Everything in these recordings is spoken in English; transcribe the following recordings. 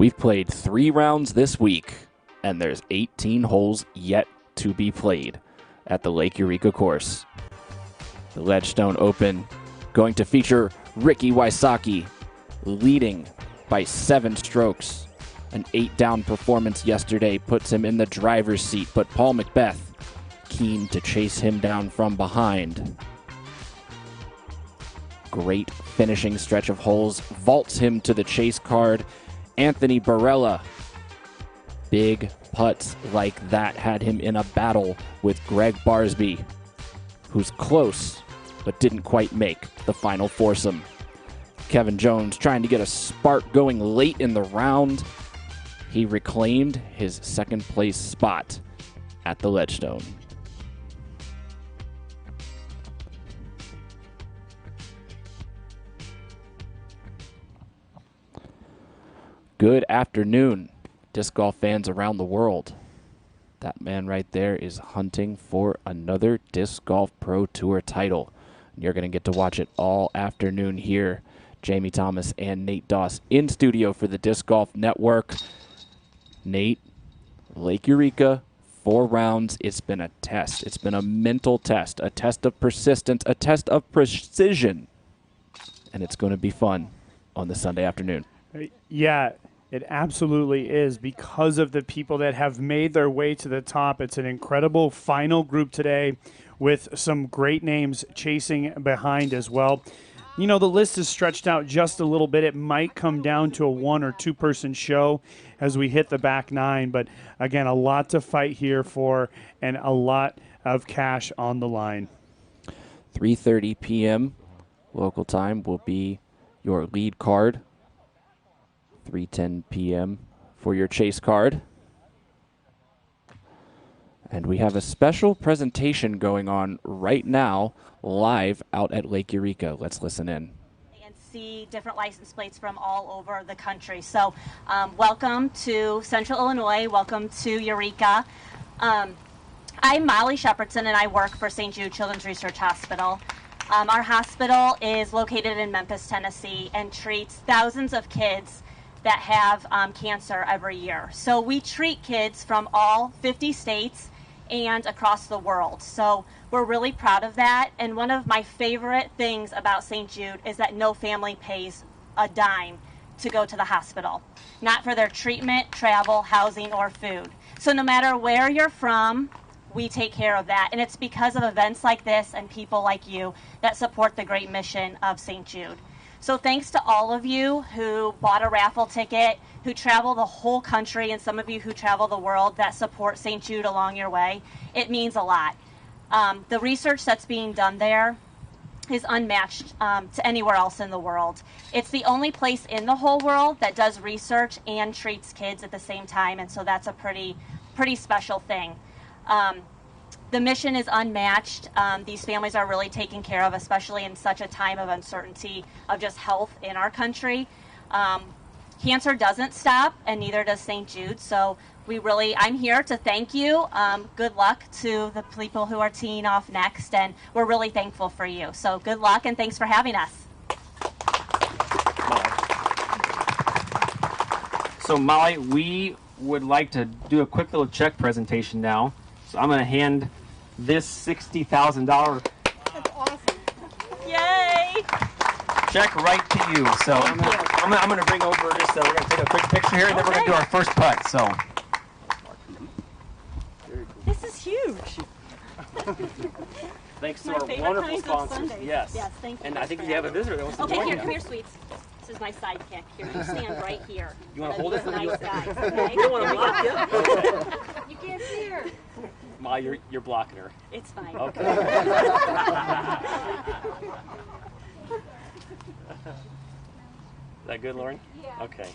We've played 3 rounds this week, and there's 18 holes yet to be played at the Lake Eureka course. The Ledgestone Open going to feature Ricky Wysocki leading by 7 strokes. An 8-down performance yesterday puts him in the driver's seat, but Paul McBeth keen to chase him down from behind. Great finishing stretch of holes vaults him to the chase card. Anthony Barela, big putts like that had him in a battle with Gregg Barsby, who's close but didn't quite make the final foursome. Kevin Jones trying to get a spark going late in the round. He reclaimed his second place spot at the Ledgestone. Good afternoon, disc golf fans around the world. That man right there is hunting for another Disc Golf Pro Tour title. You're going to get to watch it all afternoon here. Jamie Thomas and Nate Doss in studio for the Disc Golf Network. Nate, Lake Eureka, 4 rounds. It's been a test. It's been a mental test, a test of persistence, a test of precision. And it's going to be fun on the Sunday afternoon. Yeah, it absolutely is because of the people that have made their way to the top. It's an incredible final group today with some great names chasing behind as well. You know, the list is stretched out just a little bit. It might come down to a 1 or 2 person show as we hit the back 9. But again, a lot to fight here for and a lot of cash on the line. 3:30 p.m. local time will be your lead card. 3:10 p.m. for your chase card. And we have a special presentation going on right now, live out at Lake Eureka. Let's listen in. And see different license plates from all over the country. So welcome to Central Illinois. Welcome to Eureka. I'm Molly Shepherdson, and I work for St. Jude Children's Research Hospital. Our hospital is located in Memphis, Tennessee, and treats thousands of kids that have cancer every year. So we treat kids from all 50 states and across the world. So we're really proud of that. And one of my favorite things about St. Jude is that no family pays a dime to go to the hospital, not for their treatment, travel, housing, or food. So no matter where you're from, we take care of that. And it's because of events like this and people like you that support the great mission of St. Jude. So thanks to all of you who bought a raffle ticket, who travel the whole country, and some of you who travel the world that support St. Jude along your way. It means a lot. The research that's being done there is unmatched to anywhere else in the world. It's the only place in the whole world that does research and treats kids at the same time, and so that's a pretty special thing. The mission is unmatched. These families are really taken care of, especially in such a time of uncertainty of just health in our country. Cancer doesn't stop, and neither does St. Jude. So I'm here to thank you. Good luck to the people who are teeing off next, and we're really thankful for you. So good luck, and thanks for having us. So Molly, we would like to do a quick little check presentation now. So I'm going to hand this $60,000 Yay! check right to you. So I'm going to bring over just we're going to take a quick picture here, and then we're going to do our first putt. So This is huge. thanks to My our favorite wonderful kinds of sponsors. Sundays. Yes. Yes, thank you. And I think for we have a having me. visitor that wants to Okay, join here, you. come here, sweets. This is my sidekick. Here, you stand right here. You want to hold it? These are nice guys, okay? You don't want to block it? You can't see her. Molly, you're blocking her. It's fine. Okay. Is that good, Lauren? Yeah. Okay.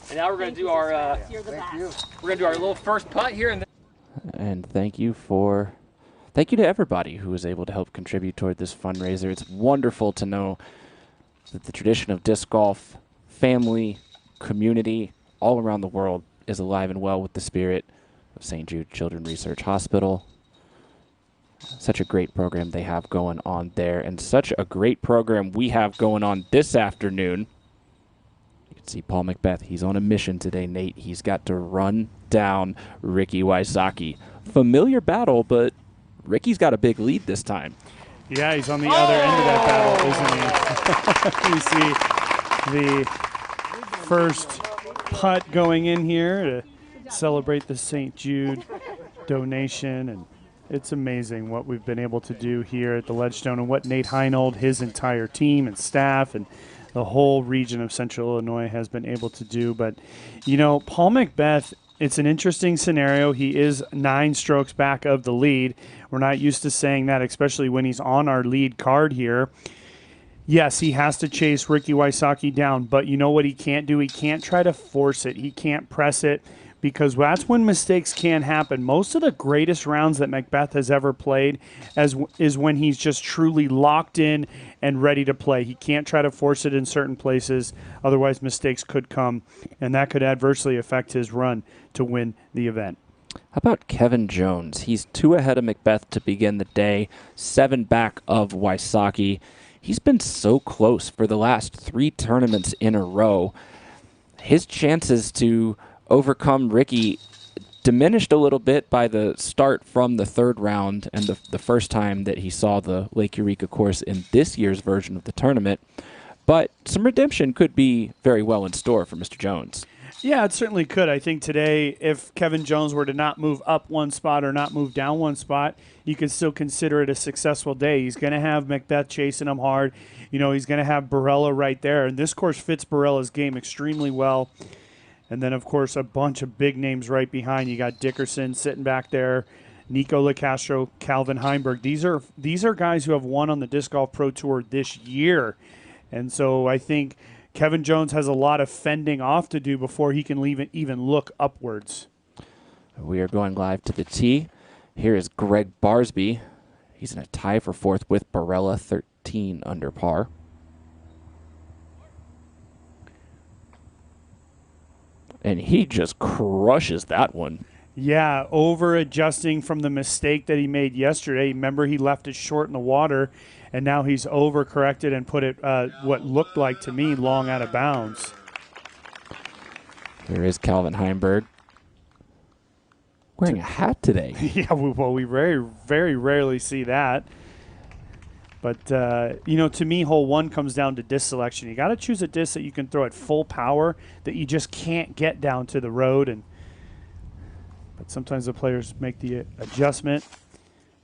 And now we're going to do our You're the best. we're going to do our little first putt here, and then And thank you to everybody who was able to help contribute toward this fundraiser. It's wonderful to know that the tradition of disc golf, family, community, all around the world is alive and well with the spirit of St. Jude Children's Research Hospital. Such a great program they have going on there, and such a great program we have going on this afternoon. See Paul McBeth, he's on a mission today, Nate. He's got to run down Ricky Wysocki. Familiar battle, but Ricky's got a big lead this time. Yeah, he's on the other end of that battle, isn't he? We see the first putt going in here to celebrate the St. Jude donation, and it's amazing what we've been able to do here at the Ledgestone and what Nate Heinold, his entire team and staff, and the whole region of Central Illinois has been able to do. But, you know, Paul McBeth, it's an interesting scenario. He is 9 strokes back of the lead. We're not used to saying that, especially when he's on our lead card here. Yes, he has to chase Ricky Wysocki down, but you know what he can't do? He can't try to force it. He can't press it, because that's when mistakes can happen. Most of the greatest rounds that McBeth has ever played is when he's just truly locked in and ready to play. He can't try to force it in certain places, otherwise mistakes could come, and that could adversely affect his run to win the event. How about Kevin Jones? He's 2 ahead of McBeth to begin the day, 7 back of Wysocki. He's been so close for the last 3 tournaments in a row. His chances to overcome Ricky diminished a little bit by the start from the 3rd round and the first time that he saw the Lake Eureka course in this year's version of the tournament. But some redemption could be very well in store for Mr. Jones. Yeah, it certainly could. I think today, if Kevin Jones were to not move up 1 spot or not move down 1 spot, you could still consider it a successful day. He's going to have McBeth chasing him hard. You know, he's going to have Barela right there. And this course fits Barela's game extremely well. And then, of course, a bunch of big names right behind. You got Dickerson sitting back there, Nikko Locastro, Calvin Heimburg. These are guys who have won on the Disc Golf Pro Tour this year. And so I think Kevin Jones has a lot of fending off to do before he can even look upwards. We are going live to the tee. Here is Gregg Barsby. He's in a tie for 4th with Barela, 13 under par. And he just crushes that one. Yeah, over-adjusting from the mistake that he made yesterday. Remember, he left it short in the water, and now he's over-corrected and put it, what looked like to me, long out of bounds. There is Calvin Heimburg. Wearing a hat today. Yeah, well, we very, very rarely see that. But, you know, to me, hole 1 comes down to disc selection. You got to choose a disc that you can throw at full power that you just can't get down to the road. But sometimes the players make the adjustment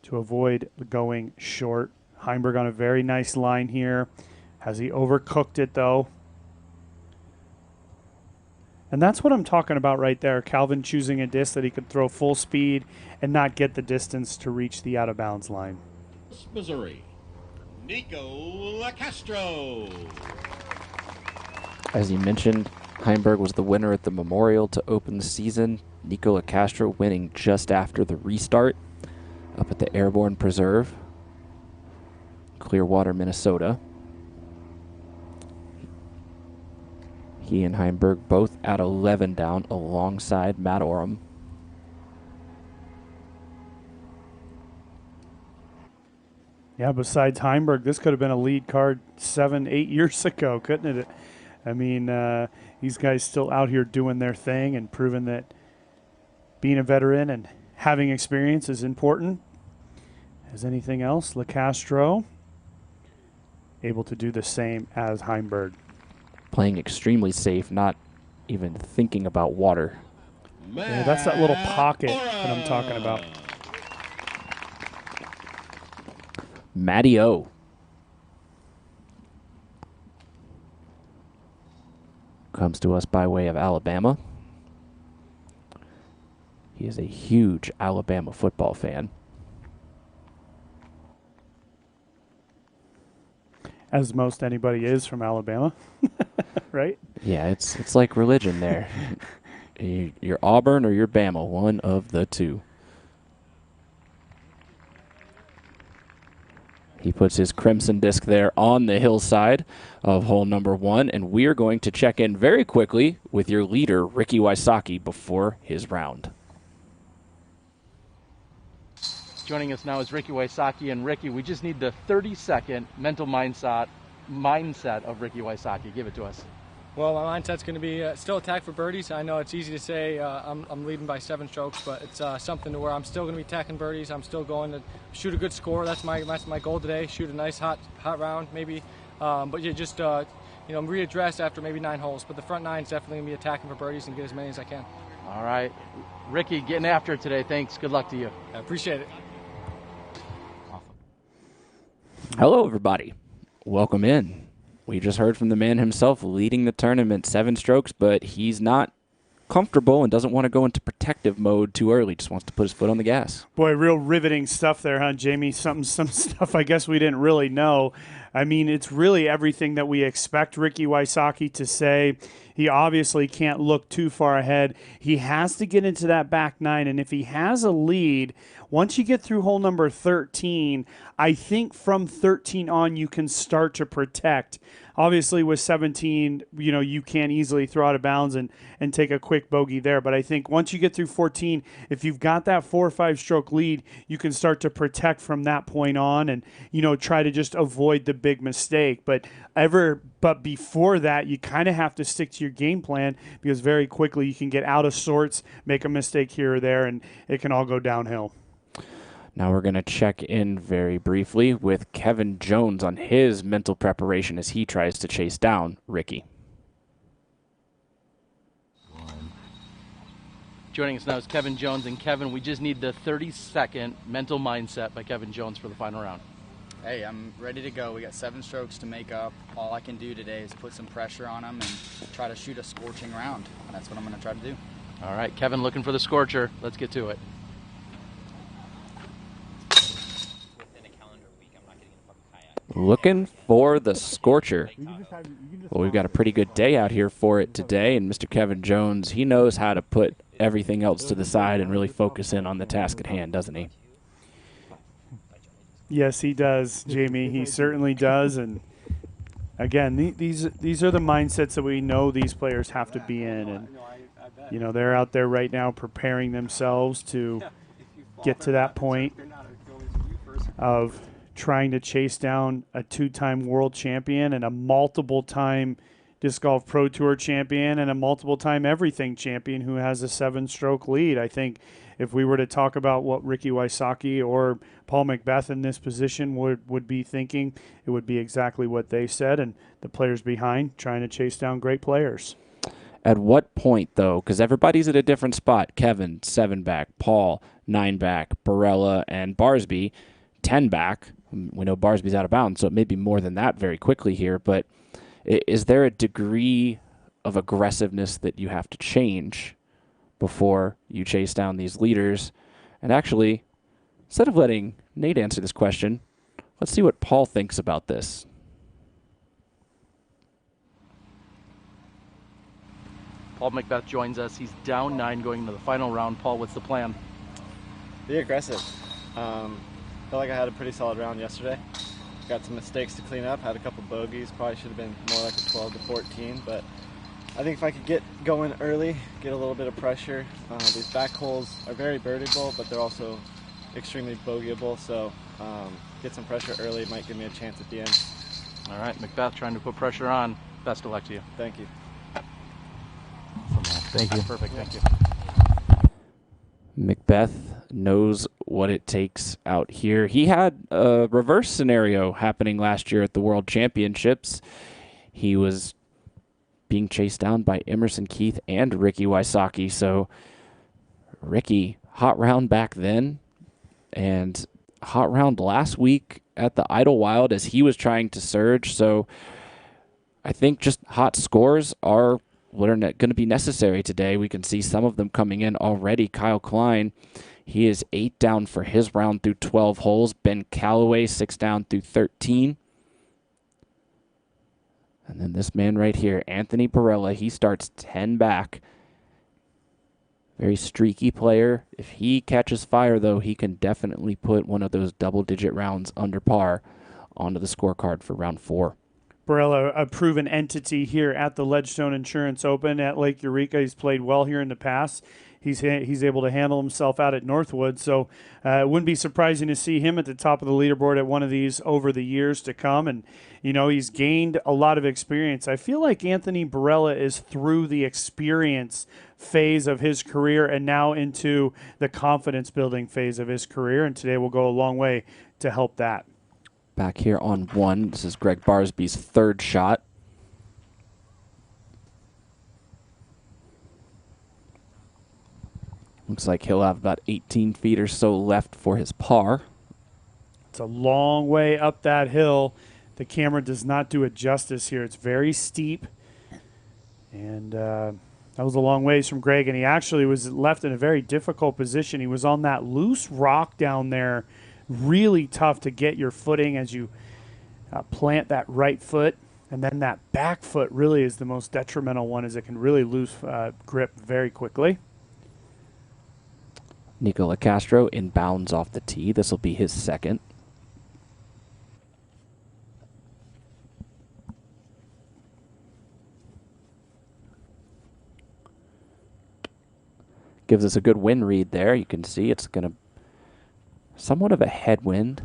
to avoid going short. Heimburg on a very nice line here. Has he overcooked it, though? And that's what I'm talking about right there. Calvin choosing a disc that he could throw full speed and not get the distance to reach the out-of-bounds line. Missouri, Nikko Locastro. As you mentioned, Heimburg was the winner at the Memorial to open the season. Nikko Locastro winning just after the restart up at the Airborne Preserve, Clearwater, Minnesota. He and Heimburg both at 11 down alongside Matty Orum. Yeah, besides Heimburg, this could have been a lead card 7-8 years ago, couldn't it? I mean, these guys still out here doing their thing and proving that being a veteran and having experience is important. As anything else, Locastro able to do the same as Heimburg. Playing extremely safe, not even thinking about water. Yeah, that's that little pocket that I'm talking about. Matty O. Comes to us by way of Alabama. He is a huge Alabama football fan. As most anybody is from Alabama, right? Yeah, it's like religion there. You're Auburn or you're Bama, one of the two. He puts his crimson disc there on the hillside of hole number 1, and we are going to check in very quickly with your leader, Ricky Wysocki, before his round. Joining us now is Ricky Wysocki. And Ricky, we just need the 30-second mental mindset of Ricky Wysocki. Give it to us. Well, my mindset's going to be still attack for birdies. I know it's easy to say I'm leading by 7 strokes, but it's something to where I'm still going to be attacking birdies. I'm still going to shoot a good score. That's my goal today. Shoot a nice hot round, maybe. But yeah, just readdress after maybe 9 holes. But the front 9 is definitely going to be attacking for birdies and get as many as I can. All right. Ricky, getting after it today. Thanks. Good luck to you. I appreciate it. Hello, everybody. Welcome in. We just heard from the man himself leading the tournament 7 strokes, but he's not comfortable and doesn't want to go into protective mode too early. Just wants to put his foot on the gas. Boy, real riveting stuff there, huh, Jamie? Some stuff I guess we didn't really know. I mean, it's really everything that we expect Ricky Wysocki to say. He obviously can't look too far ahead. He has to get into that back 9, and if he has a lead, once you get through hole number 13, I think from 13 on you can start to protect. Obviously, with 17, you can't easily throw out of bounds and take a quick bogey there. But I think once you get through 14, if you've got that 4 or 5 stroke lead, you can start to protect from that point on and, try to just avoid the big mistake. But before that, you kind of have to stick to your game plan because very quickly you can get out of sorts, make a mistake here or there, and it can all go downhill. Now we're going to check in very briefly with Kevin Jones on his mental preparation as he tries to chase down Ricky. Joining us now is Kevin Jones. And Kevin, we just need the 30-second mental mindset by Kevin Jones for the final round. Hey, I'm ready to go. We got 7 strokes to make up. All I can do today is put some pressure on them and try to shoot a scorching round. And that's what I'm going to try to do. All right, Kevin, looking for the scorcher. Let's get to it. Looking for the scorcher. Well, we've got a pretty good day out here for it today, and Mr. Kevin Jones, he knows how to put everything else to the side and really focus in on the task at hand, doesn't he? Yes, he does, Jamie. He certainly does. And again, these are the mindsets that we know these players have to be in. And, they're out there right now preparing themselves to get to that point of trying to chase down a 2-time world champion and a multiple-time Disc Golf Pro Tour champion and a multiple-time everything champion who has a 7-stroke lead. I think if we were to talk about what Ricky Wysocki or Paul McBeth in this position would be thinking, it would be exactly what they said, and the players behind trying to chase down great players. At what point, though, because everybody's at a different spot, Kevin, 7 back, Paul, 9 back, Barela, and Barsby, 10 back. We know Barsby's out of bounds, so it may be more than that very quickly here, but is there a degree of aggressiveness that you have to change before you chase down these leaders? And actually, instead of letting Nate answer this question, let's see what Paul thinks about this. Paul McBeth joins us. He's down 9 going into the final round. Paul, what's the plan? Be aggressive. Felt like I had a pretty solid round yesterday. Got some mistakes to clean up, had a couple bogeys, probably should have been more like a 12 to 14, but I think if I could get going early, get a little bit of pressure. These back holes are very birdieable, but they're also extremely bogeyable, so get some pressure early might give me a chance at the end. All right, McBeth trying to put pressure on. Best of luck to you. Thank you. Thank you. Perfect, thank you. McBeth knows what it takes out here. He had a reverse scenario happening last year at the World Championships. He was being chased down by Emerson Keith and Ricky Wysocki. So Ricky, hot round back then, and hot round last week at the Idlewild as he was trying to surge. So I think just hot scores are what are going to be necessary today. We can see some of them coming in already. Kyle Klein, he is 8 down for his round through 12 holes. Ben Calloway, 6 down through 13. And then this man right here, Anthony Barela, he starts 10 back. Very streaky player. If he catches fire, though, he can definitely put one of those double-digit rounds under par onto the scorecard for round 4. Barela, a proven entity here at the Ledgestone Insurance Open at Lake Eureka. He's played well here in the past. he's able to handle himself out at Northwood. So it wouldn't be surprising to see him at the top of the leaderboard at one of these over the years to come. And, he's gained a lot of experience. I feel like Anthony Barela is through the experience phase of his career and now into the confidence building phase of his career. And today will go a long way to help that. Back here on 1, this is Gregg Barsby's third shot. Looks like he'll have about 18 feet or so left for his par. It's a long way up that hill. The camera does not do it justice here. It's very steep. And that was a long ways from Gregg, and he actually was left in a very difficult position. He was on that loose rock down there. Really tough to get your footing as you plant that right foot. And then that back foot really is the most detrimental one, as it can really lose grip very quickly. Nikko Locastro inbounds off the tee. This will be his second. Gives us a good wind read there. You can see it's going to somewhat of a headwind.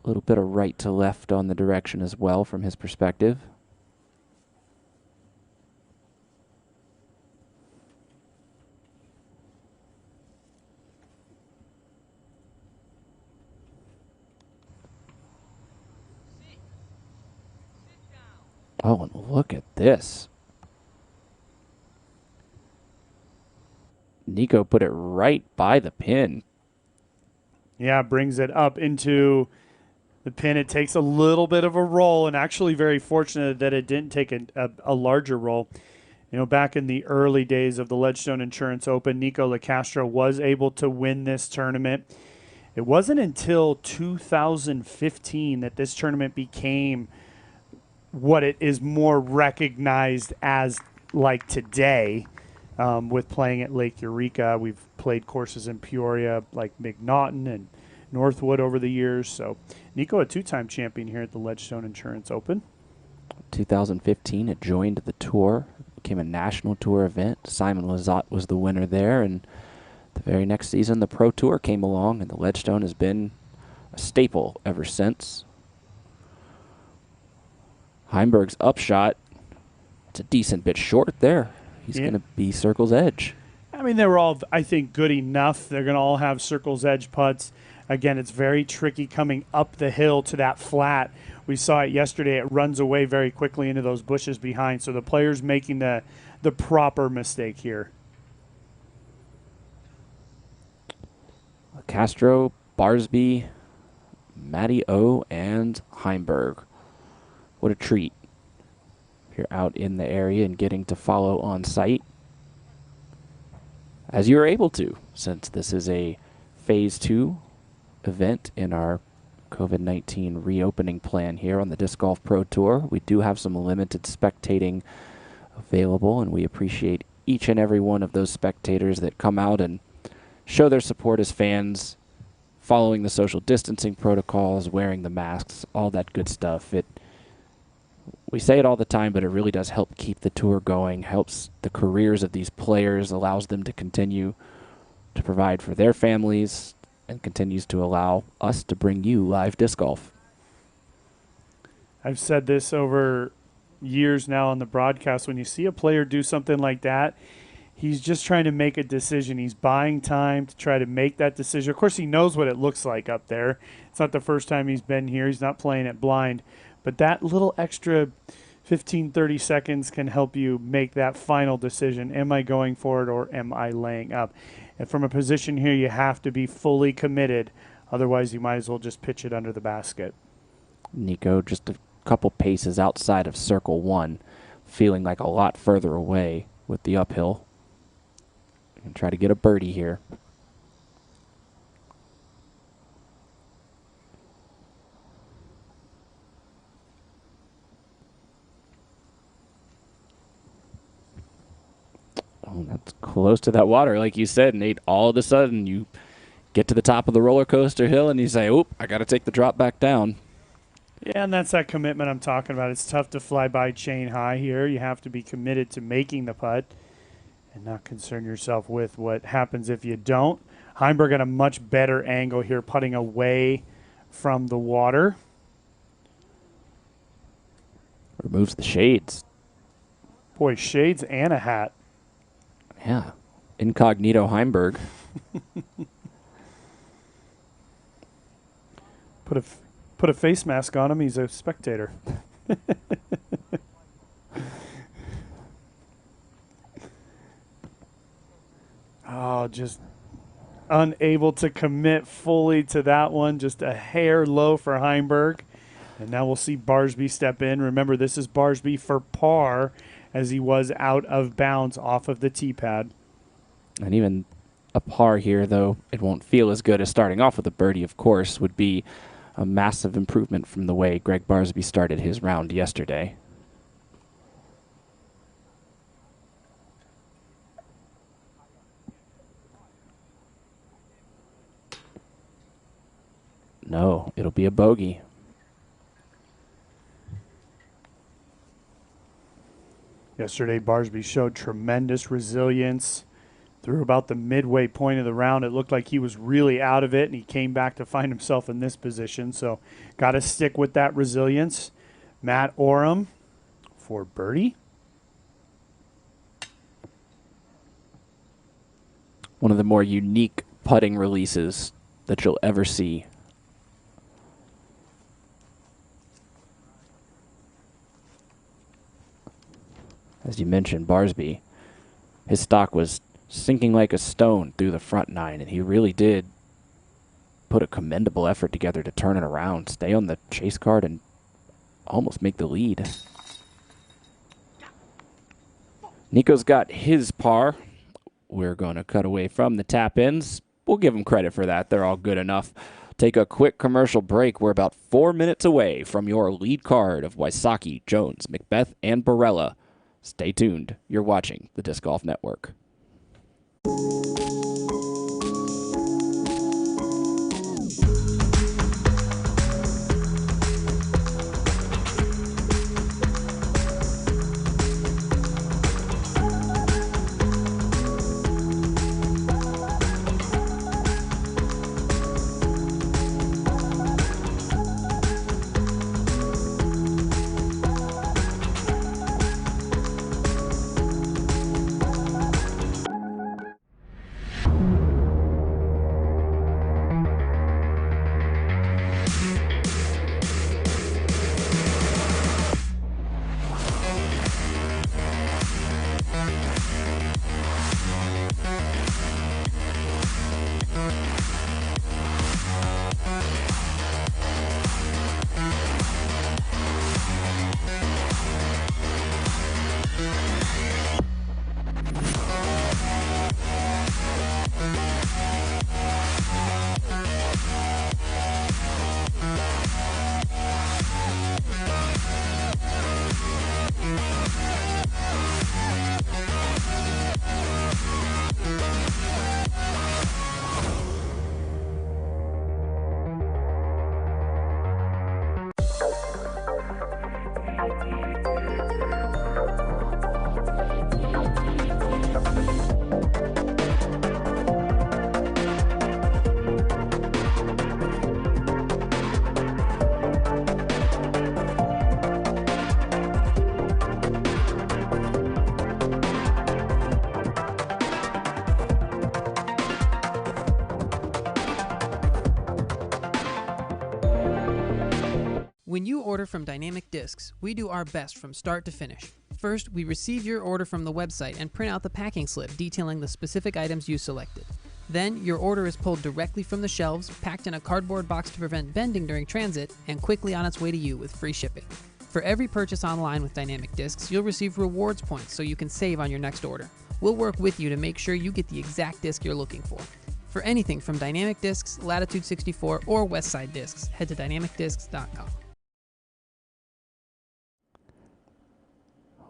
A little bit of right to left on the direction as well from his perspective. Oh, and look at this. Nikko put it right by the pin. Yeah, brings it up into the pin. It takes a little bit of a roll, and actually very fortunate that it didn't take a larger roll. Back in the early days of the Ledgestone Insurance Open, Nikko Locastro was able to win this tournament. It wasn't until 2015 that this tournament became what it is more recognized as like today. With playing at Lake Eureka, we've played courses in Peoria like McNaughton and Northwood over the years. So Nikko, a two-time champion here at the Ledgestone Insurance Open. 2015, it joined the tour, became a national tour event. Simon Lizotte was the winner there, and the very next season, the Pro Tour came along, and the Ledgestone has been a staple ever since. Heimburg's upshot, it's a decent bit short there. He's going to be circle's edge. I mean, they were all, I think, good enough. They're going to all have circle's edge putts. Again, it's very tricky coming up the hill to that flat. We saw it yesterday. It runs away very quickly into those bushes behind. So the player's making the proper mistake here. Castro, Barsby, Matty O, and Heimburg. What a treat. If you're out in the area and getting to follow on site, as you are able to, since this is a Phase 2 event in our COVID-19 reopening plan here on the Disc Golf Pro Tour. We do have some limited spectating available, and we appreciate each and every one of those spectators that come out and show their support as fans, following the social distancing protocols, wearing the masks, all that good stuff. We say it all the time, but it really does help keep the tour going, helps the careers of these players, allows them to continue to provide for their families, and continues to allow us to bring you live disc golf. I've said this over years now on the broadcast. When you see a player do something like that, he's just trying to make a decision. He's buying time to try to make that decision. Of course, he knows what it looks like up there. It's not the first time he's been here. He's not playing it blind. But that little extra 15, 30 seconds can help you make that final decision. Am I going for it or am I laying up? And from a position here, you have to be fully committed. Otherwise, you might as well just pitch it under the basket. Nikko just a couple paces outside of circle one, feeling like a lot further away with the uphill. And try to get a birdie here. Oh, that's close to that water, like you said, Nate. All of a sudden, you get to the top of the roller coaster hill and you say, oop, I got to take the drop back down. Yeah, and that's that commitment I'm talking about. It's tough to fly by chain high here. You have to be committed to making the putt. and not concern yourself with what happens if you don't. Heimburg at a much better angle here, putting away from the water. Removes the shades. Boy, shades and a hat. Yeah. Incognito Heimburg. Put a face mask on him. He's a spectator. Oh, just unable to commit fully to that one. Just a hair low for Heimburg. And now we'll see Barsby step in. Remember, this is Barsby for par as he was out of bounds off of the tee pad. And even a par here, though it won't feel as good as starting off with a birdie, of course, would be a massive improvement from the way Gregg Barsby started his round yesterday. No, it'll be a bogey. Yesterday, Barsby showed tremendous resilience. Through about the midway point of the round, it looked like he was really out of it, and he came back to find himself in this position. So got to stick with that resilience. Matty Orum for birdie. One of the more unique putting releases that you'll ever see. As you mentioned, Barsby, his stock was sinking like a stone through the front nine, and he really did put a commendable effort together to turn it around, stay on the chase card, and almost make the lead. Nikko's got his par. We're going to cut away from the tap-ins. We'll give them credit for that. They're all good enough. Take a quick commercial break. We're about 4 minutes away from your lead card of Wysocki, Jones, McBeth, and Barela. Stay tuned. You're watching the Disc Golf Network. When you order from Dynamic Discs, we do our best from start to finish. First, we receive your order from the website and print out the packing slip detailing the specific items you selected. Then, your order is pulled directly from the shelves, packed in a cardboard box to prevent bending during transit, and quickly on its way to you with free shipping. For every purchase online with Dynamic Discs, you'll receive rewards points so you can save on your next order. We'll work with you to make sure you get the exact disc you're looking for. For anything from Dynamic Discs, Latitude 64, or Westside Discs, head to dynamicdiscs.com.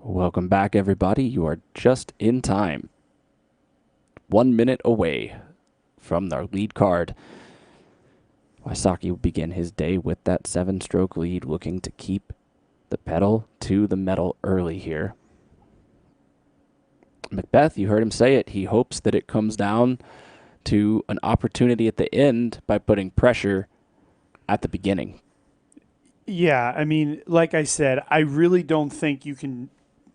Welcome back, everybody. You are just in time. 1 minute away from our lead card. Wysocki will begin his day with that 7-stroke lead, looking to keep the pedal to the metal early here. McBeth, you heard him say it. He hopes that it comes down to an opportunity at the end by putting pressure at the beginning. Yeah, I mean, like I said, I really don't think you can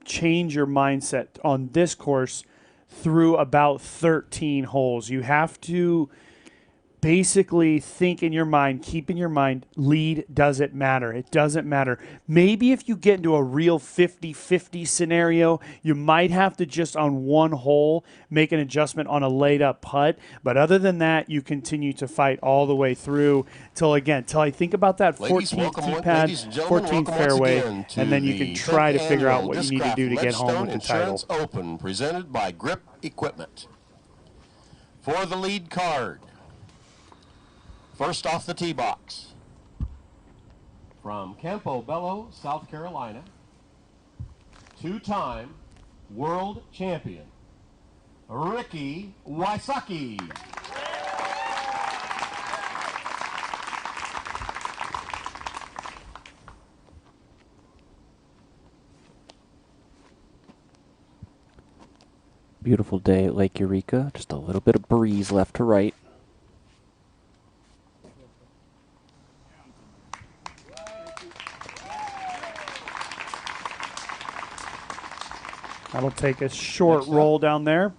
change your mindset on this course through about 13 holes. You have to basically think in your mind, keep in your mind, lead doesn't matter. It doesn't matter. Maybe if you get into a real 50-50 scenario, you might have to just on one hole make an adjustment on a laid up putt. But other than that, you continue to fight all the way through till I think about that 14th tee pad, 14th fairway, and then you can try to figure out what you need to do to get home with the title. Open, presented by Grip Equipment. For the lead card, first off the tee box, from Campobello, South Carolina, two-time world champion, Ricky Wysocki. Beautiful day at Lake Eureka. Just a little bit of breeze left to right. That'll take a short roll down there.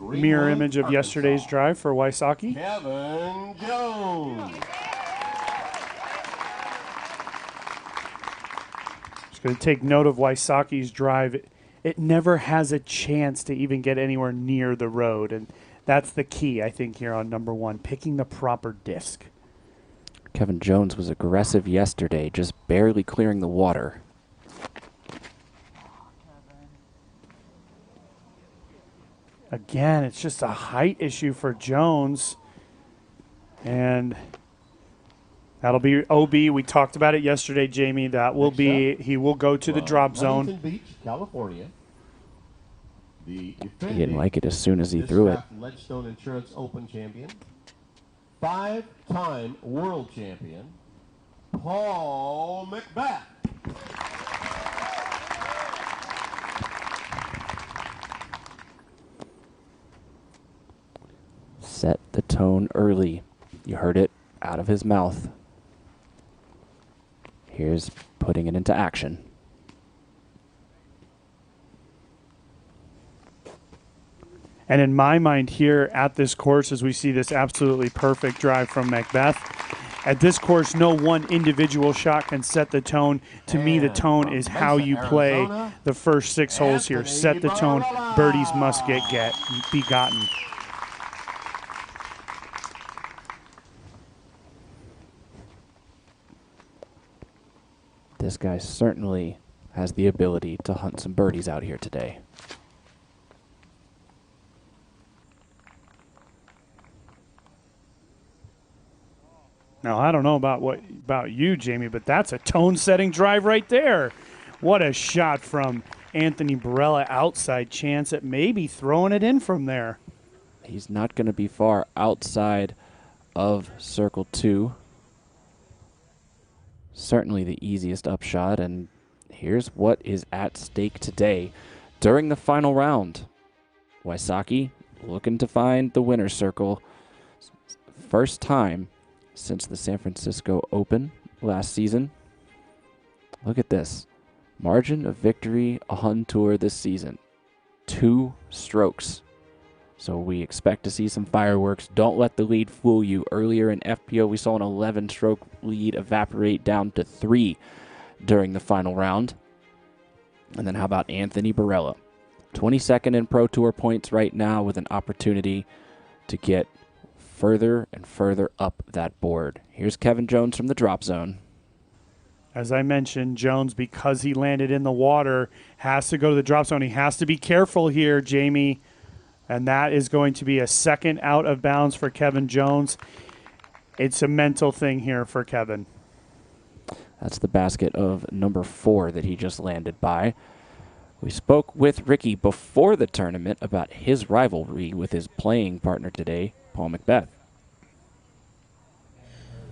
Mirror image of yesterday's drive for Wysocki. Kevin Jones. Just going to take note of Wysocki's drive. It never has a chance to even get anywhere near the road, and that's the key, I think, here on number one, picking the proper disc. Kevin Jones was aggressive yesterday, just barely clearing the water. Again, it's just a height issue for Jones. And that'll be OB. We talked about it yesterday, Jamie. That will be, he will go to the drop zone. Huntington Beach, California. The He didn't like it as soon as he threw it. Ledgestone Insurance Open champion, 5-time world champion, Paul McBeth. Set the tone early. You heard it out of his mouth. Here's putting it into action. And in my mind here at this course, as we see this absolutely perfect drive from McBeth, at this course, no one individual shot can set the tone. To me, the tone is how you play the first 6 holes here. Set the tone. Birdies must be gotten. This guy certainly has the ability to hunt some birdies out here today. Now, I don't know about you, Jamie, but that's a tone-setting drive right there. What a shot from Anthony Barela outside. Chance at maybe throwing it in from there. He's not going to be far outside of circle 2. Certainly the easiest upshot, and here's what is at stake today. During the final round, Wysocki looking to find the winner's circle. First time since the San Francisco Open last season. Look at this. Margin of victory on tour this season. 2 strokes. So we expect to see some fireworks. Don't let the lead fool you. Earlier in FPO, we saw an 11-stroke lead evaporate down to 3 during the final round. And then how about Anthony Barela? 22nd in Pro Tour points right now with an opportunity to get further and further up that board. Here's Kevin Jones from the drop zone. As I mentioned, Jones, because he landed in the water, has to go to the drop zone. He has to be careful here, Jamie. And that is going to be a second out of bounds for Kevin Jones. It's a mental thing here for Kevin. That's the basket of number 4 that he just landed by. We spoke with Ricky before the tournament about his rivalry with his playing partner today, Paul McBeth.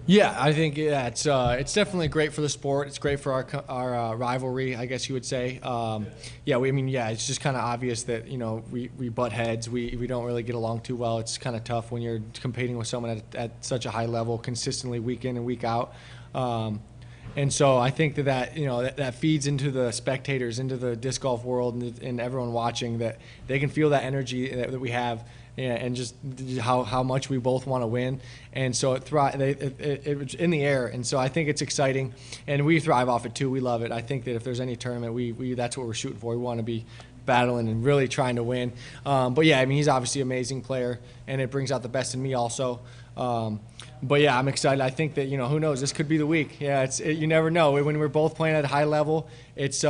Yeah, I think it's definitely great for the sport. It's great for our rivalry, I guess you would say. It's just kind of obvious that we butt heads. We don't really get along too well. It's kind of tough when you're competing with someone at such a high level consistently week in and week out. And so I think that feeds into the spectators, into the disc golf world, and everyone watching, that they can feel that energy that we have. Yeah, and just how much we both want to win, and so it's in the air, and so I think it's exciting, and we thrive off it too. We love it. I think that if there's any tournament, we that's what we're shooting for. We want to be battling and really trying to win. But yeah, I mean, he's obviously an amazing player, and it brings out the best in me also. But yeah, I'm excited. I think that who knows, this could be the week. Yeah, you never know. When we're both playing at a high level, it's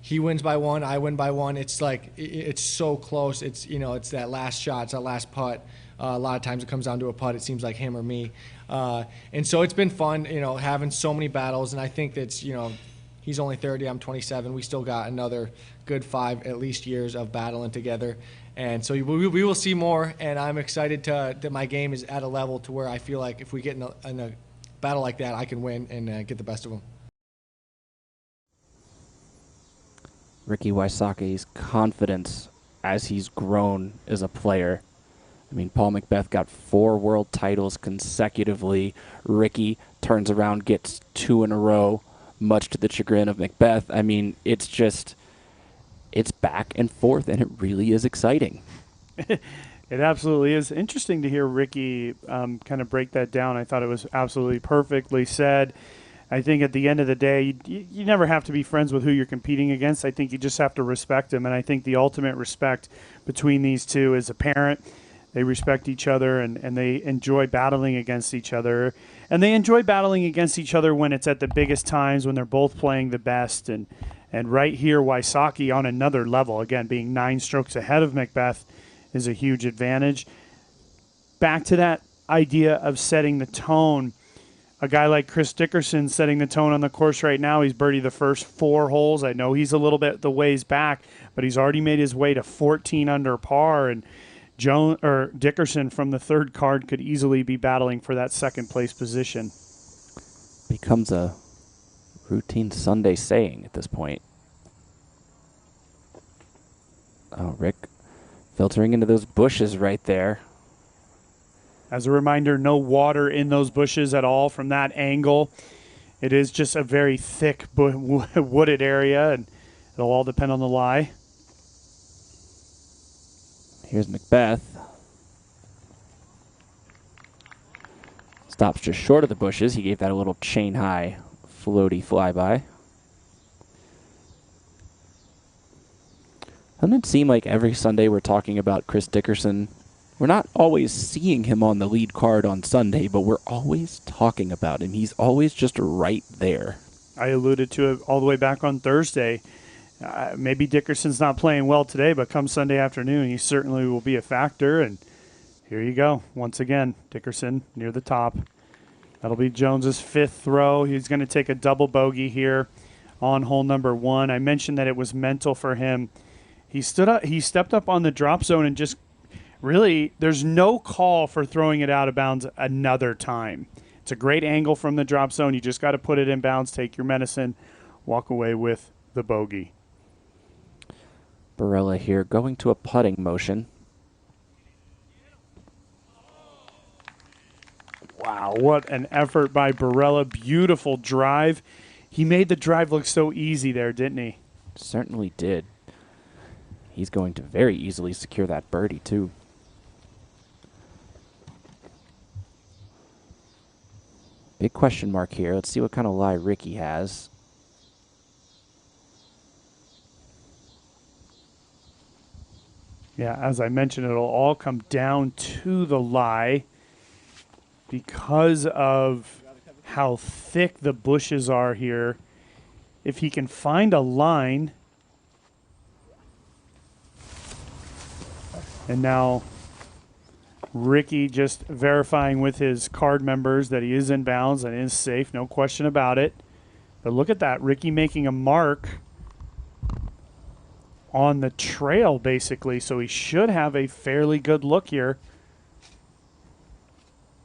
he wins by one, I win by one. It's like it's so close. It's it's that last shot, it's that last putt. A lot of times it comes down to a putt. It seems like him or me, and so it's been fun. Having so many battles, and I think that's he's only 30, I'm 27. We still got another good 5 at least years of battling together. And so we will see more, and I'm excited that my game is at a level to where I feel like if we get in a battle like that, I can win and get the best of them. Ricky Wysocki's confidence as he's grown as a player. I mean, Paul McBeth got 4 world titles consecutively. Ricky turns around, gets 2 in a row, much to the chagrin of McBeth. I mean, it's back and forth, and it really is exciting. It absolutely is. Interesting to hear Ricky kind of break that down. I thought it was absolutely perfectly said. I think at the end of the day, you never have to be friends with who you're competing against. I think you just have to respect them, and I think the ultimate respect between these two is apparent. They respect each other, and they enjoy battling against each other. And they enjoy battling against each other when it's at the biggest times, when they're both playing the best. And right here, Wysocki on another level, again, being 9 strokes ahead of McBeth is a huge advantage. Back to that idea of setting the tone. A guy like Chris Dickerson setting the tone on the course right now. He's birdied the first 4 holes. I know he's a little bit the ways back, but he's already made his way to 14 under par. And Dickerson from the 3rd card could easily be battling for that 2nd place position. Becomes a routine Sunday saying at this point. Oh, Rick filtering into those bushes right there. As a reminder, no water in those bushes at all from that angle. It is just a very thick wooded area, and it'll all depend on the lie. Here's McBeth. Stops just short of the bushes. He gave that a little chain high floaty flyby. Doesn't it seem like every Sunday we're talking about Chris Dickerson? We're not always seeing him on the lead card on Sunday, but we're always talking about him. He's always just right there. I alluded to it all the way back on Thursday. Maybe Dickerson's not playing well today, but come Sunday afternoon, he certainly will be a factor. And here you go. Once again, Dickerson near the top. That'll be Jones's 5th throw. He's going to take a double bogey here on hole number 1. I mentioned that it was mental for him. He stepped up on the drop zone and just really, there's no call for throwing it out of bounds another time. It's a great angle from the drop zone. You just got to put it in bounds, take your medicine, walk away with the bogey. Barela here going to a putting motion. Wow, what an effort by Barela. Beautiful drive. He made the drive look so easy there, didn't he? Certainly did. He's going to very easily secure that birdie, too. Big question mark here. Let's see what kind of lie Ricky has. Yeah, as I mentioned, it'll all come down to the lie because of how thick the bushes are here. If he can find a line, and now Ricky just verifying with his card members that he is in bounds and is safe, no question about it. But look at that, Ricky making a mark on the trail, basically, so he should have a fairly good look here.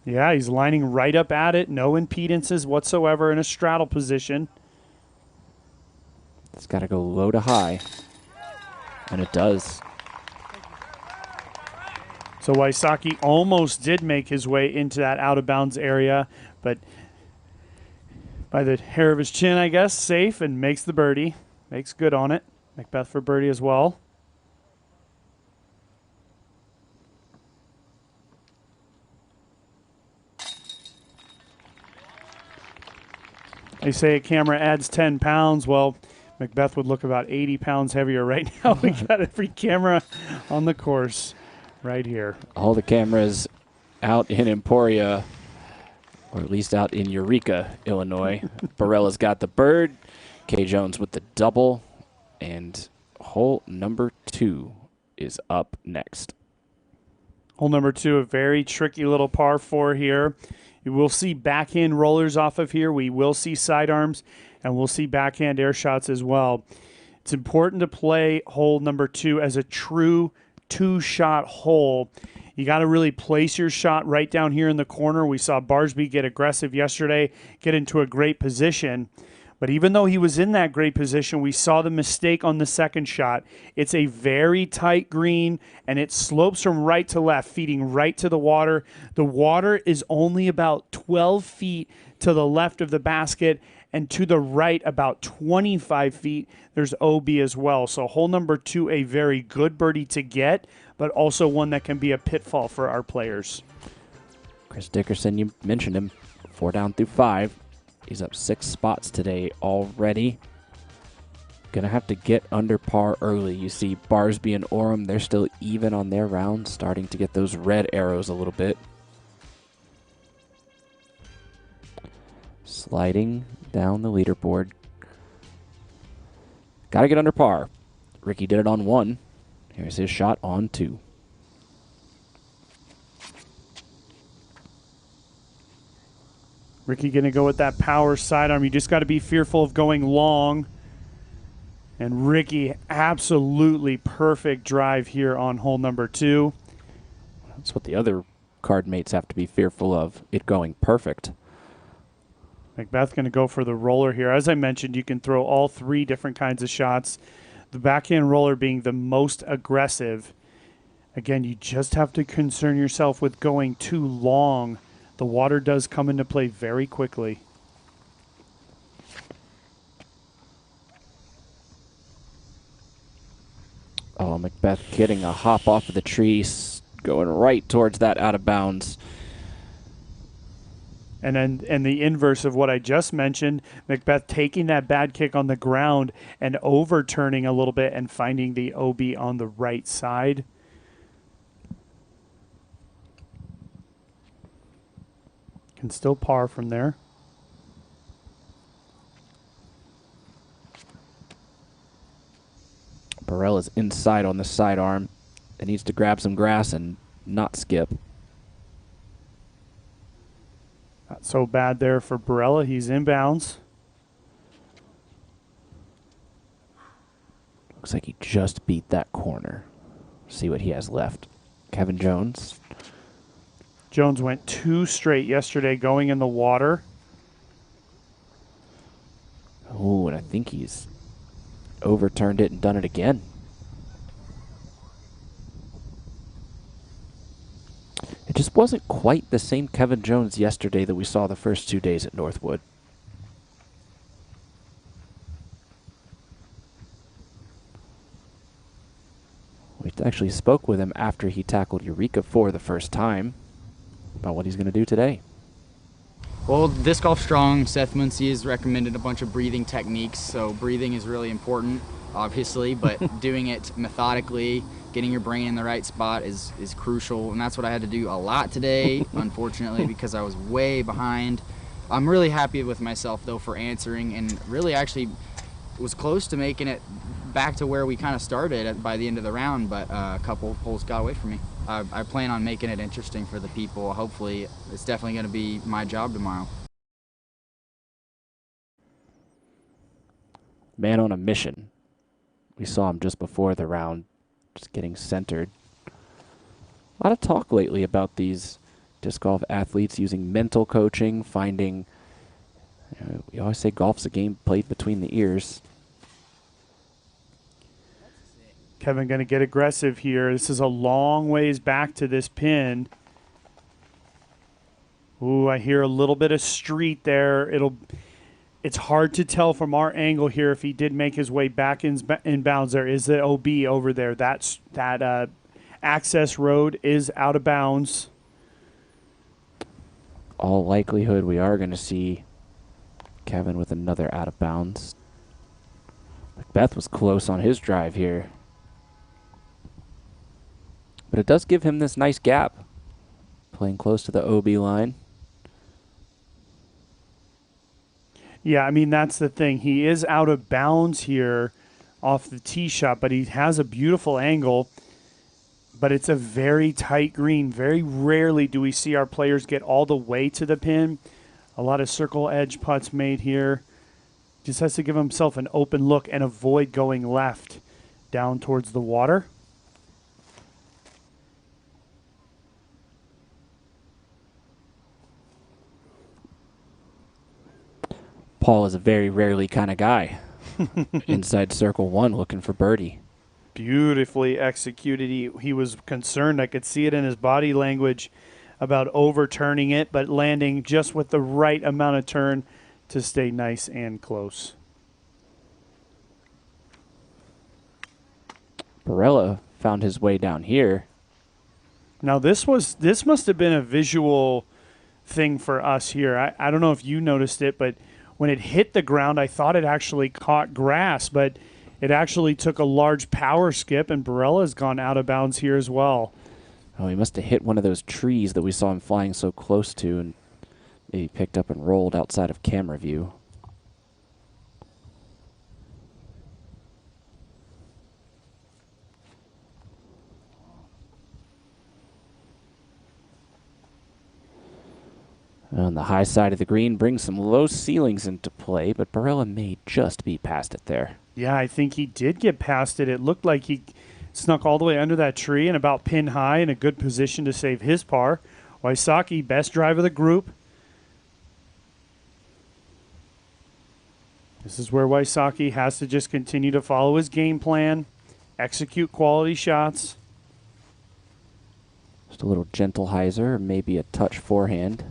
Yeah, he's lining right up at it. No impedances whatsoever in a straddle position. It's got to go low to high. And it does. So Wysocki almost did make his way into that out-of-bounds area, but by the hair of his chin, I guess, safe, and makes the birdie. Makes good on it. McBeth for birdie as well. They say a camera adds 10 pounds. Well, McBeth would look about 80 pounds heavier right now. We got every camera on the course right here. All the cameras out in Emporia, or at least out in Eureka, Illinois. Barela's got the bird. Kay Jones with the double. And hole number 2 is up next. Hole number 2, a very tricky little par 4 here. You will see backhand rollers off of here. We will see sidearms, and we'll see backhand air shots as well. It's important to play hole number 2 as a true 2-shot hole. You got to really place your shot right down here in the corner. We saw Barsby get aggressive yesterday, get into a great position. But even though he was in that great position, we saw the mistake on the second shot. It's a very tight green, and it slopes from right to left, feeding right to the water. The water is only about 12 feet to the left of the basket, and to the right about 25 feet. There's OB as well. So hole number 2, a very good birdie to get, but also one that can be a pitfall for our players. Chris Dickerson, you mentioned him. 4 down through 5. He's up 6 spots today already. Gonna have to get under par early. You see Barsby and Orum, they're still even on their round, starting to get those red arrows a little bit. Sliding down the leaderboard. Gotta get under par. Ricky did it on 1. Here's his shot on 2. Ricky going to go with that power sidearm. You just got to be fearful of going long. And Ricky, absolutely perfect drive here on hole number 2. That's what the other card mates have to be fearful of, it going perfect. McBeth going to go for the roller here. As I mentioned, you can throw all 3 different kinds of shots. The backhand roller being the most aggressive. Again, you just have to concern yourself with going too long. The water does come into play very quickly. Oh, McBeth getting a hop off of the tree, going right towards that out of bounds. And the inverse of what I just mentioned, McBeth taking that bad kick on the ground and overturning a little bit and finding the OB on the right side. Can still par from there. Barela's inside on the sidearm. It needs to grab some grass and not skip. Not so bad there for Barela. He's inbounds. Looks like he just beat that corner. See what he has left. Kevin Jones. Jones went 2 straight yesterday going in the water. Oh, and I think he's overturned it and done it again. It just wasn't quite the same Kevin Jones yesterday that we saw the first 2 days at Northwood. We actually spoke with him after he tackled Eureka for the first time about what he's going to do today. Well, Disc Golf Strong, Seth Muncie has recommended a bunch of breathing techniques. So breathing is really important, obviously, but doing it methodically, getting your brain in the right spot is crucial. And that's what I had to do a lot today, unfortunately, because I was way behind. I'm really happy with myself, though, for answering, and really actually was close to making it back to where we kind of started by the end of the round, but a couple holes got away from me. I plan on making it interesting for the people. Hopefully, it's definitely going to be my job tomorrow. Man on a mission. We saw him just before the round, just getting centered. A lot of talk lately about these Disc golf athletes using mental coaching, finding, we always say golf's a game played between the ears. Kevin going to get aggressive here. This is a long ways back to this pin. Ooh, I hear a little bit of street there. It's hard to tell from our angle here if he did make his way back in bounds. There is the OB over there. That access road is out of bounds. All likelihood, we are going to see Kevin with another out of bounds. McBeth was close on his drive here. But it does give him this nice gap. Playing close to the OB line. Yeah, I mean, that's the thing. He is out of bounds here off the tee shot, but he has a beautiful angle. But it's a very tight green. Very rarely do we see our players get all the way to the pin. A lot of circle edge putts made here. Just has to give himself an open look and avoid going left down towards the water. Paul is a very rarely kind of guy. Inside circle one looking for birdie. Beautifully executed. He was concerned. I could see it in his body language about overturning it, but landing just with the right amount of turn to stay nice and close. Barela found his way down here. Now this must have been a visual thing for us here. I don't know if you noticed it, but when it hit the ground, I thought it actually caught grass, but it actually took a large power skip, and Barela's gone out of bounds here as well. Oh, he must have hit one of those trees that we saw him flying so close to and maybe picked up and rolled outside of camera view. On the high side of the green brings some low ceilings into play, but Barela may just be past it there. Yeah, I think he did get past it. It looked like he snuck all the way under that tree and about pin high in a good position to save his par. Wysocki, best drive of the group. This is where Wysocki has to just continue to follow his game plan, execute quality shots. Just a little gentle hyzer, maybe a touch forehand.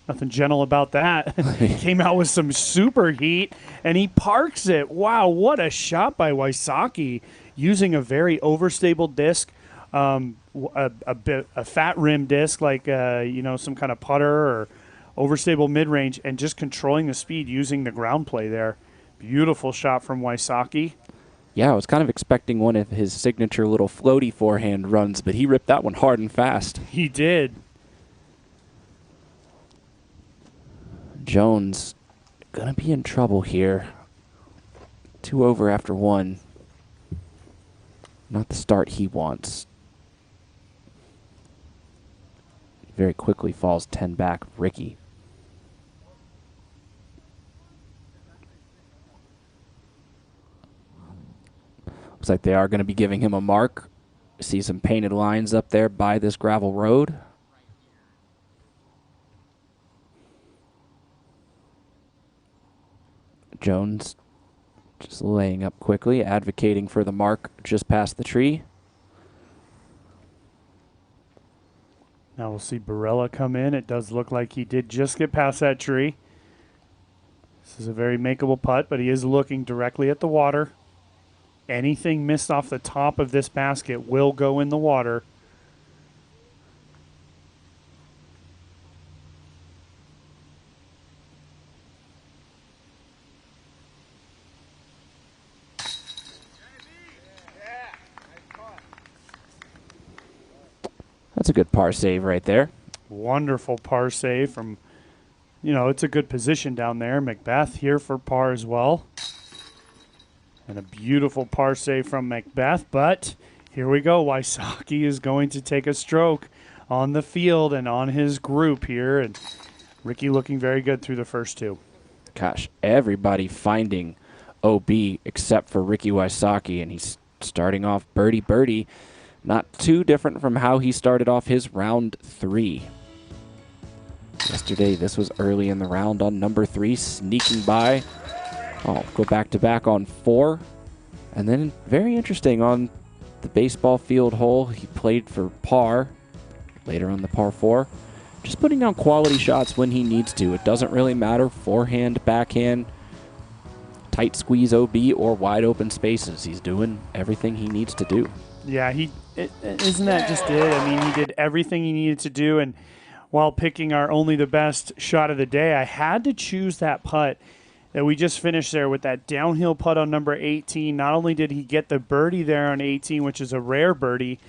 Nothing gentle about that. He came out with some super heat, and he parks it. Wow, what a shot by Wysocki, using a very overstable disc, a fat rim disc like some kind of putter or overstable mid-range, and just controlling the speed using the ground play there. Beautiful shot from Wysocki. Yeah, I was kind of expecting one of his signature little floaty forehand runs, but he ripped that one hard and fast. He did. Jones gonna be in trouble here. 2 over after 1. Not the start he wants. Very quickly falls 10 back. Ricky. Looks like they are going to be giving him a mark. See some painted lines up there by this gravel road. Jones just laying up quickly, advocating for the mark just past the tree. Now we'll see Barela come in. It does look like he did just get past that tree. This is a very makeable putt, but he is looking directly at the water. Anything missed off the top of this basket will go in the water. That's a good par save right there. Wonderful par save from, it's a good position down there. McBeth here for par as well. And a beautiful par save from McBeth, but here we go. Wysocki is going to take a stroke on the field and on his group here, and Ricky looking very good through the first 2. Gosh, everybody finding OB except for Ricky Wysocki, and he's starting off birdie. Not too different from how he started off his round 3. Yesterday, this was early in the round on number 3, sneaking by. Oh, go back-to-back on 4. And then, very interesting, on the baseball field hole, he played for par. Later on the par 4. Just putting down quality shots when he needs to. It doesn't really matter, forehand, backhand, tight squeeze OB, or wide open spaces. He's doing everything he needs to do. Yeah, isn't that just it? I mean, he did everything he needed to do, and while picking our only the best shot of the day, I had to choose that putt that we just finished there with that downhill putt on number 18. Not only did he get the birdie there on 18, which is a rare birdie,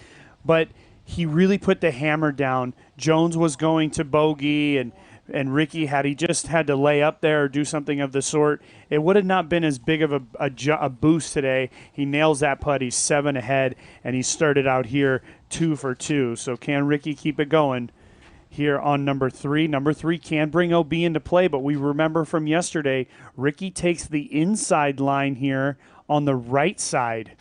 but he really put the hammer down. Jones was going to bogey, and Ricky, had he just had to lay up there or do something of the sort, it would have not been as big of a boost today. He nails that putt. He's 7 ahead, and he started out here 2 for 2. So can Ricky keep it going here on number 3? Number 3 can bring OB into play, but we remember from yesterday, Ricky takes the inside line here on the right side.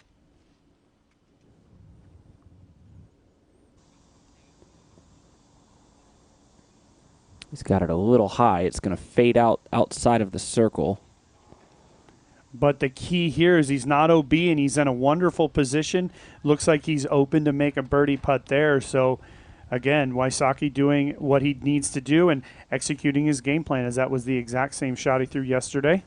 He's got it a little high. It's going to fade out outside of the circle. But the key here is he's not OB, and he's in a wonderful position. Looks like he's open to make a birdie putt there. So, again, Wysocki doing what he needs to do and executing his game plan, as that was the exact same shot he threw yesterday.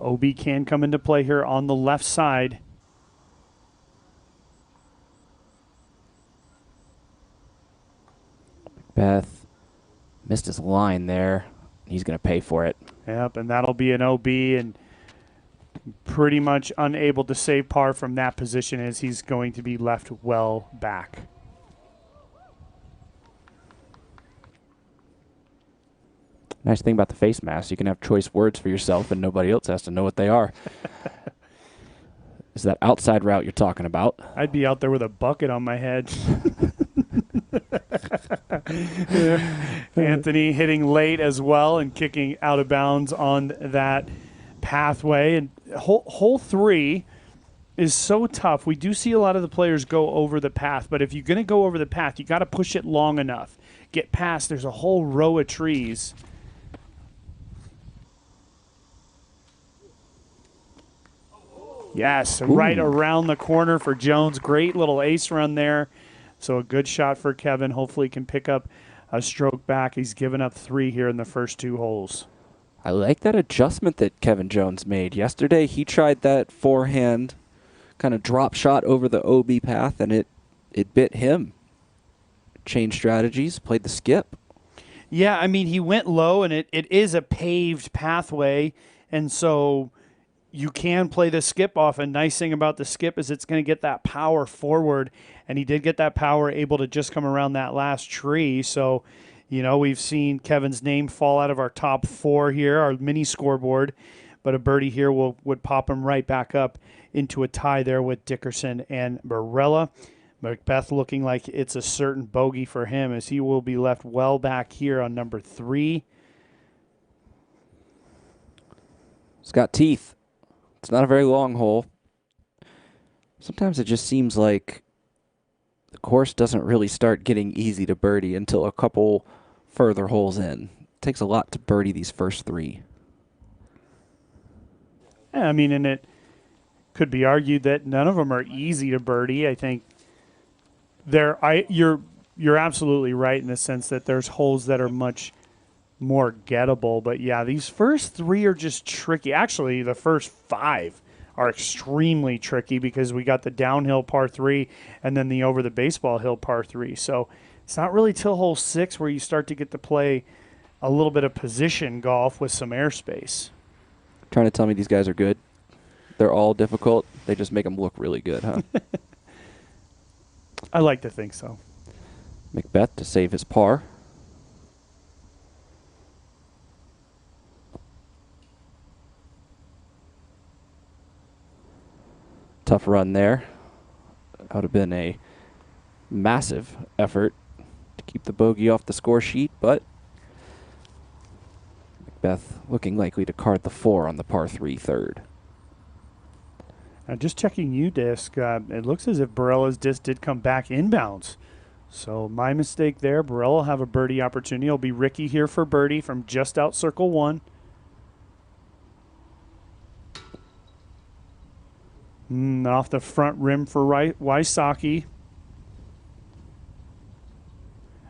OB can come into play here on the left side. McBeth missed his line there. He's going to pay for it. Yep, and that'll be an OB, and pretty much unable to save par from that position as he's going to be left well back. Nice thing about the face mask, you can have choice words for yourself and nobody else has to know what they are. Is that outside route you're talking about? I'd be out there with a bucket on my head. Anthony hitting late as well and kicking out of bounds on that pathway. And hole 3 is so tough. We do see a lot of the players go over the path, but if you're going to go over the path, you got to push it long enough. Get past. There's a whole row of trees. Yes, right around the corner for Jones. Great little ace run there. So a good shot for Kevin. Hopefully he can pick up a stroke back. He's given up 3 here in the first 2 holes. I like that adjustment that Kevin Jones made. Yesterday he tried that forehand kind of drop shot over the OB path, and it bit him. Changed strategies, played the skip. Yeah, I mean, he went low, and it is a paved pathway, and so you can play the skip off. And nice thing about the skip is it's going to get that power forward, and he did get that power, able to just come around that last tree. So, you know, we've seen Kevin's name fall out of our top 4 here, our mini scoreboard, but a birdie here would pop him right back up into a tie there with Dickerson and Barela. McBeth looking like it's a certain bogey for him, as he will be left well back here on number 3. It's got teeth. It's not a very long hole. Sometimes it just seems like the course doesn't really start getting easy to birdie until a couple further holes in. It takes a lot to birdie these first 3. Yeah, I mean, and it could be argued that none of them are easy to birdie. I think you're absolutely right in the sense that there's holes that are much more gettable. But yeah, these first 3 are just tricky. Actually, the first 5 are extremely tricky because we got the downhill par 3 and then the over the baseball hill par 3. So it's not really till hole 6 where you start to get to play a little bit of position golf with some airspace. Trying to tell me these guys are good? They're all difficult. They just make them look really good, huh? I like to think so. McBeth to save his par. Tough run there. That would have been a massive effort to keep the bogey off the score sheet, but McBeth looking likely to card the 4 on the par 3 third. Just checking U-disc, it looks as if Barela's disc did come back inbounds. So my mistake there. Barela will have a birdie opportunity. It'll be Ricky here for birdie from just out circle 1. Off the front rim for Wysocki.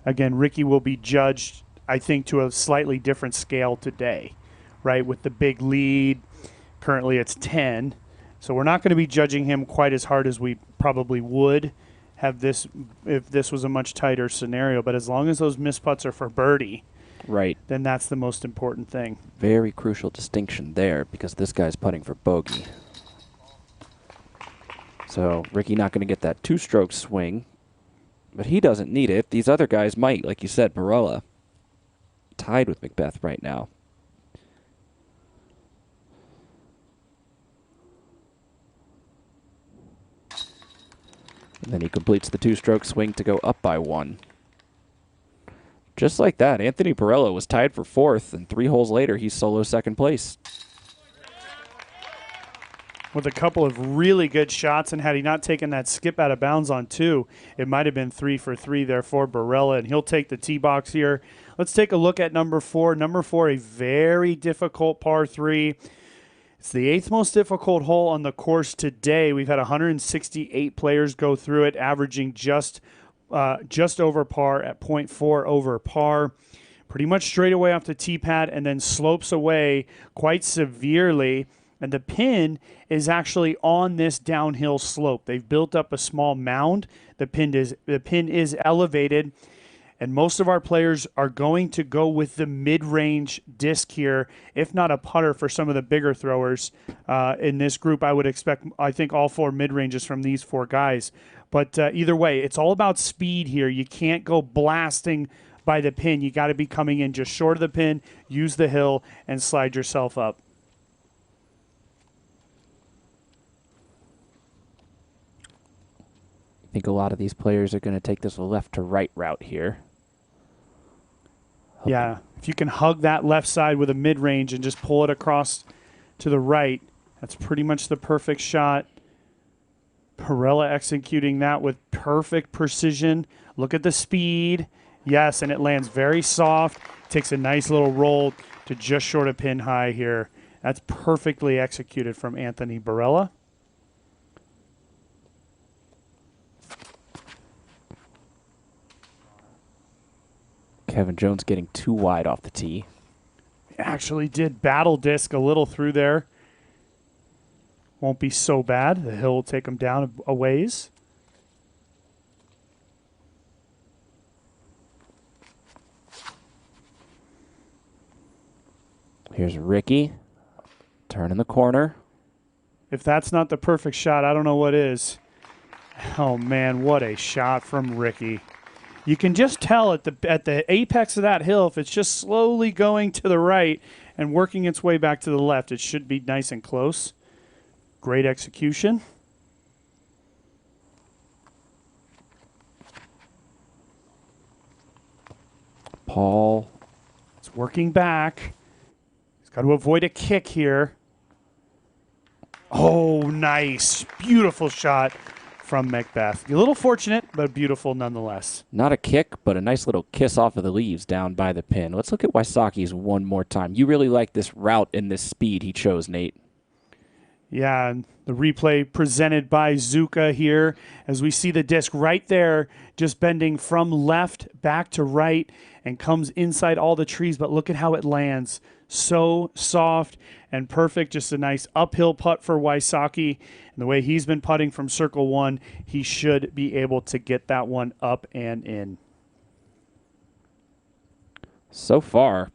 Again, Ricky will be judged, I think, to a slightly different scale today, right? With the big lead. Currently it's 10. So we're not going to be judging him quite as hard as we probably would have this if this was a much tighter scenario. But as long as those missed putts are for birdie, right, then that's the most important thing. Very crucial distinction there because this guy's putting for bogey. So Ricky not going to get that 2-stroke swing, but he doesn't need it. These other guys might, like you said, Barela tied with McBeth right now. And then he completes the 2-stroke swing to go up by 1. Just like that, Anthony Barela was tied for 4th, and 3 holes later, he's solo 2nd place. With a couple of really good shots, and had he not taken that skip out of bounds on 2, it might have been 3 for 3 there for Barela, and he'll take the tee box here. Let's take a look at number 4. Number 4, a very difficult par 3. It's the 8th most difficult hole on the course today. We've had 168 players go through it, averaging just over par at 0.4 over par. Pretty much straight away off the tee pad and then slopes away quite severely. And the pin is actually on this downhill slope. They've built up a small mound. The pin is elevated. And most of our players are going to go with the mid-range disc here, if not a putter for some of the bigger throwers. In this group, I would expect, I think, all 4 mid-ranges from these 4 guys. But either way, it's all about speed here. You can't go blasting by the pin. You got to be coming in just short of the pin, use the hill, and slide yourself up. I think a lot of these players are going to take this left to right route here. Yeah, if you can hug that left side with a mid-range and just pull it across to the right, that's pretty much the perfect shot. Barela executing that with perfect precision. Look at the speed. Yes, and it lands very soft. Takes a nice little roll to just short of pin high here. That's perfectly executed from Anthony Barela. Kevin Jones getting too wide off the tee. Actually did battle disc a little through there. Won't be so bad. The hill will take him down a ways. Here's Ricky. Turning the corner. If that's not the perfect shot, I don't know what is. Oh, man, what a shot from Ricky. You can just tell at the apex of that hill, if it's just slowly going to the right and working its way back to the left, it should be nice and close. Great execution. Paul. It's working back. He's got to avoid a kick here. Oh, nice. Beautiful shot from McBeth. A little fortunate, but beautiful nonetheless. Not a kick, but a nice little kiss off of the leaves down by the pin. Let's look at Wysocki's one more time. You really like this route and this speed he chose, Nate. Yeah, and the replay presented by Zuka here as we see the disc right there just bending from left back to right and comes inside all the trees, but look at how it lands. So soft and perfect. Just a nice uphill putt for Wysocki. And the way he's been putting from circle 1, he should be able to get that one up and in. So far,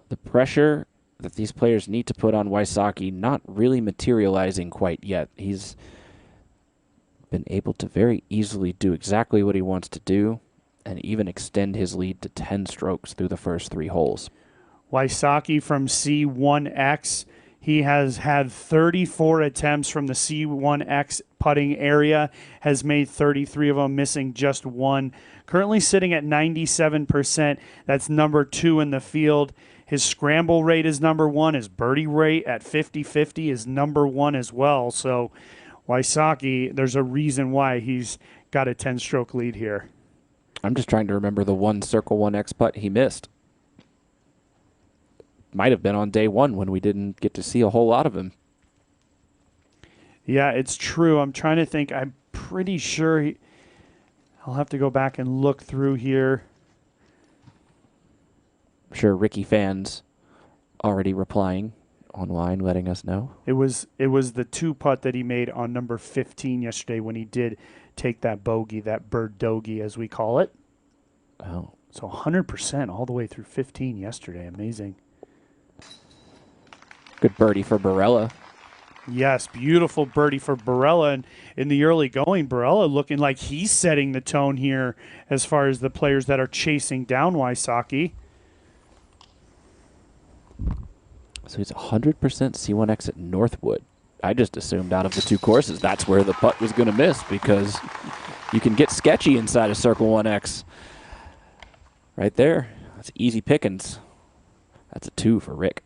the pressure that these players need to put on Wysocki not really materializing quite yet. He's been able to very easily do exactly what he wants to do and even extend his lead to 10 strokes through the first 3 holes. Wysocki from C1X. He has had 34 attempts from the C1X putting area, has made 33 of them, missing just 1. Currently sitting at 97%. That's number 2 in the field. His scramble rate is number 1. His birdie rate at 50-50 is number 1 as well. So Wysocki, there's a reason why he's got a 10-stroke lead here. I'm just trying to remember the one Circle 1X putt he missed. Might have been on day 1 when we didn't get to see a whole lot of him. Yeah, it's true. I'm trying to think. I'm pretty sure I'll have to go back and look through here. I'm sure Ricky fans already replying online, letting us know. It was the 2-putt that he made on number 15 yesterday when he did take that bogey, that bird dogey as we call it. Oh. So 100% all the way through 15 yesterday. Amazing. Good birdie for Barela. Yes, beautiful birdie for Barela. And in the early going, Barela looking like he's setting the tone here as far as the players that are chasing down Wysocki. So he's 100% C1X at Northwood. I just assumed out of the 2 courses that's where the putt was going to miss because you can get sketchy inside of Circle 1X. Right there. That's easy pickings. That's a 2 for Rick.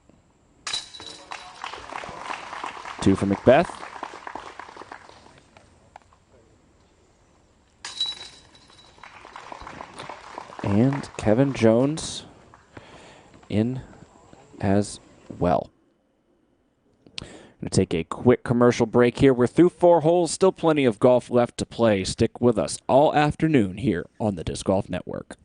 2 for McBeth. And Kevin Jones in as well. Going to take a quick commercial break here. We're through 4 holes. Still plenty of golf left to play. Stick with us all afternoon here on the Disc Golf Network.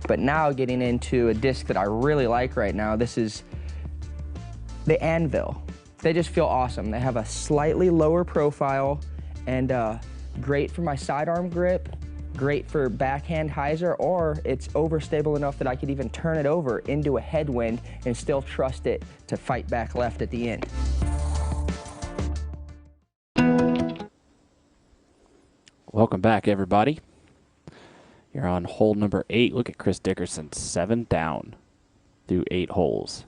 But now getting into a disc that I really like right now, this is the Anvil. They just feel awesome. They have a slightly lower profile and great for my sidearm grip, great for backhand hyzer, or it's overstable enough that I could even turn it over into a headwind and still trust it to fight back left at the end. Welcome back, everybody. You're on hole number 8. Look at Chris Dickerson, 7 down through 8 holes.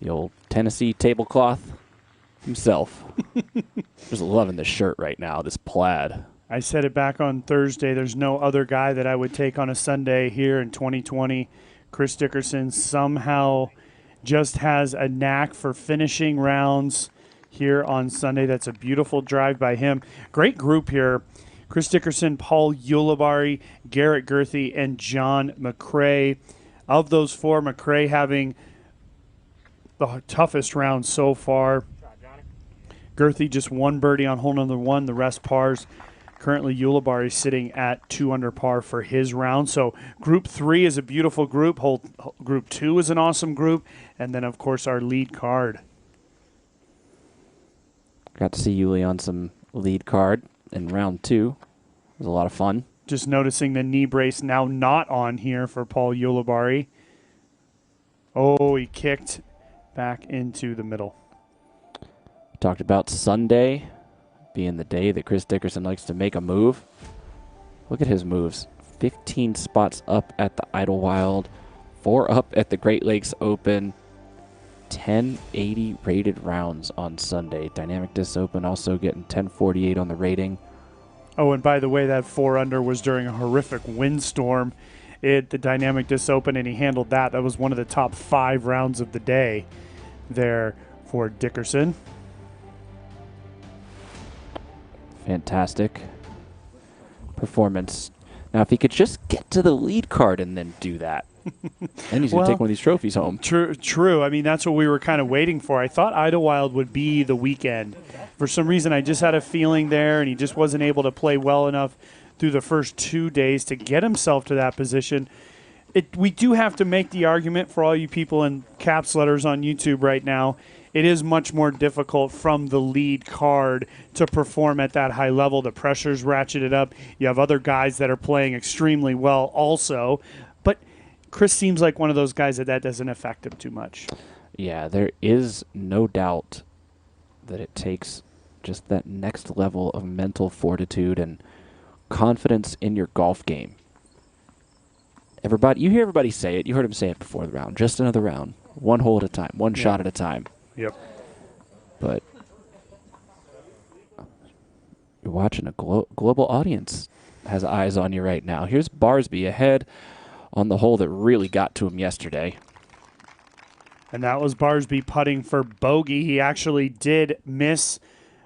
The old Tennessee tablecloth himself. Just loving this shirt right now, this plaid. I said it back on Thursday. There's no other guy that I would take on a Sunday here in 2020. Chris Dickerson somehow just has a knack for finishing rounds here on Sunday. That's a beautiful drive by him. Great group here. Chris Dickerson, Paul Ulibarri, Garrett Gurthie, and John McRae. Of those 4, McRae having the toughest round so far. Gurthie just 1 birdie on hole number 1, the rest pars. Currently, Ulibarri sitting at 2 under par for his round. So Group 3 is a beautiful group. Group 2 is an awesome group. And then, of course, our lead card. Got to see Yuli on some lead card in round 2. It was a lot of fun. Just noticing the knee brace now not on here for Paul Ulibarri. Oh, he kicked back into the middle. Talked about Sunday being the day that Chris Dickerson likes to make a move. Look at his moves. 15 spots up at the Idlewild, 4 up at the Great Lakes Open, 1080 rated rounds on Sunday. Dynamic Disc Open also getting 1048 on the rating. Oh, and by the way, that 4-under was during a horrific windstorm at the Dynamic Disc Open, and he handled that. That was one of the top 5 rounds of the day there for Dickerson. Fantastic performance. Now, if he could just get to the lead card and then do that, then he's going to take one of these trophies home. True. I mean, that's what we were kind of waiting for. I thought Idlewild would be the weekend. For some reason, I just had a feeling there, and he just wasn't able to play well enough through the first 2 days to get himself to that position. We do have to make the argument for all you people in caps letters on YouTube right now. It is much more difficult from the lead card to perform at that high level. The pressure's ratcheted up. You have other guys that are playing extremely well also. But Chris seems like one of those guys that doesn't affect him too much. Yeah, there is no doubt that it takes just that next level of mental fortitude and confidence in your golf game. You hear everybody say it. You heard him say it before the round. Just another round. One hole at a time. One shot at a time. Yep. But you're watching a global audience has eyes on you right now. Here's Barsby ahead on the hole that really got to him yesterday. And that was Barsby putting for bogey. He actually did miss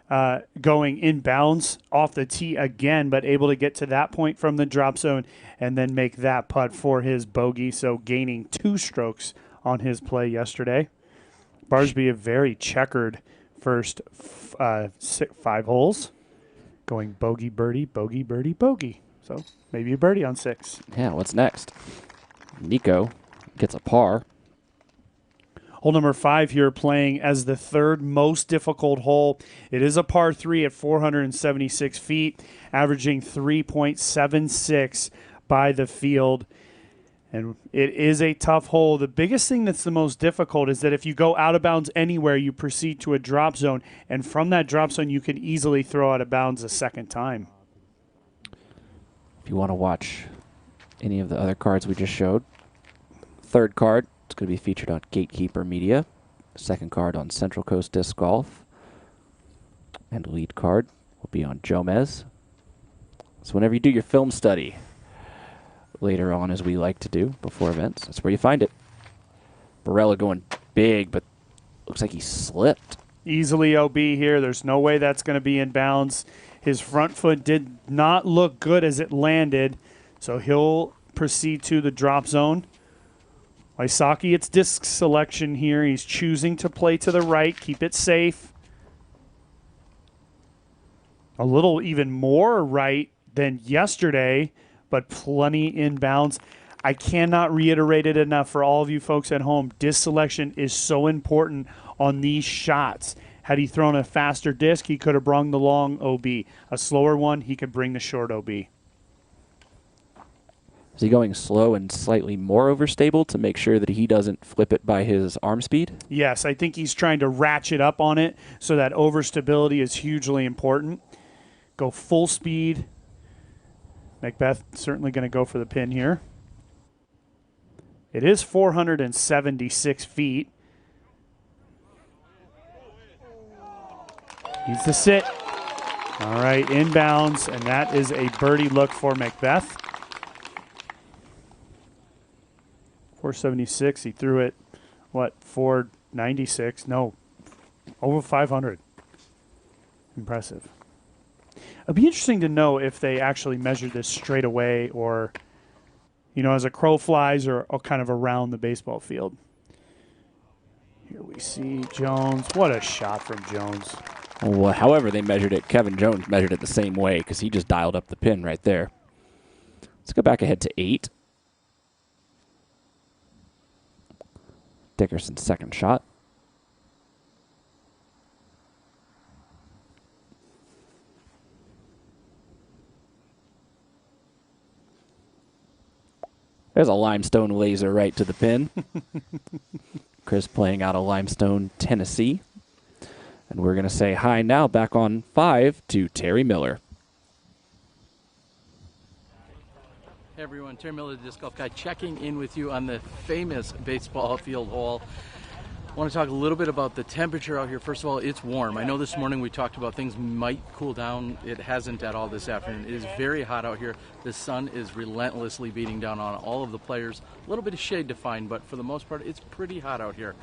going inbounds off the tee again, but able to get to that point from the drop zone and then make that putt for his bogey, so gaining 2 strokes on his play yesterday. Barsby, a very checkered first 5 holes, going bogey, birdie, bogey, birdie, bogey. So maybe a birdie on 6. Yeah, what's next? Nikko gets a par. Hole number 5 here, playing as the 3rd most difficult hole. It is a par 3 at 476 feet, averaging 3.76 by the field. And it is a tough hole. The biggest thing that's the most difficult is that if you go out of bounds anywhere, you proceed to a drop zone. And from that drop zone, you can easily throw out of bounds a second time. If you want to watch any of the other cards we just showed, 3rd card, it's going to be featured on Gatekeeper Media. 2nd card on Central Coast Disc Golf. And lead card will be on Jomez. So whenever you do your film study later on, as we like to do before events, that's where you find it. Barela going big, but looks like he slipped. Easily OB here. There's no way that's going to be in bounds. His front foot did not look good as it landed, so he'll proceed to the drop zone. Wysocki, it's disc selection here. He's choosing to play to the right, keep it safe. A little even more right than yesterday, but plenty inbounds. I cannot reiterate it enough for all of you folks at home. Disc selection is so important on these shots. Had he thrown a faster disc, he could have brung the long OB. A slower one, he could bring the short OB. Is he going slow and slightly more overstable to make sure that he doesn't flip it by his arm speed? Yes, I think he's trying to ratchet up on it, so that overstability is hugely important. Go full speed. McBeth certainly going to go for the pin here. It is 476 feet. Needs to sit. All right, inbounds, and that is a birdie look for McBeth. 476. He threw it, 496? No, over 500. Impressive. It'd be interesting to know if they actually measured this straight away or, as a crow flies or kind of around the baseball field. Here we see Jones. What a shot from Jones. Well, however they measured it, Kevin Jones measured it the same way because he just dialed up the pin right there. Let's go back ahead to 8. Dickerson's second shot. There's a limestone laser right to the pin. Chris playing out of Limestone, Tennessee. And we're going to say hi now back on 5 to Terry Miller. Hey everyone, Terry Miller, the Disc Golf Guy, checking in with you on the famous baseball field hole. I want to talk a little bit about the temperature out here. First of all, it's warm. I know this morning we talked about things might cool down. It hasn't at all this afternoon. It is very hot out here. The sun is relentlessly beating down on all of the players. A little bit of shade to find, but for the most part, it's pretty hot out here.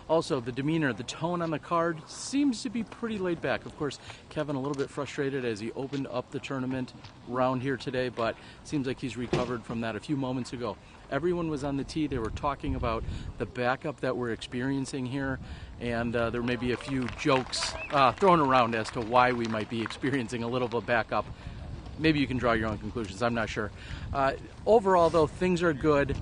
Also, the demeanor, the tone on the card seems to be pretty laid back. Of course, Kevin a little bit frustrated as he opened up the tournament round here today, but seems like he's recovered from that a few moments ago. Everyone was on the tee. They were talking about the backup that we're experiencing here, and there may be a few jokes thrown around as to why we might be experiencing a little bit of backup. Maybe you can draw your own conclusions. I'm not sure. Overall, though, things are good.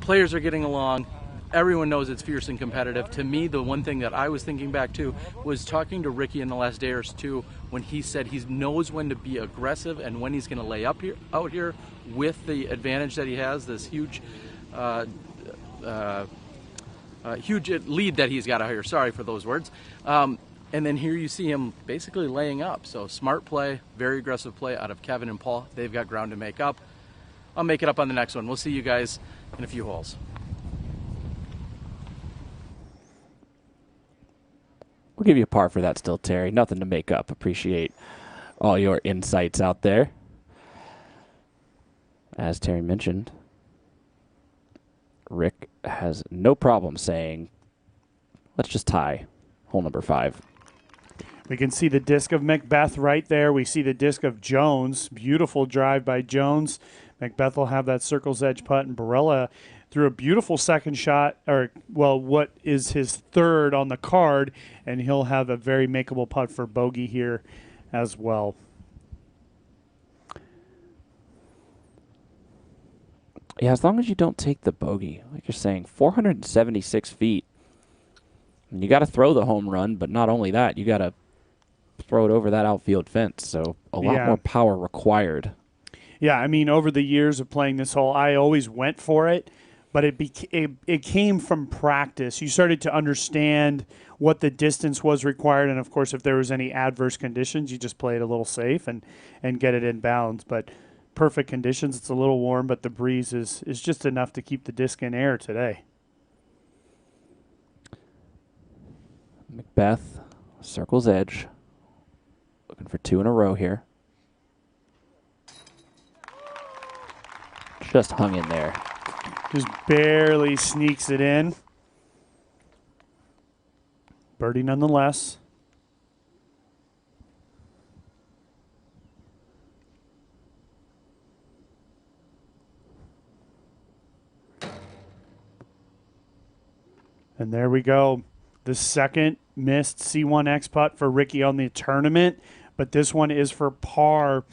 Players are getting along. Everyone knows it's fierce and competitive. To me, the one thing that I was thinking back to was talking to Ricky in the last day or two when he said he knows when to be aggressive and when he's going to lay up here, out here with the advantage that he has, this huge huge lead that he's got out here. Sorry for those words. And then here you see him basically laying up. So smart play, very aggressive play out of Kevin and Paul. They've got ground to make up. I'll make it up on the next one. We'll see you guys in a few holes. We'll give you a par for that still, Terry. Nothing to make up. Appreciate all your insights out there. As Terry mentioned, Rick has no problem saying, let's just tie hole number 5. We can see the disc of McBeth right there. We see the disc of Jones. Beautiful drive by Jones. McBeth will have that circle's edge putt, and Barela threw a beautiful second shot, or, well, what is his third on the card, and he'll have a very makeable putt for bogey here as well. Yeah, as long as you don't take the bogey, like you're saying, 476 feet. And you got to throw the home run, but not only that, you got to throw it over that outfield fence. So a lot more power required. Yeah, I mean, over the years of playing this hole, I always went for it, but it came from practice. You started to understand what the distance was required, and, of course, if there was any adverse conditions, you just play it a little safe and get it in bounds. But perfect conditions, it's a little warm, but the breeze is just enough to keep the disc in air today. McBeth, circle's edge. Looking for 2 in a row here. Just hung in there. Just barely sneaks it in. Birdie nonetheless. And there we go. The second missed C1X putt for Ricky on the tournament, but this one is for par,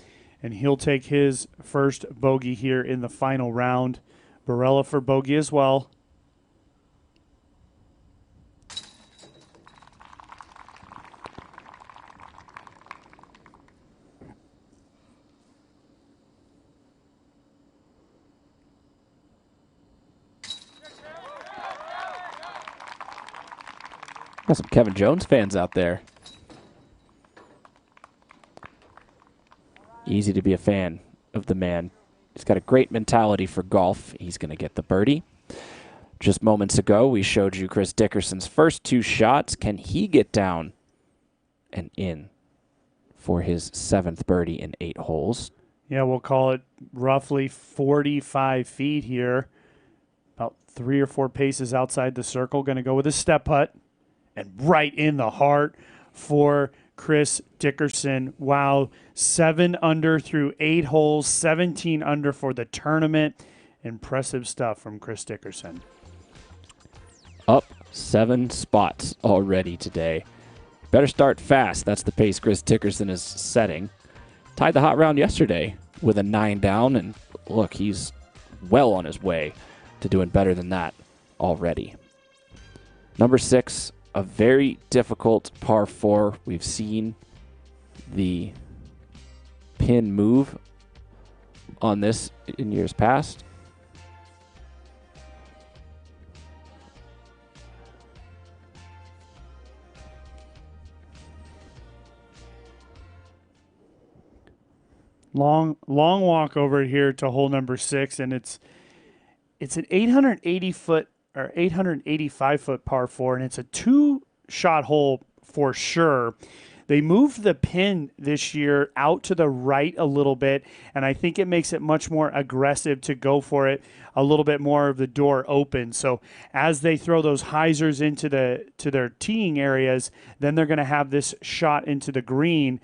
and he'll take his first bogey here in the final round. Barela for bogey as well. Got some Kevin Jones fans out there. Easy to be a fan of the man. He's got a great mentality for golf. He's going to get the birdie. Just moments ago, we showed you Chris Dickerson's first 2 shots. Can he get down and in for his 7th birdie in 8 holes? Yeah, we'll call it roughly 45 feet here. About 3 or 4 paces outside the circle. Going to go with a step putt. And right in the heart for Chris Dickerson. Wow, 7 under through 8 holes, 17 under for the tournament. Impressive stuff from Chris Dickerson. Up 7 spots already today. Better start fast. That's the pace Chris Dickerson is setting. Tied the hot round yesterday with a 9 down, and look, he's well on his way to doing better than that already. Number 6. A very difficult par 4. We've seen the pin move on this in years past. Long walk over here to hole number 6, and it's an 880-foot or 885-foot par 4, and it's a 2-shot hole for sure. They moved the pin this year out to the right a little bit, and I think it makes it much more aggressive to go for it a little bit more of the door open. So as they throw those hyzers into their teeing areas, then they're going to have this shot into the green.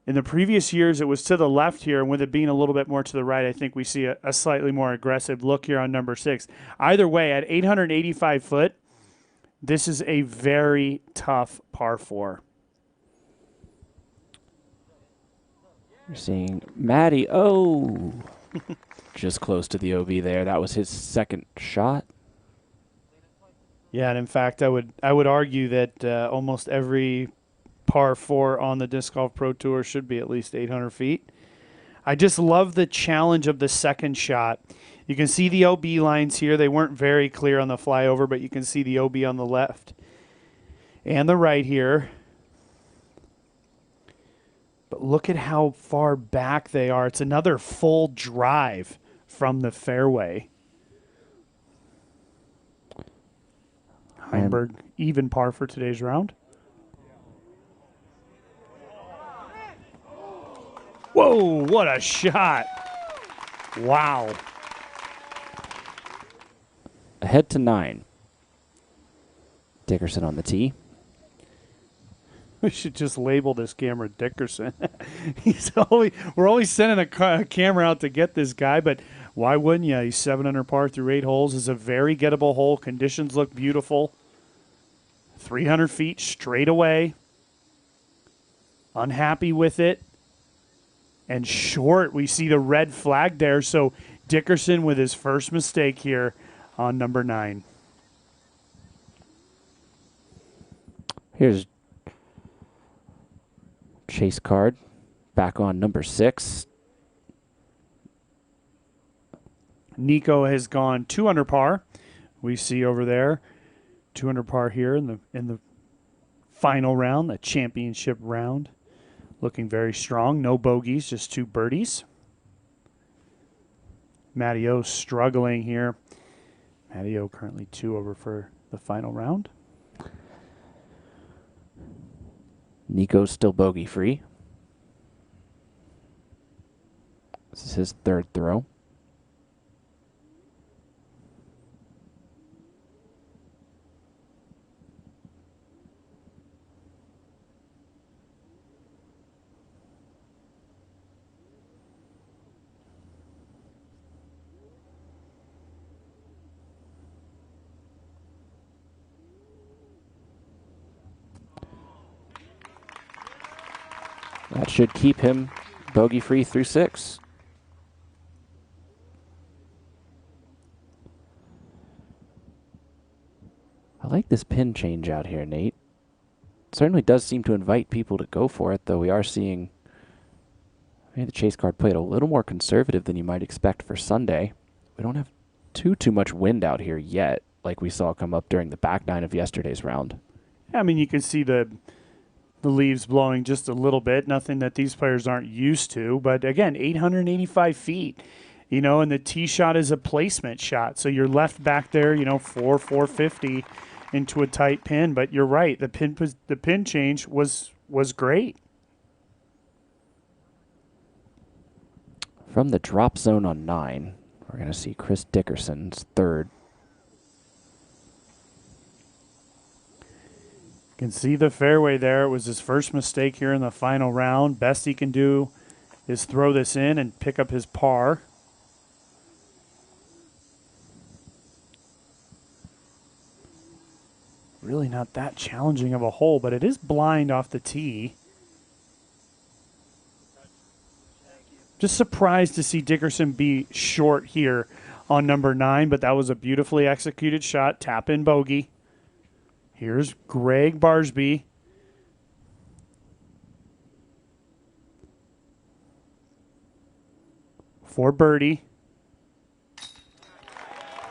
In the previous years, it was to the left here, and with it being a little bit more to the right, I think we see a slightly more aggressive look here on number 6. Either way, at 885 foot, this is a very tough par 4. You're seeing Matty. Oh, just close to the OB there. That was his second shot. Yeah, and in fact, I would argue that almost every par 4 on the Disc Golf Pro Tour should be at least 800 feet. I just love the challenge of the second shot. You can see the OB lines here. They weren't very clear on the flyover, but you can see the OB on the left and the right here. But look at how far back they are. It's another full drive from the fairway. Heimburg, even par for today's round. Whoa, what a shot. Wow. Ahead to 9. Dickerson on the tee. We should just label this camera Dickerson. We're always sending a camera out to get this guy, but why wouldn't you? He's 7 under par through 8 holes. It's a very gettable hole. Conditions look beautiful. 300 feet straight away. Unhappy with it. And short, we see the red flag there. So Dickerson with his first mistake here on number 9. Here's chase card back on number 6. Nikko has gone 2 under par. We see over there 2 under par here in the final round, the championship round. Looking very strong. No bogeys, just 2 birdies. Matty O struggling here. Matty O currently 2 over for the final round. Nikko's still bogey free. This is his 3rd throw. That should keep him bogey-free through 6. I like this pin change out here, Nate. It certainly does seem to invite people to go for it, though we are seeing the chase card played a little more conservative than you might expect for Sunday. We don't have too much wind out here yet, like we saw come up during the back 9 of yesterday's round. I mean, you can see the leaves blowing just a little bit, nothing that these players aren't used to. But again, 885 feet, and the tee shot is a placement shot. So you're left back there, 450 into a tight pin. But you're right, the pin change was great. From the drop zone on 9, we're going to see Chris Dickerson's 3rd. Can see the fairway there. It was his first mistake here in the final round. Best he can do is throw this in and pick up his par. Really not that challenging of a hole, but it is blind off the tee. Just surprised to see Dickerson be short here on number 9, but that was a beautifully executed shot. Tap in bogey. Here's Gregg Barsby. For birdie.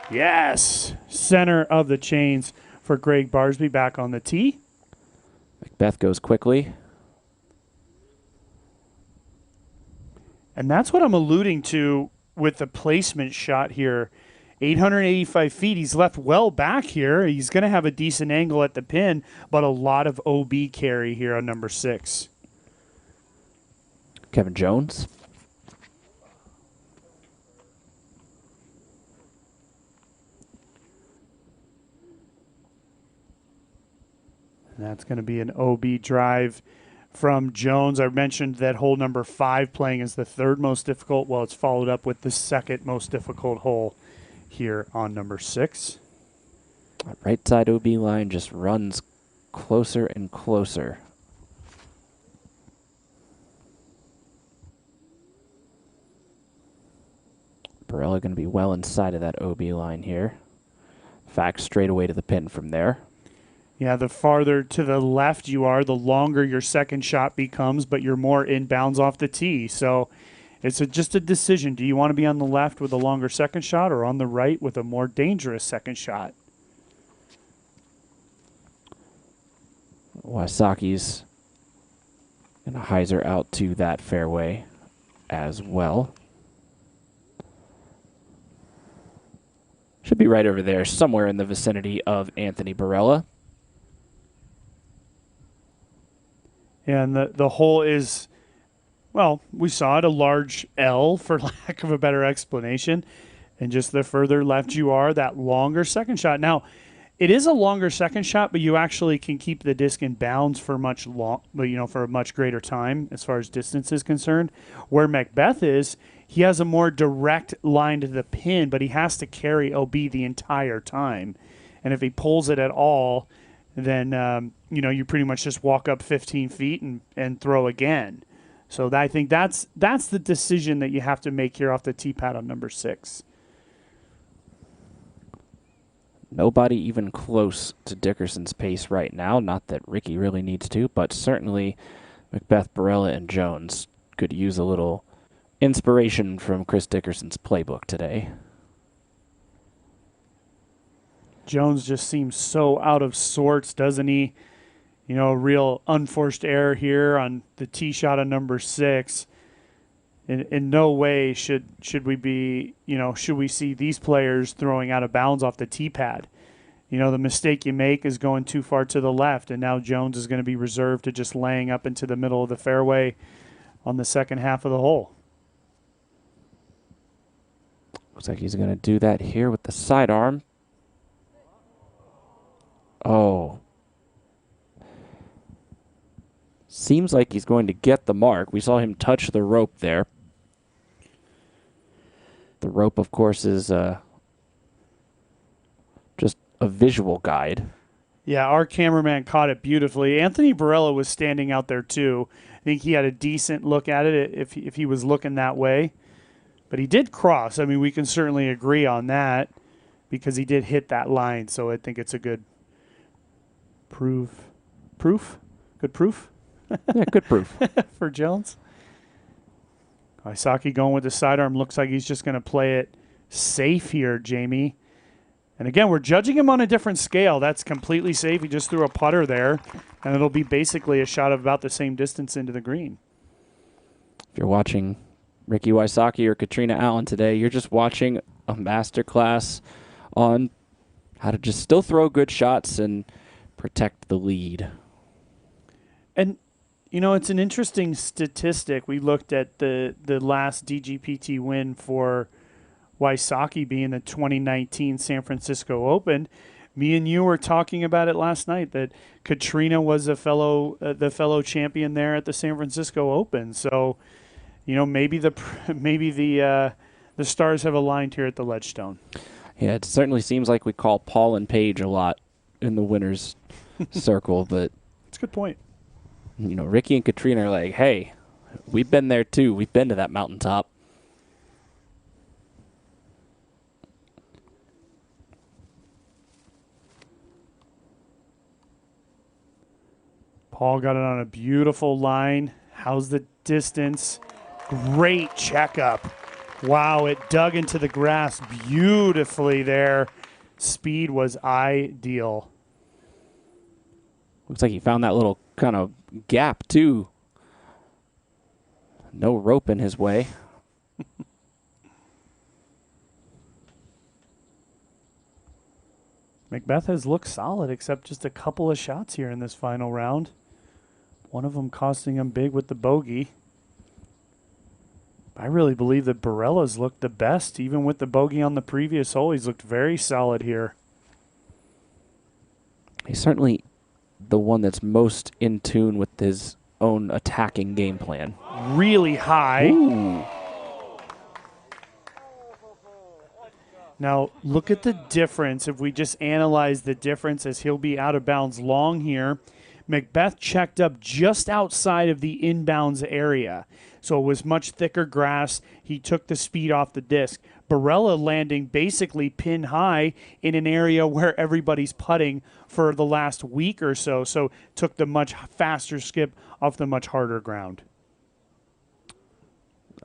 Yes! Center of the chains for Gregg Barsby back on the tee. McBeth goes quickly. And that's what I'm alluding to with the placement shot here. 885 feet. He's left well back here. He's going to have a decent angle at the pin, but a lot of OB carry here on number 6. Kevin Jones. And that's going to be an OB drive from Jones. I mentioned that hole number 5 playing is the 3rd most difficult. Well, it's followed up with the 2nd most difficult hole here on number 6. That right side OB line just runs closer and closer. Barela going to be well inside of that OB line here. In fact, straight away to the pin from there. Yeah, the farther to the left you are, the longer your second shot becomes, but you're more inbounds off the tee. So it's just a decision. Do you want to be on the left with a longer second shot or on the right with a more dangerous second shot? Wysocki's going to hyzer out to that fairway as well. Should be right over there, somewhere in the vicinity of Anthony Barela. And the hole is, well, we saw it, a large L, for lack of a better explanation. And just the further left you are, that longer second shot. Now, it is a longer second shot, but you actually can keep the disc in bounds for for a much greater time as far as distance is concerned. Where McBeth is, he has a more direct line to the pin, but he has to carry OB the entire time. And if he pulls it at all, then you pretty much just walk up 15 feet and throw again. So I think that's the decision that you have to make here off the tee pad on number 6. Nobody even close to Dickerson's pace right now. Not that Ricky really needs to, but certainly McBeth, Barela, and Jones could use a little inspiration from Chris Dickerson's playbook today. Jones just seems so out of sorts, doesn't he? A real unforced error here on the tee shot on number 6. In no way should we see these players throwing out of bounds off the tee pad. The mistake you make is going too far to the left, and now Jones is going to be reserved to just laying up into the middle of the fairway on the second half of the hole. Looks like he's going to do that here with the sidearm. Oh. Seems like he's going to get the mark. We saw him touch the rope there. The rope, of course, is just a visual guide. Yeah, our cameraman caught it beautifully. Anthony Barela was standing out there, too. I think he had a decent look at it if he was looking that way. But he did cross. I mean, we can certainly agree on that because he did hit that line. So I think it's a good proof? Good proof? Yeah, good proof. For Jones. Wysocki going with the sidearm. Looks like he's just going to play it safe here, Jamie. And again, we're judging him on a different scale. That's completely safe. He just threw a putter there, and it'll be basically a shot of about the same distance into the green. If you're watching Ricky Wysocki or Katrina Allen today, you're just watching a masterclass on how to just still throw good shots and protect the lead. And it's an interesting statistic. We looked at the last DGPT win for Wysocki being the 2019 San Francisco Open. Me and you were talking about it last night that Katrina was the fellow champion there at the San Francisco Open. So, maybe the stars have aligned here at the Ledgestone. Yeah, it certainly seems like we call Paul and Paige a lot in the winners circle, but it's a good point. Ricky and Katrina are like, hey, we've been there too. We've been to that mountaintop. Paul got it on a beautiful line. How's the distance? Great checkup. Wow, it dug into the grass beautifully there. Speed was ideal. Looks like he found that little kind of gap, too. No rope in his way. McBeth has looked solid, except just a couple of shots here in this final round. One of them costing him big with the bogey. I really believe that Barela's looked the best, even with the bogey on the previous hole. He's looked very solid here. He's certainly the one that's most in tune with his own attacking game plan. Really high. Ooh. Now, look at the difference. If we just analyze the difference as he'll be out of bounds long here. McBeth checked up just outside of the inbounds area. So it was much thicker grass. He took the speed off the disc. Barela landing basically pin high in an area where everybody's putting for the last week or so. So took the much faster skip off the much harder ground.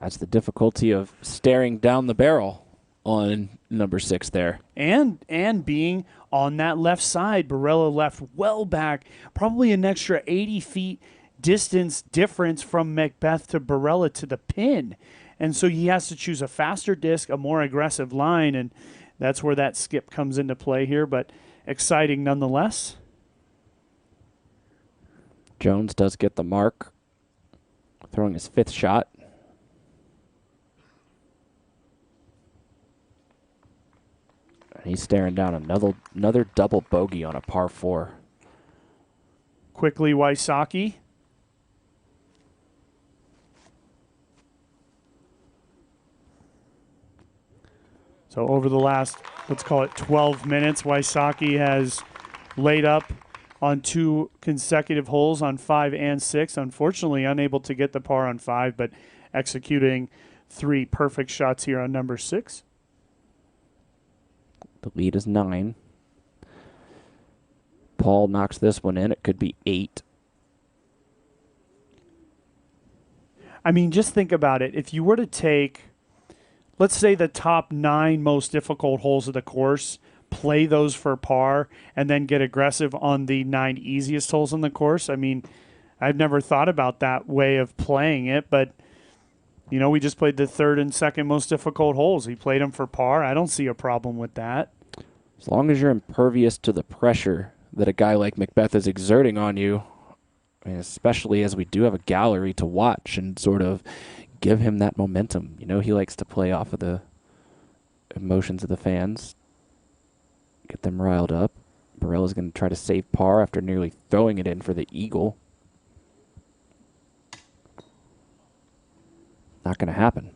That's the difficulty of staring down the barrel on number 6 there. And being on that left side, Barela left well back, probably an extra 80 feet distance difference from McBeth to Barela to the pin. And so he has to choose a faster disc, a more aggressive line, and that's where that skip comes into play here, but exciting nonetheless. Jones does get the mark, throwing his 5th shot. And he's staring down another double bogey on a par 4. Quickly, Wysocki. So over the last, let's call it 12 minutes, Wysocki has laid up on 2 consecutive holes on 5 and 6. Unfortunately, unable to get the par on 5, but executing 3 perfect shots here on number 6. The lead is 9. Paul knocks this one in. It could be 8. I mean, just think about it. If you were to take, let's say, the top 9 most difficult holes of the course, play those for par, and then get aggressive on the 9 easiest holes on the course. I mean, I've never thought about that way of playing it, but, you know, we just played the 3rd and 2nd most difficult holes. He played them for par. I don't see a problem with that. As long as you're impervious to the pressure that a guy like McBeth is exerting on you, I mean, especially as we do have a gallery to watch and sort of give him that momentum. You know, he likes to play off of the emotions of the fans, get them riled up. Barela's going to try to save par after nearly throwing it in for the eagle. Not going to happen.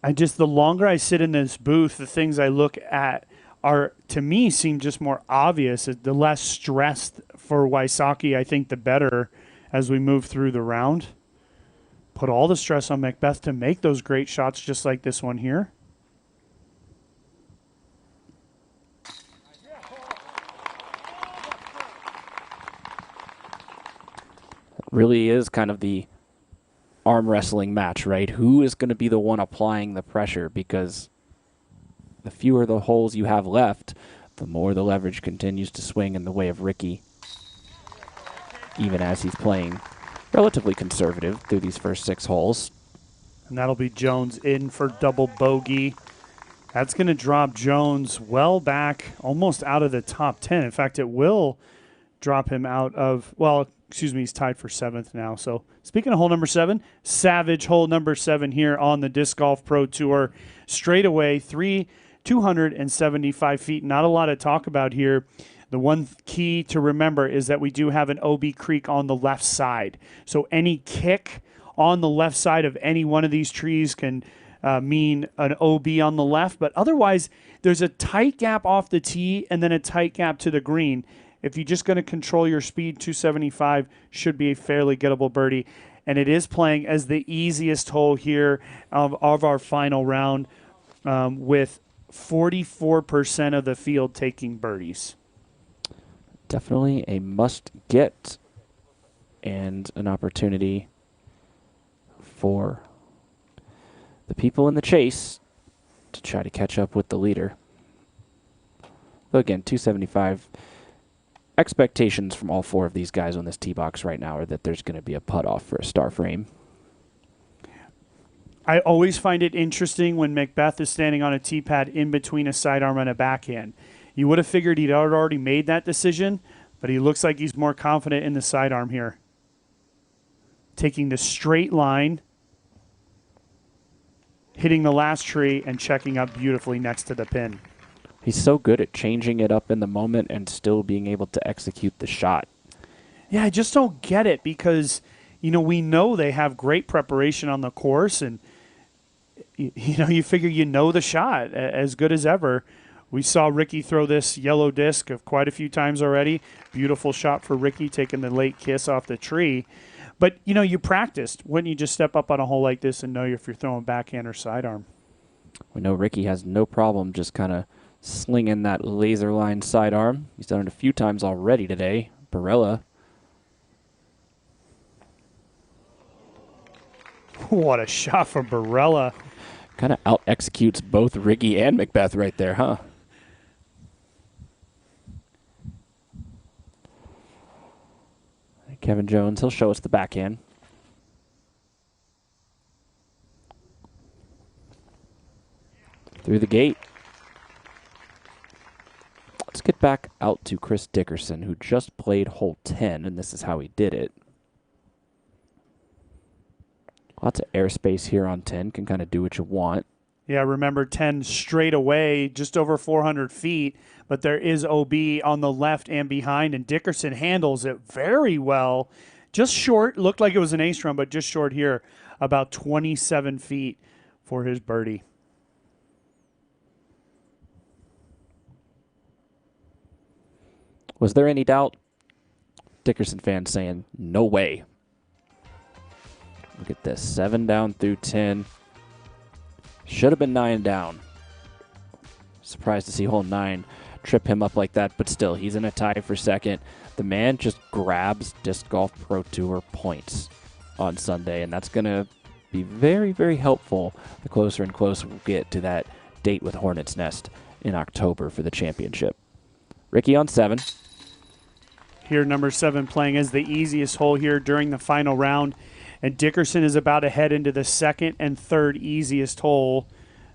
The longer I sit in this booth, the things I look at are, to me, seem just more obvious. The less stressed for Wysocki, I think, the better as we move through the round. Put all the stress on McBeth to make those great shots just like this one here. It really is kind of the arm wrestling match, right? Who is going to be the one applying the pressure? Because the fewer the holes you have left, the more the leverage continues to swing in the way of Ricky, even as he's playing relatively conservative through these first 6 holes. And that'll be Jones in for double bogey. That's going to drop Jones well back, almost out of the top 10. In fact, it will drop him out of, well, excuse me, he's tied for 7th now. So speaking of hole number 7, savage hole number 7 here on the Disc Golf Pro Tour. Straight away, 275 feet. Not a lot to talk about here. The one key to remember is that we do have an OB creek on the left side. So any kick on the left side of any one of these trees can mean an OB on the left. But otherwise, there's a tight gap off the tee and then a tight gap to the green. If you're just going to control your speed, 275 should be a fairly gettable birdie. And it is playing as the easiest hole here of our final round, with 44% of the field taking birdies. Definitely a must-get and an opportunity for the people in the chase to try to catch up with the leader. Though again, 275, expectations from all 4 of these guys on this tee box right now are that there's going to be a putt off for a star frame. I always find it interesting when McBeth is standing on a tee pad in between a sidearm and a backhand. You would have figured he'd already made that decision, but he looks like he's more confident in the sidearm here. Taking the straight line, hitting the last tree, and checking up beautifully next to the pin. He's so good at changing it up in the moment and still being able to execute the shot. Yeah, I just don't get it because, we know they have great preparation on the course, and, you figure the shot as good as ever. We saw Ricky throw this yellow disc quite a few times already. Beautiful shot for Ricky, taking the late kiss off the tree. But, you practiced. Wouldn't you just step up on a hole like this and know if you're throwing backhand or sidearm? We know Ricky has no problem just kind of slinging that laser line sidearm. He's done it a few times already today. Barela. What a shot from Barela. Kind of out-executes both Ricky and McBeth right there, huh? Kevin Jones, he'll show us the backhand. Through the gate. Let's get back out to Chris Dickerson, who just played hole 10, and this is how he did it. Lots of airspace here on 10. Can kind of do what you want. Yeah, remember 10 straight away, just over 400 feet, but there is OB on the left and behind, and Dickerson handles it very well. Just short, looked like it was an ace run, but just short here, about 27 feet for his birdie. Was there any doubt? Dickerson fans saying, no way. Look at this, 7 down through 10. Should have been 9 down. Surprised to see hole 9 trip him up like that, but still, he's in a tie for second. The man just grabs Disc Golf Pro Tour points on Sunday, and that's going to be very, very helpful the closer and closer we'll get to that date with Hornets Nest in October for the championship. Ricky on 7. Here, number 7 playing as the easiest hole here during the final round. And Dickerson is about to head into the second and third easiest hole.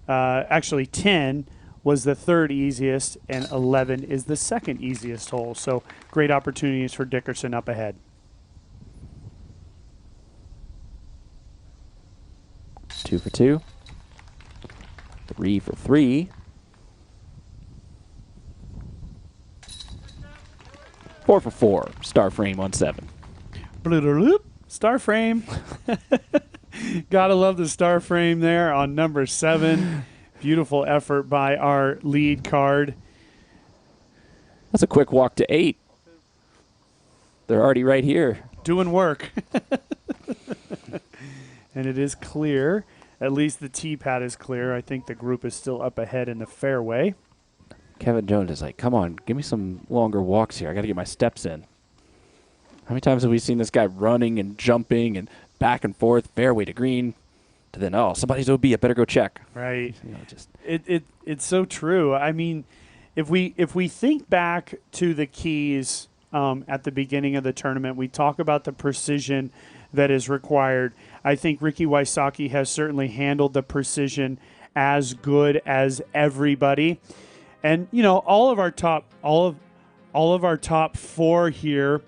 Actually, 10 was the third easiest, and 11 is the second easiest hole. So great opportunities for Dickerson up ahead. 2 for 2. 3 for 3. 4 for 4. Star frame on 7. Bloop. Star frame. Gotta love the star frame there on number 7. Beautiful effort by our lead card. That's a quick walk to 8. They're already right here. Doing work. And it is clear. At least the tee pad is clear. I think the group is still up ahead in the fairway. Kevin Jones is like, come on, give me some longer walks here. I got to get my steps in. How many times have we seen this guy running and jumping and back and forth, fairway to green, to then, oh, somebody's OB, I better go check. Right. It's so true. I mean, if we think back to the keys at the beginning of the tournament, we talk about the precision that is required. I think Ricky Wysocki has certainly handled the precision as good as everybody. And, all of our top 4 here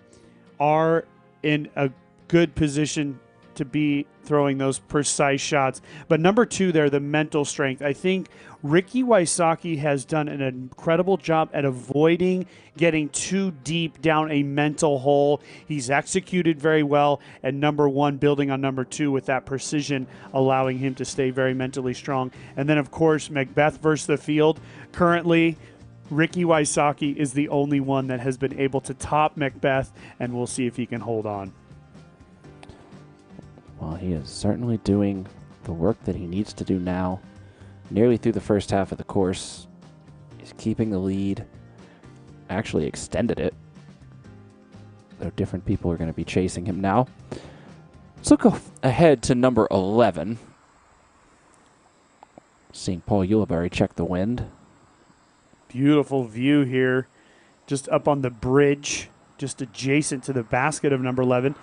are in a good position to be throwing those precise shots. But number 2 there, the mental strength. I think Ricky Wysocki has done an incredible job at avoiding getting too deep down a mental hole. He's executed very well. And number 1, building on number 2 with that precision, allowing him to stay very mentally strong. And then, of course, McBeth versus the field. Currently, Ricky Wysocki is the only one that has been able to top McBeth, and we'll see if he can hold on. Well, he is certainly doing the work that he needs to do now. Nearly through the first half of the course, he's keeping the lead, actually extended it. Though different people are going to be chasing him now. Let's look ahead to number 11. Seeing Paul Ulibarri check the wind. Beautiful view here, just up on the bridge, just adjacent to the basket of number 11.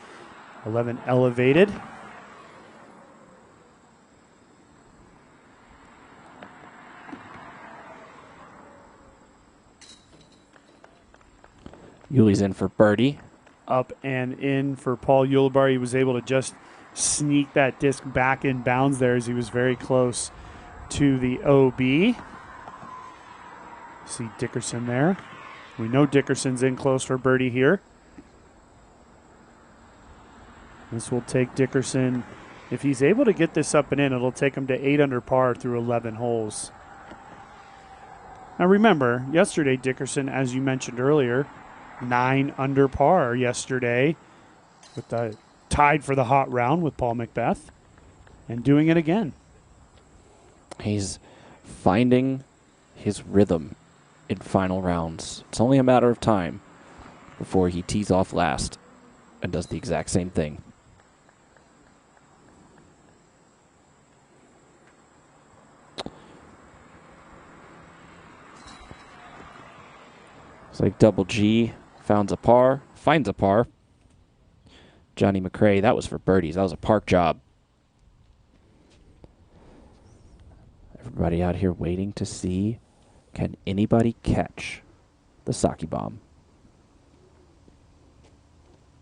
11 elevated. Yuli's in for birdie. Up and in for Paul Ulebar. He was able to just sneak that disc back in bounds there as he was very close to the OB. See Dickerson there. We know Dickerson's in close for birdie here. This will take Dickerson, if he's able to get this up and in, it'll take him to 8 under par through 11 holes. Now remember, yesterday Dickerson, as you mentioned earlier, 9 under par yesterday, with the tied for the hot round with Paul McBeth, and doing it again. He's finding his rhythm in final rounds. It's only a matter of time before he tees off last and does the exact same thing. It's like Double G finds a par. Johnny McRae, that was for birdies. That was a park job. Everybody out here waiting to see, can anybody catch the Wysocki bomb?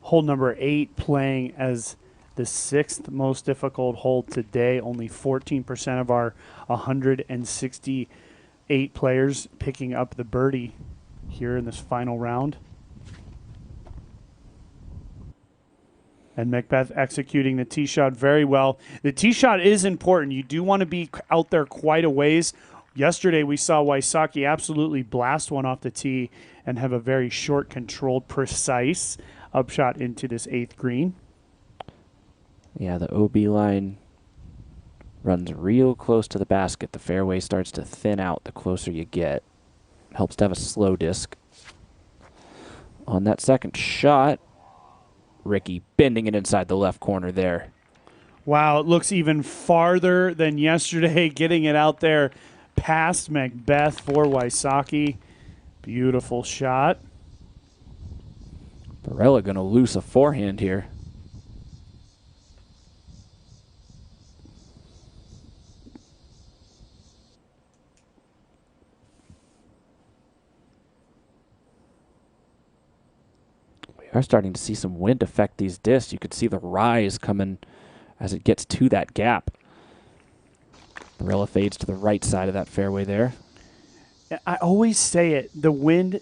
Hole number 8 playing as the 6th most difficult hole today. Only 14% of our 168 players picking up the birdie here in this final round. And McBeth executing the tee shot very well. The tee shot is important. You do want to be out there quite a ways. Yesterday we saw Wysocki absolutely blast one off the tee and have a very short, controlled, precise upshot into this 8th green. Yeah, the OB line runs real close to the basket. The fairway starts to thin out the closer you get. Helps to have a slow disc. On that second shot, Ricky bending it inside the left corner there. Wow, it looks even farther than yesterday, getting it out there past McBeth for Wysocki. Beautiful shot. Barela going to loose a forehand here. We are starting to see some wind affect these discs. You could see the rise coming as it gets to that gap. Barela fades to the right side of that fairway there. I always say it, the wind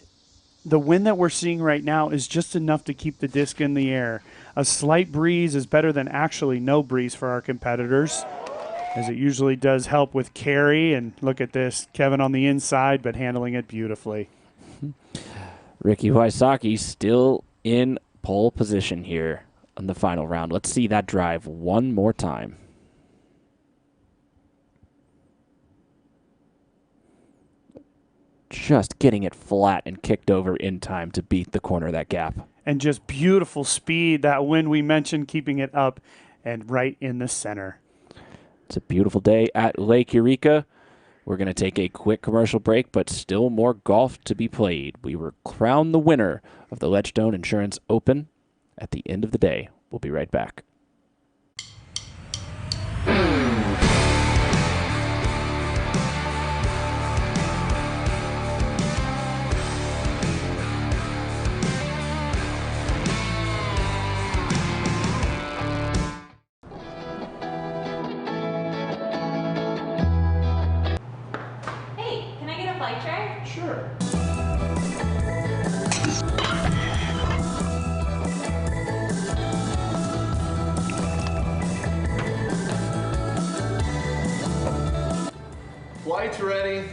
that we're seeing right now is just enough to keep the disc in the air. A slight breeze is better than actually no breeze for our competitors, as it usually does help with carry. And look at this, Kevin on the inside, but handling it beautifully. Ricky Wysocki still in pole position here on the final round. Let's see that drive one more time. Just getting it flat and kicked over in time to beat the corner of that gap. And just beautiful speed. That wind we mentioned, keeping it up and right in the center. It's a beautiful day at Lake Eureka. We're going to take a quick commercial break, but still more golf to be played. We were crowned the winner of the Ledgestone Insurance Open at the end of the day. We'll be right back. Flight's ready.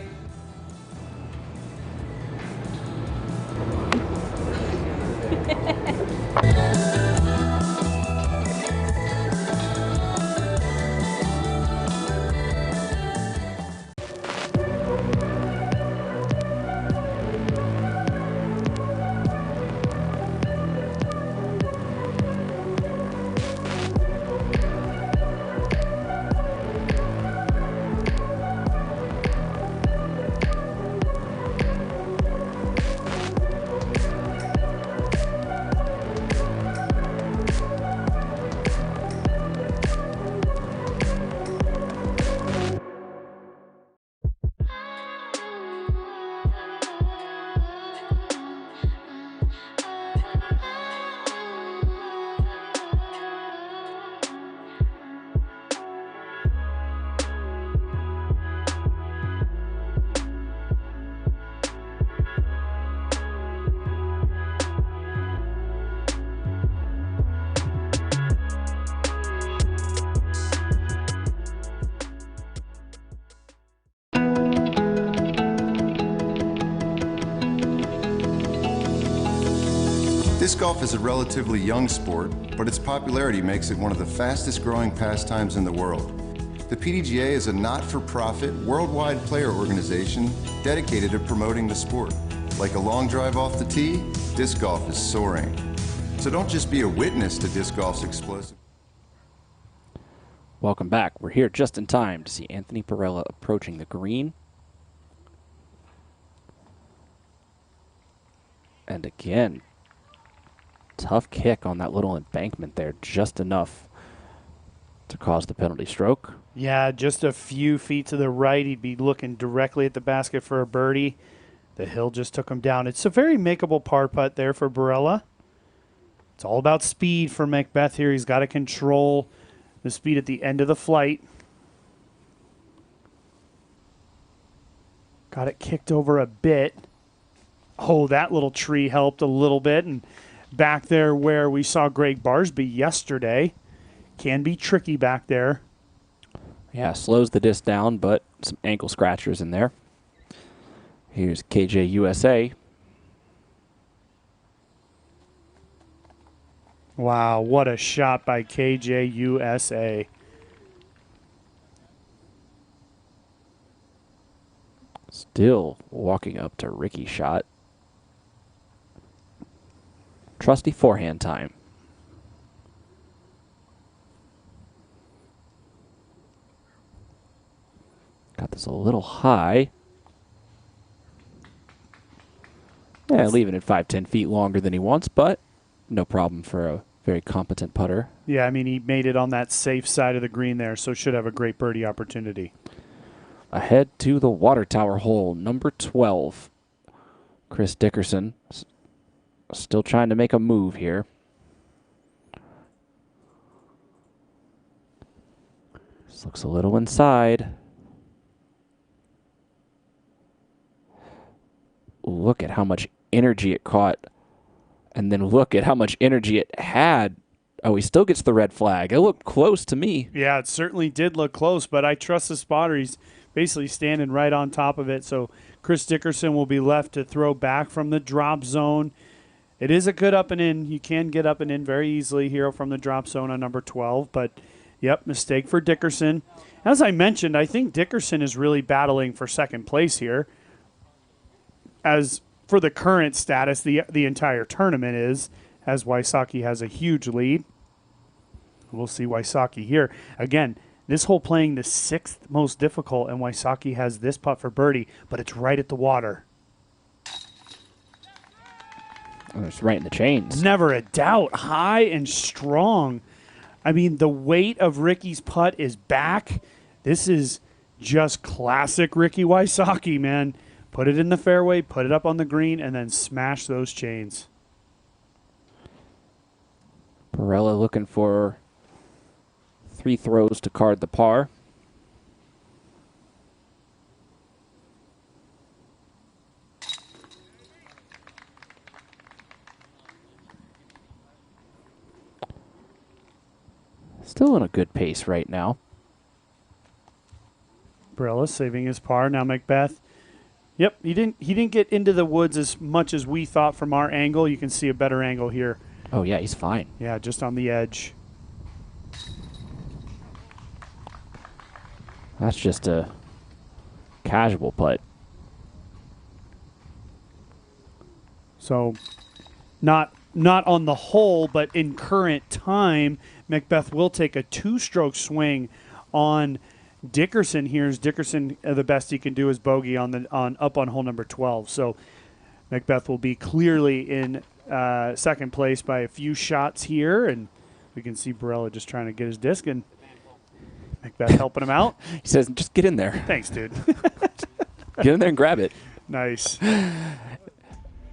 Disc golf is a relatively young sport, but its popularity makes it one of the fastest growing pastimes in the world. The PDGA is a not-for-profit, worldwide player organization dedicated to promoting the sport. Like a long drive off the tee, disc golf is soaring. So don't just be a witness to disc golf's explosive. Welcome back. We're here just in time to see Anthony Barela approaching the green. And again, tough kick on that little embankment there, just enough to cause the penalty stroke. Yeah, just a few feet to the right. He'd be looking directly at the basket for a birdie. The hill just took him down. It's a very makeable par putt there for Barela. It's all about speed for McBeth here. He's got to control the speed at the end of the flight. Got it kicked over a bit. Oh, that little tree helped a little bit. And back there where we saw Gregg Barsby yesterday. Can be tricky back there. Yeah, slows the disc down, but some ankle scratchers in there. Here's KJ USA. Wow, what a shot by KJ USA. Still walking up to Ricky's shot. Trusty forehand time. Got this a little high. Yeah, leaving it 5-10 feet longer than he wants, but no problem for a very competent putter. Yeah, I mean, he made it on that safe side of the green there, so should have a great birdie opportunity. Ahead to the water tower hole, number 12. Chris Dickerson still trying to make a move here. This looks a little inside. Look at how much energy it caught. And then look at how much energy it had. Oh, he still gets the red flag. It looked close to me. Yeah, it certainly did look close, but I trust the spotter. He's basically standing right on top of it. So Chris Dickerson will be left to throw back from the drop zone. It is a good up and in. You can get up and in very easily here from the drop zone on number 12. But, yep, mistake for Dickerson. As I mentioned, I think Dickerson is really battling for second place here. As for the current status, the entire tournament is, as Wysocki has a huge lead. We'll see Wysocki here. Again, this hole playing the 6th most difficult, and Wysocki has this putt for birdie, but it's right at the water. Oh, it's right in the chains. Never a doubt. High and strong. I mean, the weight of Ricky's putt is back. This is just classic Ricky Wysocki, man. Put it in the fairway, put it up on the green, and then smash those chains. Barela looking for 3 throws to card the par. Still in a good pace right now. Barela saving his par. Now McBeth. Yep, he didn't get into the woods as much as we thought from our angle. You can see a better angle here. Oh, yeah, he's fine. Yeah, just on the edge. That's just a casual putt. So not on the hole, but in current time, McBeth will take a 2-stroke swing on Dickerson. Here's Dickerson. The best he can do is bogey on hole number 12. So McBeth will be clearly in second place by a few shots here, and we can see Barela just trying to get his disc, and McBeth helping him out. He says, just get in there. Thanks, dude. Get in there and grab it. Nice.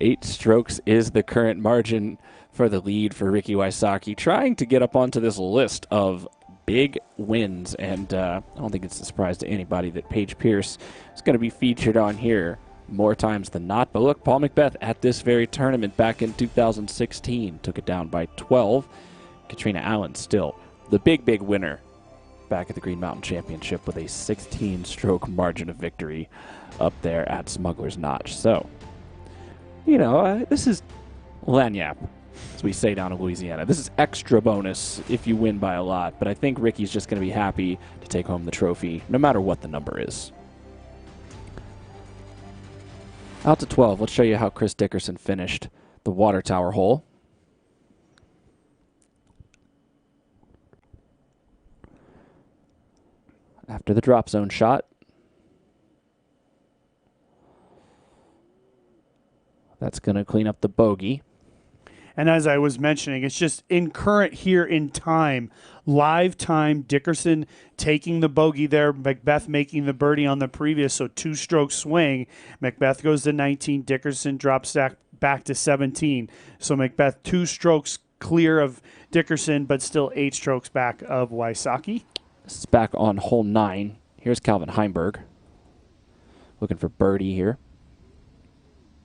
8 strokes is the current margin for the lead for Ricky Wysocki, trying to get up onto this list of big wins, and I don't think it's a surprise to anybody that Paige Pierce is going to be featured on here more times than not. But look, Paul McBeth at this very tournament back in 2016 took it down by 12. Katrina Allen still the big winner back at the Green Mountain Championship with a 16-stroke margin of victory up there at Smuggler's Notch. So, you know, this is Lanyap. as we say down in Louisiana. This is extra bonus if you win by a lot, but I think Ricky's just going to be happy to take home the trophy, no matter what the number is. Out to 12. Let's show you how Chris Dickerson finished the water tower hole. After the drop zone shot. That's going to clean up the bogey. And as I was mentioning, it's just in current here in time, live time, Dickerson taking the bogey there, McBeth making the birdie on the previous, so 2-stroke swing. McBeth goes to 19, Dickerson drops back to 17. So McBeth 2 strokes clear of Dickerson, but still 8 strokes back of Wysocki. This is back on hole 9. Here's Calvin Heimburg looking for birdie here.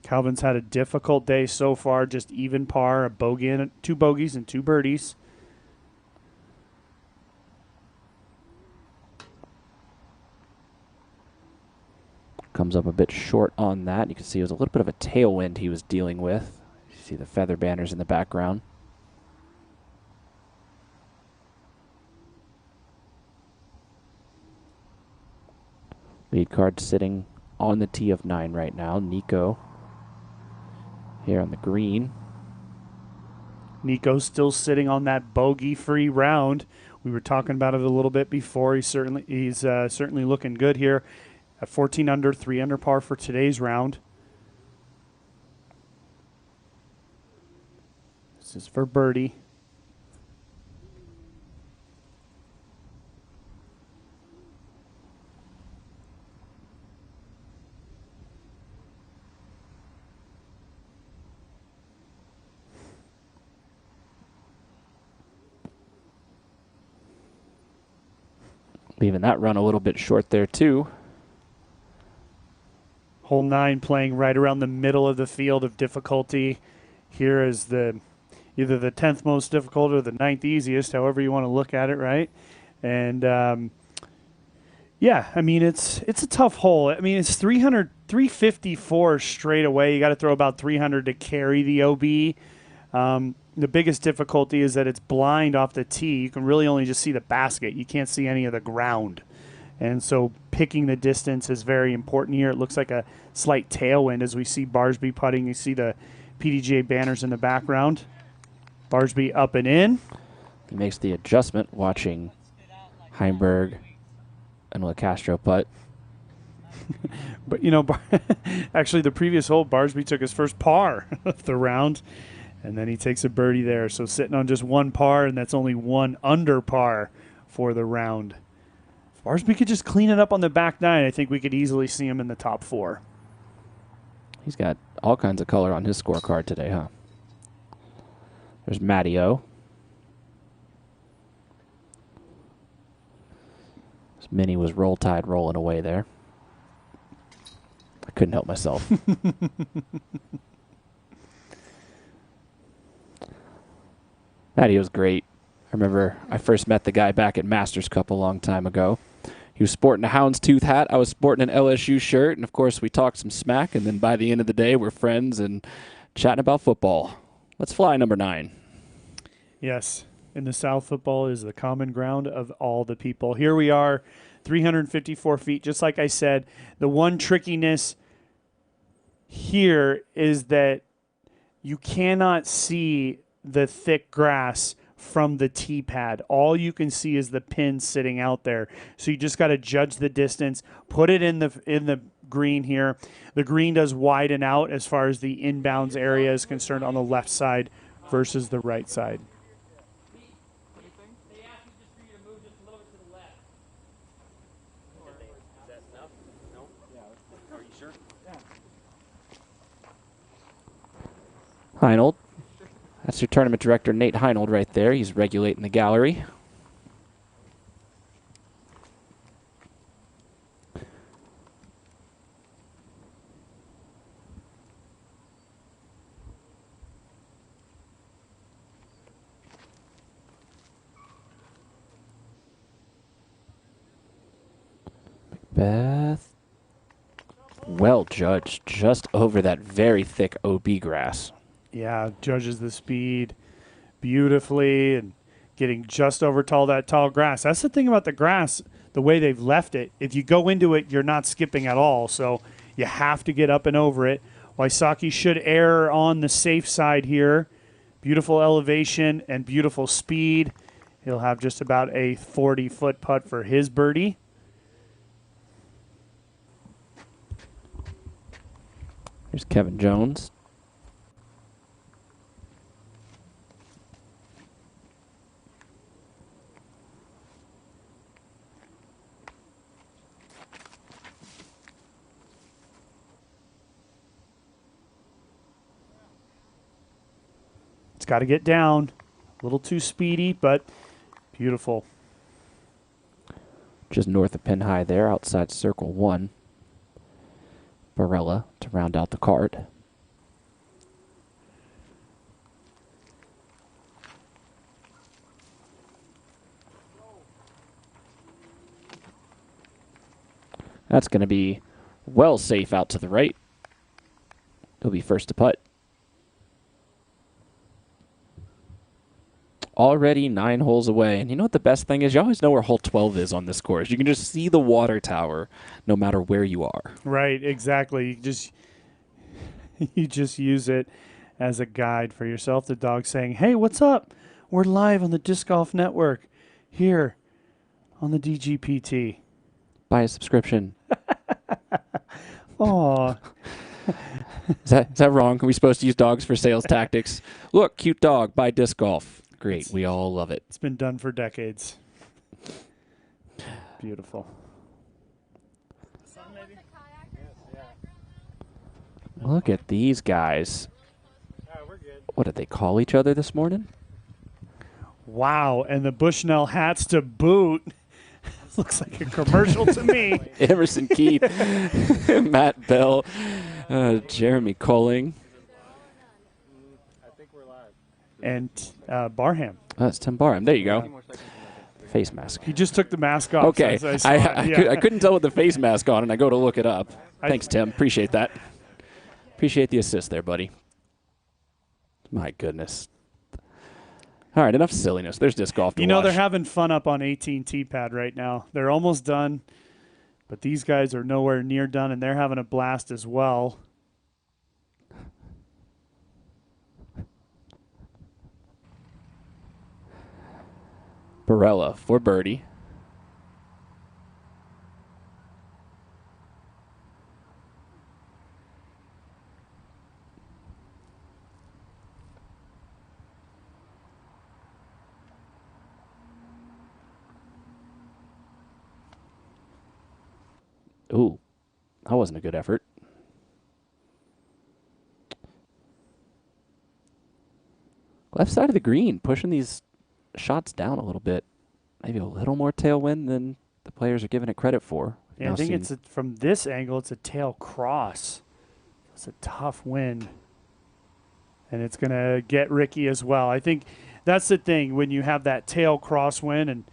Calvin's had a difficult day so far, just even par, a bogey and 2 bogeys and 2 birdies. Comes up a bit short on that. You can see it was a little bit of a tailwind he was dealing with. You see the feather banners in the background. Lead card sitting on the tee of 9 right now. Nikko here on the green. Nikko's still sitting on that bogey-free round. We were talking about it a little bit before. He's certainly looking good here at 14 under, 3 under par for today's round. This is for birdie. Leaving that run a little bit short there, too. Hole 9 playing right around the middle of the field of difficulty. Here is either the 10th most difficult or the 9th easiest, however you want to look at it, right? And, yeah, I mean, it's a tough hole. I mean, it's 354 straight away. You got to throw about 300 to carry the OB. The biggest difficulty is that it's blind off the tee. You can really only just see the basket. You can't see any of the ground. And so picking the distance is very important here. It looks like a slight tailwind as we see Barsby putting. You see the PDGA banners in the background. Barsby up and in. He makes the adjustment watching Heimburg and Locastro putt. But, you know, actually the previous hole, Barsby took his first par of the round. And then he takes a birdie there. So sitting on just 1 par, and that's only 1 under par for the round. If Barsby could just clean it up on the back 9, I think we could easily see him in the top 4. He's got all kinds of color on his scorecard today, huh? There's Matty O. This Mini was Roll Tide rolling away there. I couldn't help myself. Matty was great. I remember I first met the guy back at Masters Cup a long time ago. He was sporting a houndstooth hat. I was sporting an LSU shirt. And, of course, we talked some smack. And then by the end of the day, we're friends and chatting about football. Let's fly, number 9. Yes. In the South, football is the common ground of all the people. Here we are, 354 feet. Just like I said, the one trickiness here is that you cannot see the thick grass from the tee pad. All you can see is the pin sitting out there. So you just got to judge the distance, put it in the green here. The green does widen out as far as the inbounds area is concerned on the left side versus the right side. Heinold. That's your tournament director, Nate Heinold, right there. He's regulating the gallery. McBeth. Well judged, just over that very thick OB grass. Yeah, judges the speed. beautifully and getting just over that tall grass. That's the thing about the grass, the way they've left it. If you go into it, you're not skipping at all, so you have to get up and over it. Wysocki should err on the safe side here. Beautiful elevation and beautiful speed. He'll have just about a 40-foot putt for his birdie. Here's Kevin Jones. It's got to get down. A little too speedy, but beautiful. Just north of pin high there, outside circle 1. Barela to round out the card. That's going to be well safe out to the right. He'll be first to putt. Already 9 holes away. And you know what the best thing is? You always know where hole 12 is on this course. You can just see the water tower no matter where you are. Right, exactly. You just use it as a guide for yourself. The dog saying, hey, what's up? We're live on the Disc Golf Network here on the DGPT. Buy a subscription. Aw. Is that wrong? Are we supposed to use dogs for sales tactics? Look, cute dog, buy disc golf. Great, we all love it. It's been done for decades. Beautiful. Look at these guys. What did they call each other this morning? Wow, and the Bushnell hats to boot. Looks like a commercial to me. Emerson Keith, Matt Bell, Jeremy Colling. And Barham. Oh, that's Tim Barham. There you go. Face mask. He just took the mask off. Okay. So I couldn't tell with the face mask on, and I go to look it up. Thanks, Tim. Appreciate that. Appreciate the assist there, buddy. My goodness. All right, enough silliness. There's disc golf to watch. They're having fun up on 18T pad right now. They're almost done, but these guys are nowhere near done, and they're having a blast as well. Barela for birdie. Ooh, that wasn't a good effort. Left side of the green, pushing these shots down a little bit. Maybe a little more tailwind than the players are giving it credit for. Yeah, I think it's from this angle, it's a tail cross. It's a tough wind. And it's going to get Ricky as well. I think that's the thing when you have that tail crosswind and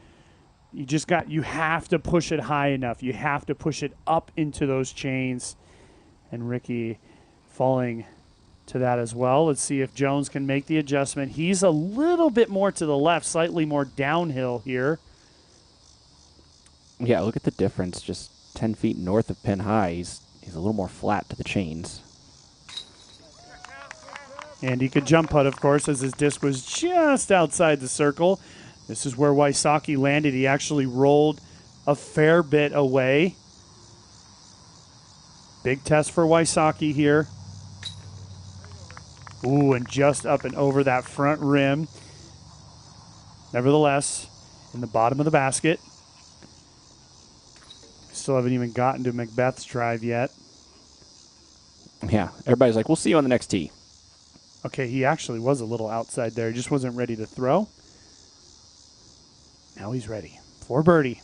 you have to push it high enough. You have to push it up into those chains. And Ricky falling to that as well. Let's see if Jones can make the adjustment. He's a little bit more to the left, slightly more downhill here. Yeah, look at the difference. Just 10 feet north of pin high. He's a little more flat to the chains. And he could jump putt, of course, as his disc was just outside the circle. This is where Wysocki landed. He actually rolled a fair bit away. Big test for Wysocki here. Ooh, and just up and over that front rim. Nevertheless, in the bottom of the basket. Still haven't even gotten to McBeth's drive yet. Yeah, everybody's like, we'll see you on the next tee. Okay, he actually was a little outside there. He just wasn't ready to throw. Now he's ready for birdie.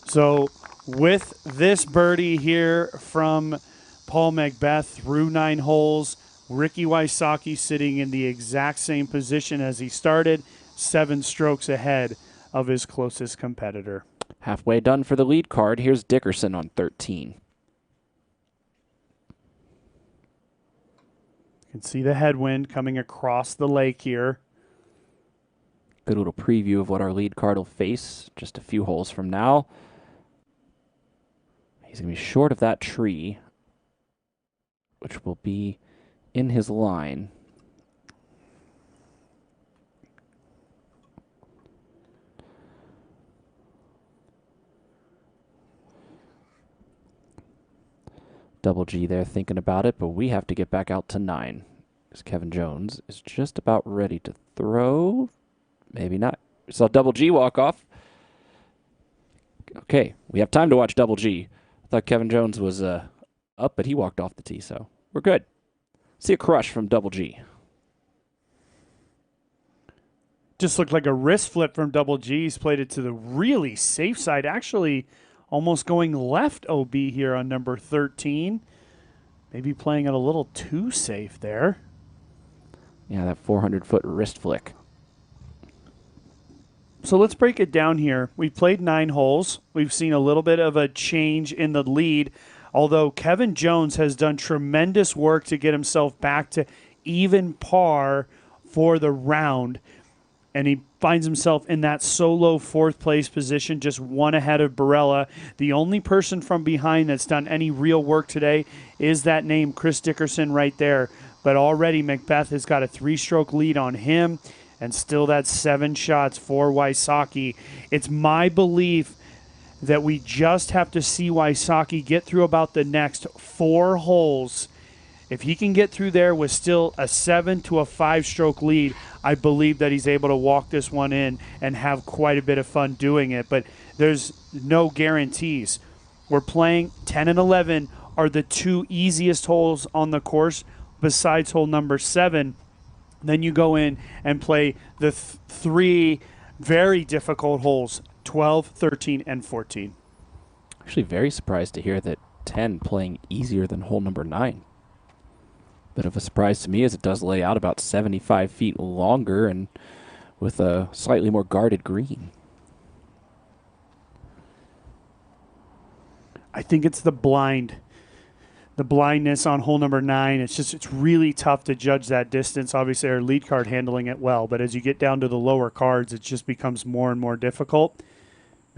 So with this birdie here from Paul McBeth through 9 holes, Ricky Wysocki sitting in the exact same position as he started, 7 strokes ahead of his closest competitor. Halfway done for the lead card. Here's Dickerson on 13. You can see the headwind coming across the lake here. Good little preview of what our lead card will face just a few holes from now. He's going to be short of that tree, which will be in his line. Double G there thinking about it, but we have to get back out to 9. Because Kevin Jones is just about ready to throw. Maybe not. We saw Double G walk off. Okay, we have time to watch Double G. I thought Kevin Jones was up, but he walked off the tee, so we're good. See a crush from Double G. Just looked like a wrist flip from Double G. He's played it to the really safe side. Actually, almost going left OB here on number 13. Maybe playing it a little too safe there. Yeah, that 400-foot wrist flick. So let's break it down here. We've played 9 holes. We've seen a little bit of a change in the lead, although Kevin Jones has done tremendous work to get himself back to even par for the round. And he finds himself in that solo 4th place position, just 1 ahead of Barela. The only person from behind that's done any real work today is that name, Chris Dickerson, right there. But already McBeth has got a 3-stroke lead on him, and still that's 7 shots for Wysocki. It's my belief that we just have to see Wysocki get through about the next 4 holes. If he can get through there with still a 7 to a 5-stroke lead, I believe that he's able to walk this one in and have quite a bit of fun doing it. But there's no guarantees. We're playing 10 and 11 are the 2 easiest holes on the course besides hole number 7. Then you go in and play the 3 very difficult holes, 12, 13, and 14. Actually very surprised to hear that 10 playing easier than hole number 9. Bit of a surprise to me, as it does lay out about 75 feet longer and with a slightly more guarded green. I think it's the blindness on hole number 9. It's really tough to judge that distance. Obviously, our lead card handling it well, but as you get down to the lower cards, it just becomes more and more difficult.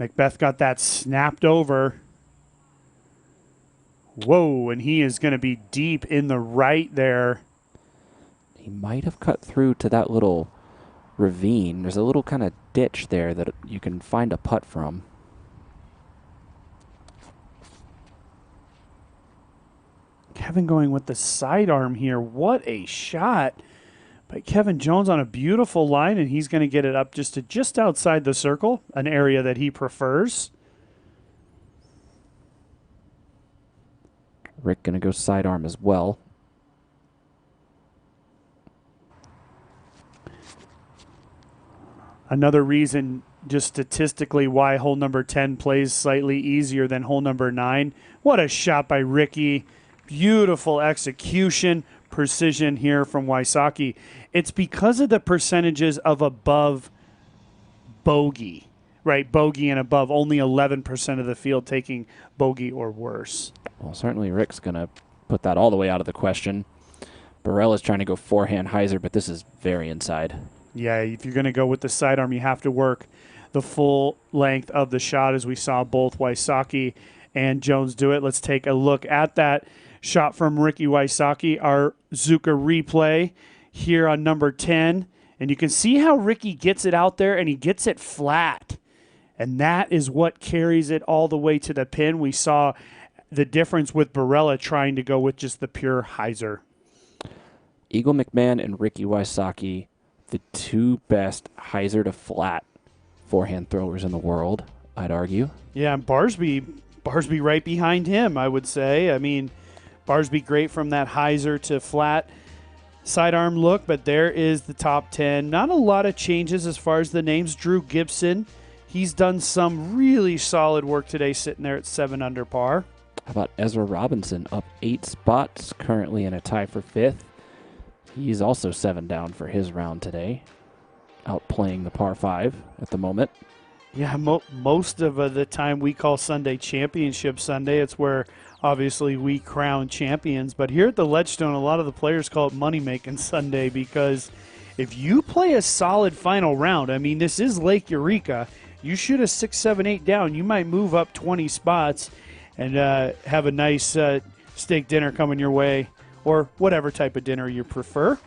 McBeth got that snapped over. Whoa, and he is going to be deep in the right there. He might have cut through to that little ravine. There's a little kind of ditch there that you can find a putt from. Kevin going with the sidearm here. What a shot by Kevin Jones on a beautiful line, and he's going to get it up just outside the circle, an area that he prefers. Rick going to go sidearm as well. Another reason, just statistically, why hole number 10 plays slightly easier than hole number 9. What a shot by Ricky. Beautiful execution, precision here from Wysocki. It's because of the percentages of above bogey, right? Bogey and above, only 11% of the field taking bogey or worse. Well, certainly Rick's going to put that all the way out of the question. Barela's trying to go forehand hyzer, but this is very inside. Yeah, if you're going to go with the sidearm, you have to work the full length of the shot, as we saw both Wysocki and Jones do it. Let's take a look at that shot from Ricky Wysocki, our Zuka replay here on number 10. And you can see how Ricky gets it out there, and he gets it flat. And that is what carries it all the way to the pin. We saw the difference with Barela trying to go with just the pure hyzer. Eagle McMahon and Ricky Wysocki, the 2 best hyzer to flat forehand throwers in the world, I'd argue. Yeah, and Barsby right behind him, I would say. I mean, Barsby great from that hyzer to flat sidearm look, but there is the top 10. Not a lot of changes as far as the names. Drew Gibson, he's done some really solid work today, sitting there at 7 under par. How about Ezra Robinson, up 8 spots, currently in a tie for 5th. He's also 7 down for his round today, outplaying the par 5 at the moment. Yeah, most of the time we call Sunday Championship Sunday. It's where obviously we crown champions. But here at the Ledgestone, a lot of the players call it money-making Sunday because if you play a solid final round, I mean, this is Lake Eureka. You shoot a 6, 7, 8 down, you might move up 20 spots and have a nice steak dinner coming your way, or whatever type of dinner you prefer.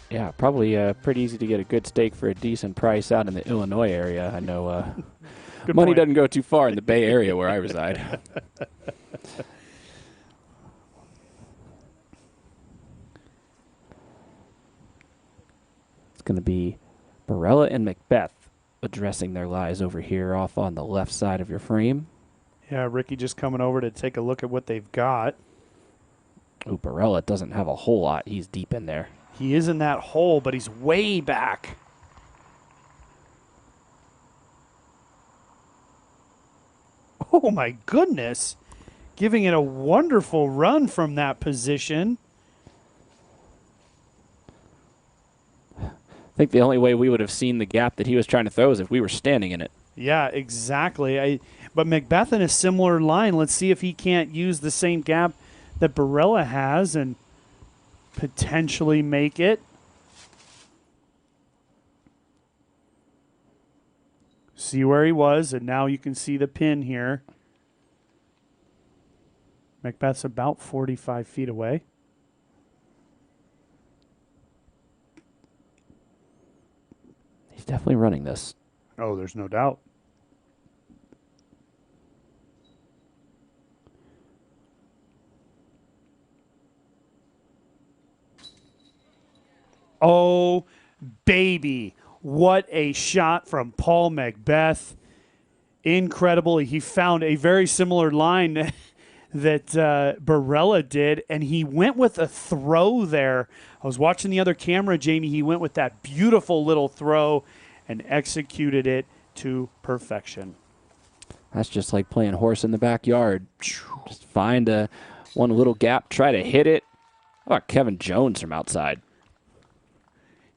Yeah, probably pretty easy to get a good steak for a decent price out in the Illinois area. I know money doesn't go too far in the Bay Area where I reside. It's going to be Barela and McBeth addressing their lies over here off on the left side of your frame. Yeah, Ricky just coming over to take a look at what they've got. Ooh, Barela doesn't have a whole lot. He's deep in there. He is in that hole, but he's way back. Oh, my goodness. Giving it a wonderful run from that position. I think the only way we would have seen the gap that he was trying to throw is if we were standing in it. Yeah, exactly. But McBeth in a similar line. Let's see if he can't use the same gap that Barela has and potentially make it. See where he was, and now you can see the pin here. McBeth's about 45 feet away. He's definitely running this. Oh, there's no doubt. Oh, baby. What a shot from Paul McBeth. Incredible. He found a very similar line that Barela did, and he went with a throw there. I was watching the other camera, Jamie. He went with that beautiful little throw and executed it to perfection. That's just like playing horse in the backyard. Just find one little gap, try to hit it. How about Kevin Jones from outside?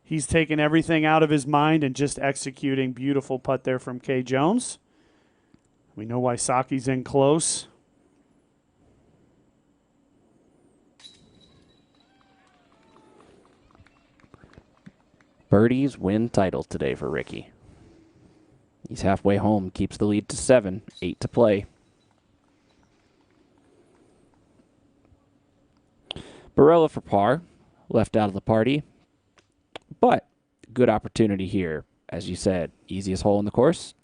He's taken everything out of his mind and just executing. Beautiful putt there from K. Jones. We know Wysocki's in close. Birdies win titles today for Ricky. He's halfway home, keeps the lead to 7, 8 to play. Barela for par, left out of the party. But good opportunity here. As you said, easiest hole in the course.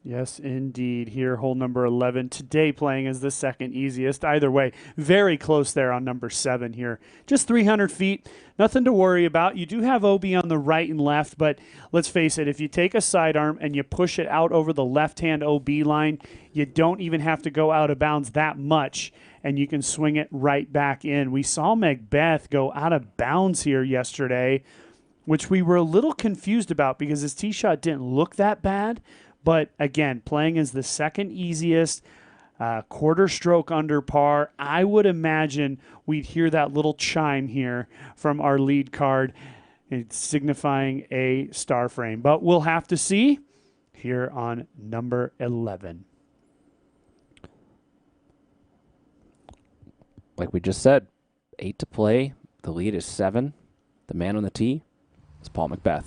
Yes, indeed. Here, hole number 11. Today playing as the second easiest. Either way, very close there on number 7 here. Just 300 feet. Nothing to worry about. You do have OB on the right and left, but let's face it, if you take a sidearm and you push it out over the left-hand OB line, you don't even have to go out of bounds that much, and you can swing it right back in. We saw McBeth go out of bounds here yesterday, which we were a little confused about because his tee shot didn't look that bad. But again, playing as the second easiest, quarter stroke under par, I would imagine we'd hear that little chime here from our lead card. It's signifying a star frame. But we'll have to see here on number 11. Like we just said, 8 to play. The lead is 7. The man on the tee is Paul McBeth.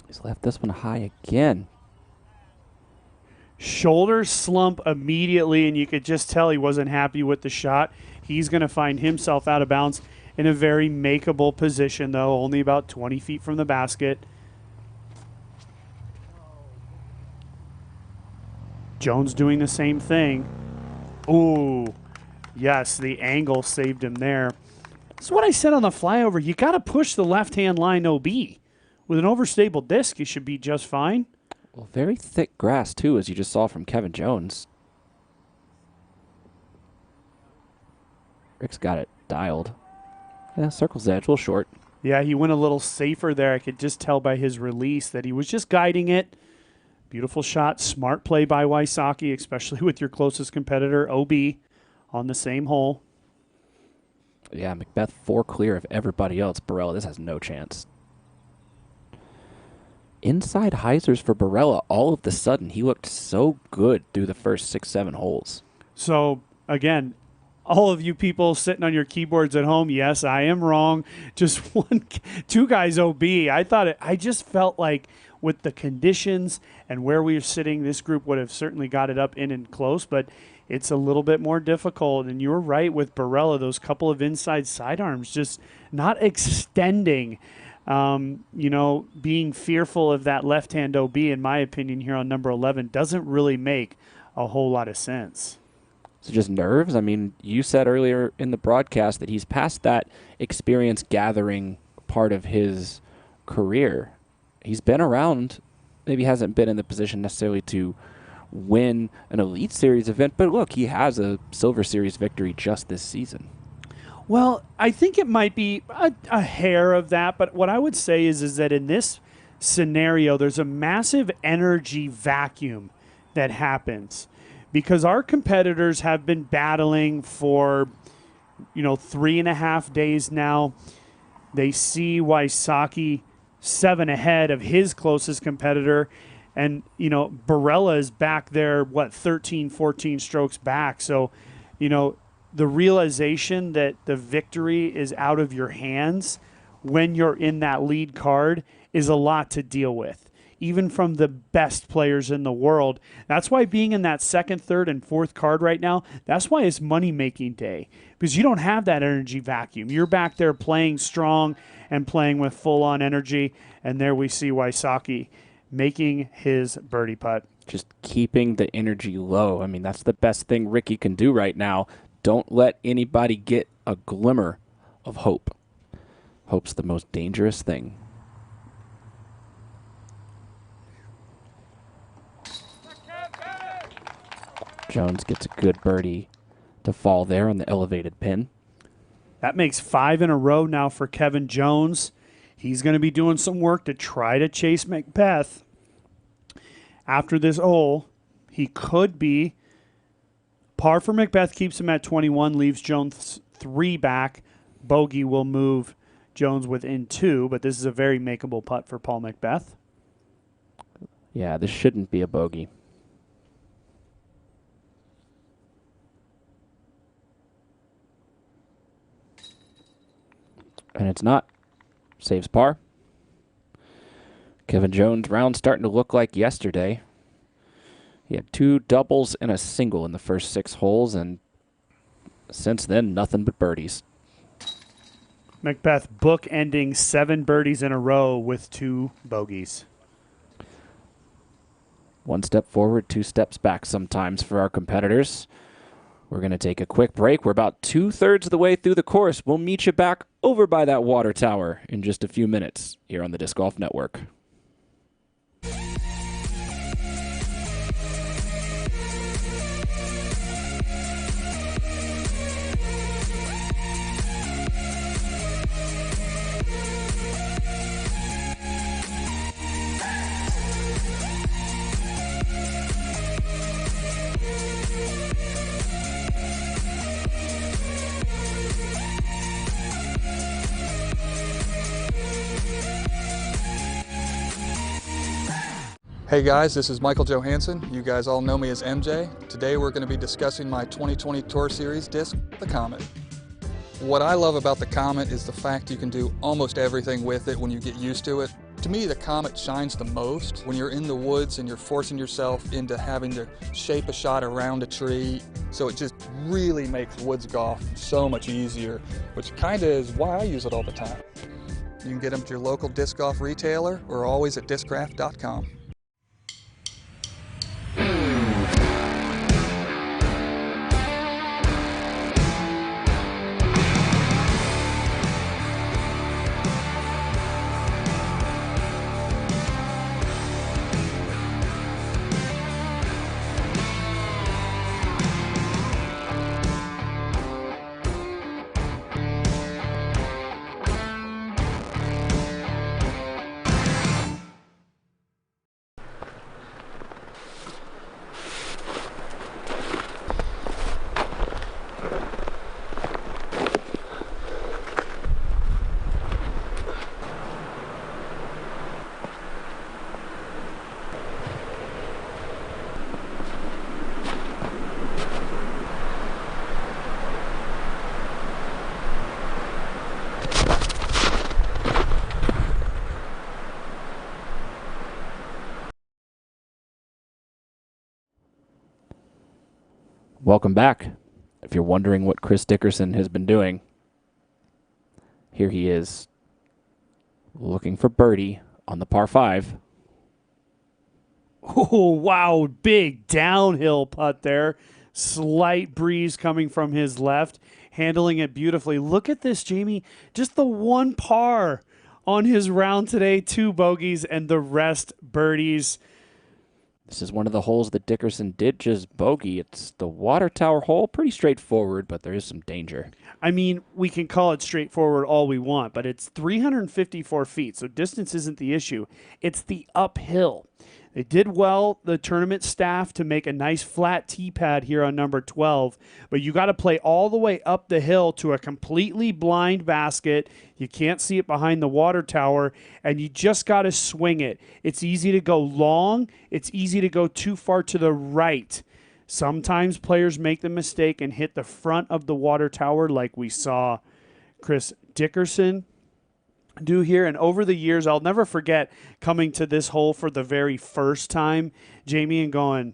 He's left this one high again. Shoulders slump immediately, and you could just tell he wasn't happy with the shot. He's going to find himself out of bounds in a very makeable position, though, only about 20 feet from the basket. Jones doing the same thing. Ooh, yes, the angle saved him there. That's what I said on the flyover. You got to push the left-hand line OB. With an overstable disc, you should be just fine. Well, very thick grass, too, as you just saw from Kevin Jones. Rick's got it dialed. Yeah, circle's edge, a little short. Yeah, he went a little safer there. I could just tell by his release that he was just guiding it. Beautiful shot, smart play by Wysocki, especially with your closest competitor, OB, on the same hole. Yeah, McBeth 4 clear of everybody else. Barela, this has no chance. Inside hyzers for Barela, all of the sudden, he looked so good through the first 6-7 holes. So, again, all of you people sitting on your keyboards at home, yes, I am wrong. Just two guys OB. I just felt like with the conditions and where we were sitting, this group would have certainly got it up in and close, but it's a little bit more difficult. And you were right with Barela, those couple of inside sidearms just not extending. Being fearful of that left-hand OB, in my opinion, here on number 11 doesn't really make a whole lot of sense. So just nerves? I mean, you said earlier in the broadcast that he's past that experience gathering part of his career. He's been around, maybe hasn't been in the position necessarily to win an Elite Series event, but look, he has a Silver Series victory just this season. Well, I think it might be a hair of that, but what I would say is that in this scenario, there's a massive energy vacuum that happens because our competitors have been battling for, 3.5 days now. They see Wysocki 7 ahead of his closest competitor, and, Barela is back there, 13, 14 strokes back. So, the realization that the victory is out of your hands when you're in that lead card is a lot to deal with, even from the best players in the world. That's why being in that second, third, and fourth card right now, that's why it's money-making day, because you don't have that energy vacuum. You're back there playing strong and playing with full-on energy, and there we see Wysocki making his birdie putt. Just keeping the energy low. I mean, that's the best thing Ricky can do right now. Don't let anybody get a glimmer of hope. Hope's the most dangerous thing. Jones gets a good birdie to fall there on the elevated pin. That makes 5 in a row now for Kevin Jones. He's going to be doing some work to try to chase McBeth. After this hole, he could be par for McBeth, keeps him at 21, leaves Jones 3 back. Bogey will move Jones within 2, but this is a very makeable putt for Paul McBeth. Yeah, this shouldn't be a bogey. And it's not. Saves par. Kevin Jones round starting to look like yesterday. He had 2 doubles and a single in the first 6 holes, and since then, nothing but birdies. McBeth book-ending 7 birdies in a row with 2 bogeys. 1 step forward, 2 steps back sometimes for our competitors. We're going to take a quick break. We're about 2/3 of the way through the course. We'll meet you back over by that water tower in just a few minutes here on the Disc Golf Network. Hey guys, this is Michael Johansson. You guys all know me as MJ. Today we're going to be discussing my 2020 Tour Series disc, the Comet. What I love about the Comet is the fact you can do almost everything with it when you get used to it. To me, the Comet shines the most when you're in the woods and you're forcing yourself into having to shape a shot around a tree. So it just really makes woods golf so much easier, which kind of is why I use it all the time. You can get them at your local disc golf retailer or always at discraft.com. Welcome back. If you're wondering what Chris Dickerson has been doing, here he is looking for birdie on the par 5. Oh, wow. Big downhill putt there. Slight breeze coming from his left, handling it beautifully. Look at this, Jamie. Just the one par on his round today, 2 bogeys, and the rest birdies. This is one of the holes that Dickerson did just bogey. It's the water tower hole. Pretty straightforward, but there is some danger. I mean, we can call it straightforward all we want, but it's 354 feet, so distance isn't the issue. It's the uphill. They did well, the tournament staff, to make a nice flat tee pad here on number 12, but you got to play all the way up the hill to a completely blind basket. You can't see it behind the water tower, and you just got to swing it. It's easy to go long. It's easy to go too far to the right. Sometimes players make the mistake and hit the front of the water tower like we saw Chris Dickerson do here. And over the years, I'll never forget coming to this hole for the very first time, Jamie, and going,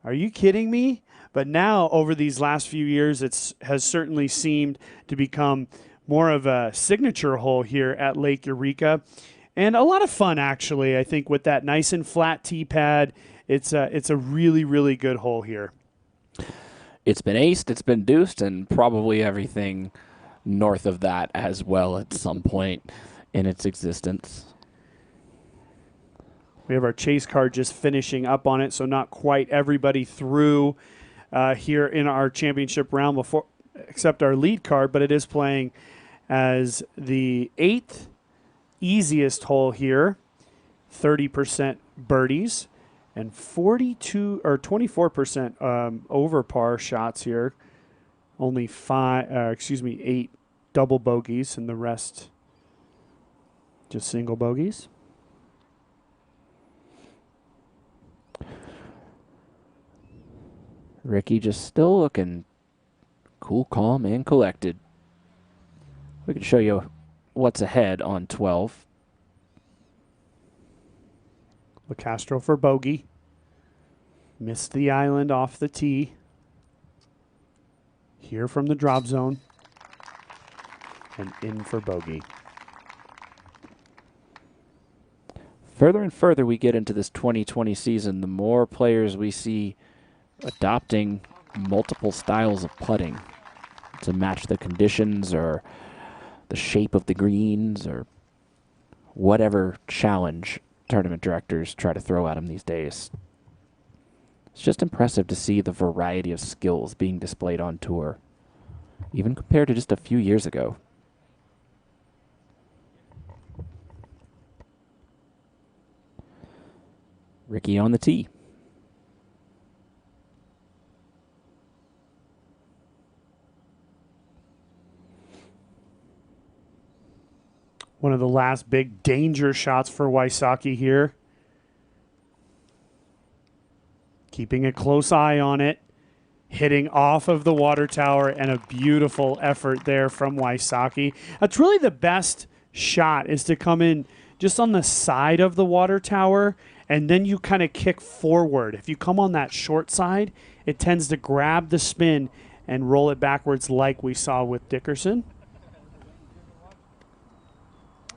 are you kidding me? But now, over these last few years, it has certainly seemed to become more of a signature hole here at Lake Eureka. And a lot of fun, actually, I think, with that nice and flat tee pad. It's a really, really good hole here. It's been aced, it's been deuced, and probably everything north of that as well at some point in its existence. We have our chase card just finishing up on it, so not quite everybody through here in our championship round before, except our lead card, but it is playing as the 8th easiest hole here, 30% birdies, and 24% over par shots here. Only 8 double bogeys, and the rest just single bogeys. Ricky just still looking cool, calm, and collected. We can show you what's ahead on 12. Locastro for bogey. Missed the island off the tee. Here from the drop zone. And in for bogey. Further and further we get into this 2020 season, the more players we see adopting multiple styles of putting to match the conditions or the shape of the greens or whatever challenge tournament directors try to throw at them these days. It's just impressive to see the variety of skills being displayed on tour, even compared to just a few years ago. Ricky on the tee. One of the last big danger shots for Wysocki here. Keeping a close eye on it. Hitting off of the water tower, and a beautiful effort there from Wysocki. That's really the best shot, is to come in just on the side of the water tower, and then you kind of kick forward. If you come on that short side, it tends to grab the spin and roll it backwards like we saw with Dickerson.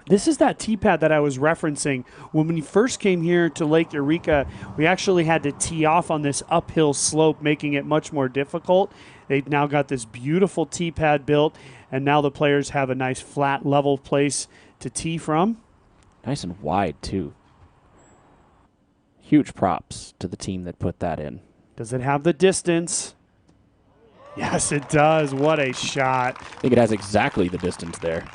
This is that tee pad that I was referencing. When we first came here to Lake Eureka, we actually had to tee off on this uphill slope, making it much more difficult. They've now got this beautiful tee pad built, and now the players have a nice flat, level place to tee from. Nice and wide, too. Huge props to the team that put that in. Does it have the distance? Yes, it does. What a shot. I think it has exactly the distance there.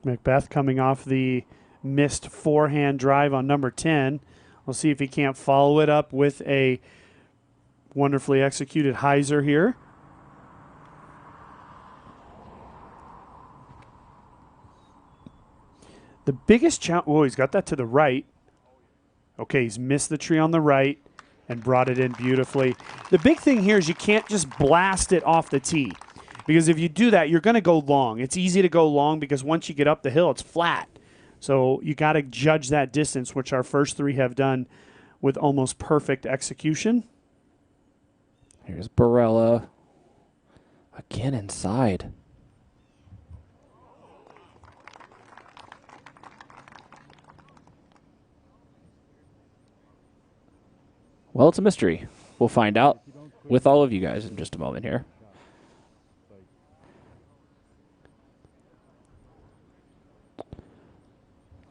McBeth coming off the missed forehand drive on number 10. We'll see if he can't follow it up with a wonderfully executed hyzer here. The biggest challenge, oh, he's got that to the right. Okay, he's missed the tree on the right and brought it in beautifully. The big thing here is you can't just blast it off the tee, because if you do that, you're going to go long. It's easy to go long because once you get up the hill, it's flat. So you got to judge that distance, which our first 3 have done with almost perfect execution. Here's Barela. Again inside. Well, it's a mystery. We'll find out with all of you guys in just a moment here.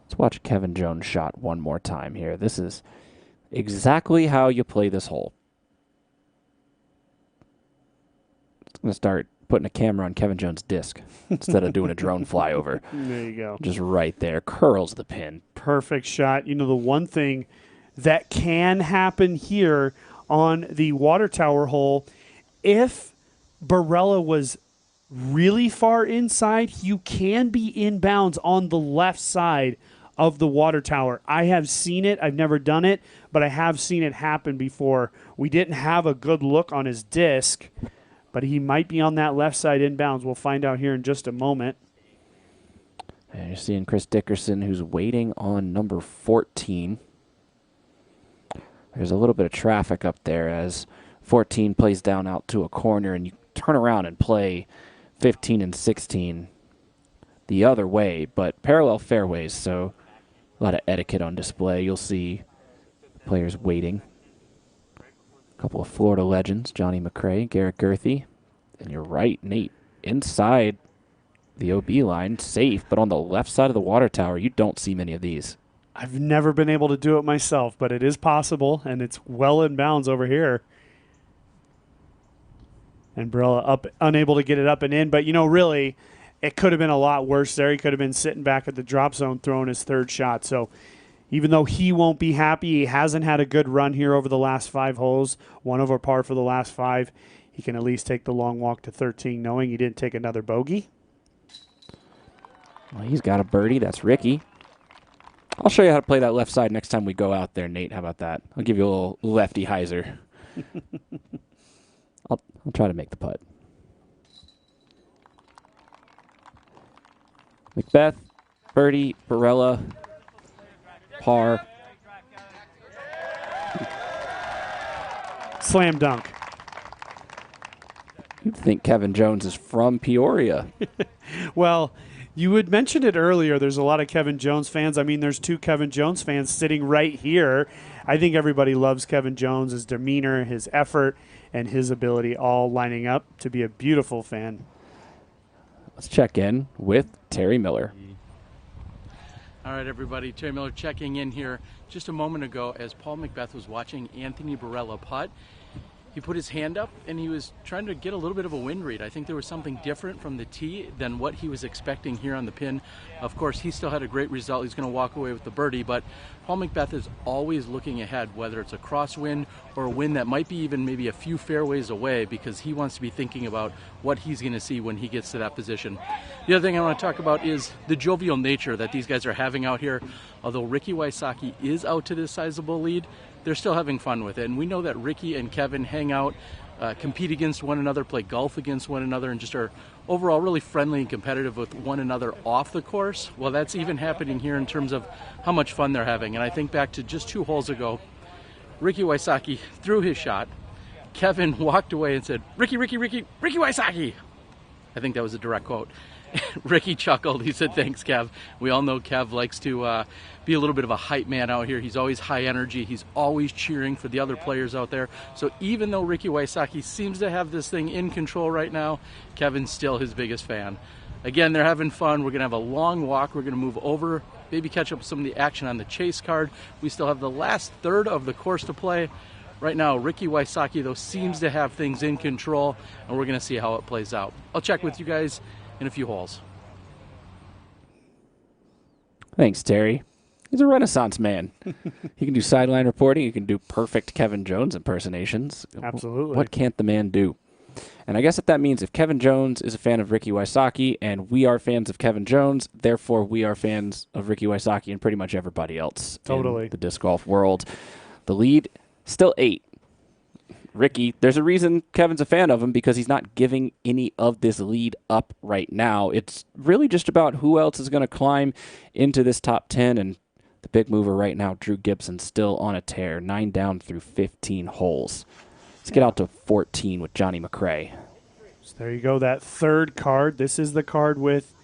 Let's watch Kevin Jones' shot one more time here. This is exactly how you play this hole. It's going to start putting a camera on Kevin Jones' disc instead of doing a drone flyover. There you go. Just right there. Curls the pin. Perfect shot. You know, the one thing that can happen here on the water tower hole, if Barela was really far inside, you can be inbounds on the left side of the water tower. I have seen it. I've never done it, but I have seen it happen before. We didn't have a good look on his disc, but he might be on that left side inbounds. We'll find out here in just a moment. And you're seeing Chris Dickerson, who's waiting on number 14. There's a little bit of traffic up there as 14 plays down out to a corner, and you turn around and play 15 and 16 the other way, but parallel fairways, so a lot of etiquette on display. You'll see players waiting. A couple of Florida legends, Johnny McRae, Garrett Gerthy. And you're right, Nate, inside the OB line, safe, but on the left side of the water tower, you don't see many of these. I've never been able to do it myself, but it is possible, and it's well in bounds over here. And Barela up, unable to get it up and in, but, you know, really, it could have been a lot worse there. He could have been sitting back at the drop zone throwing his 3rd shot. So even though he won't be happy, he hasn't had a good run here over the last 5 holes, 1 over par for the last 5. He can at least take the long walk to 13, knowing he didn't take another bogey. Well, he's got a birdie. That's Ricky. I'll show you how to play that left side next time we go out there, Nate. How about that? I'll give you a little lefty hyzer. I'll try to make the putt. McBeth, birdie, Barela, par. Slam dunk. You'd think Kevin Jones is from Peoria. Well, you had mentioned it earlier. There's a lot of Kevin Jones fans. I mean, there's 2 Kevin Jones fans sitting right here. I think everybody loves Kevin Jones, his demeanor, his effort, and his ability all lining up to be a beautiful fan. Let's check in with Terry Miller. All right, everybody. Terry Miller checking in here just a moment ago as Paul McBeth was watching Anthony Barela putt. He put his hand up and he was trying to get a little bit of a wind read. I think there was something different from the tee than what he was expecting here on the pin. Of course, he still had a great result. He's going to walk away with the birdie, but Paul McBeth is always looking ahead, whether it's a crosswind or a wind that might be even maybe a few fairways away, because he wants to be thinking about what he's going to see when he gets to that position. The other thing I want to talk about is the jovial nature that these guys are having out here. Although Ricky Wysocki is out to this sizable lead, they're still having fun with it. And we know that Ricky and Kevin hang out, compete against one another, play golf against one another, and just are overall really friendly and competitive with one another off the course. Well, that's even happening here in terms of how much fun they're having. And I think back to just 2 holes ago, Ricky Wysocki threw his shot. Kevin walked away and said, Ricky Wysocki. I think that was a direct quote. Ricky chuckled. He said, thanks, Kev. We all know Kev likes to be a little bit of a hype man out here. He's always high energy. He's always cheering for the other players out there. So even though Ricky Wysocki seems to have this thing in control right now, Kevin's still his biggest fan. Again, they're having fun. We're going to have a long walk. We're going to move over, maybe catch up with some of the action on the chase card. We still have the last third of the course to play. Right now, Ricky Wysocki, though, seems to have things in control, and we're going to see how it plays out. I'll check with you guys in a few holes. Thanks, Terry. He's a Renaissance man. He can do sideline reporting. He can do perfect Kevin Jones impersonations. Absolutely. What can't the man do? And I guess that means if Kevin Jones is a fan of Ricky Wysocki and we are fans of Kevin Jones, therefore we are fans of Ricky Wysocki and pretty much everybody else totally in the disc golf world. The lead, still 8. Ricky, there's a reason Kevin's a fan of him, because he's not giving any of this lead up right now. It's really just about who else is going to climb into this top 10, and the big mover right now, Drew Gibson, still on a tear, 9 down through 15 holes. Let's get out to 14 with Johnny McRae. So there you go, that third card. This is the card with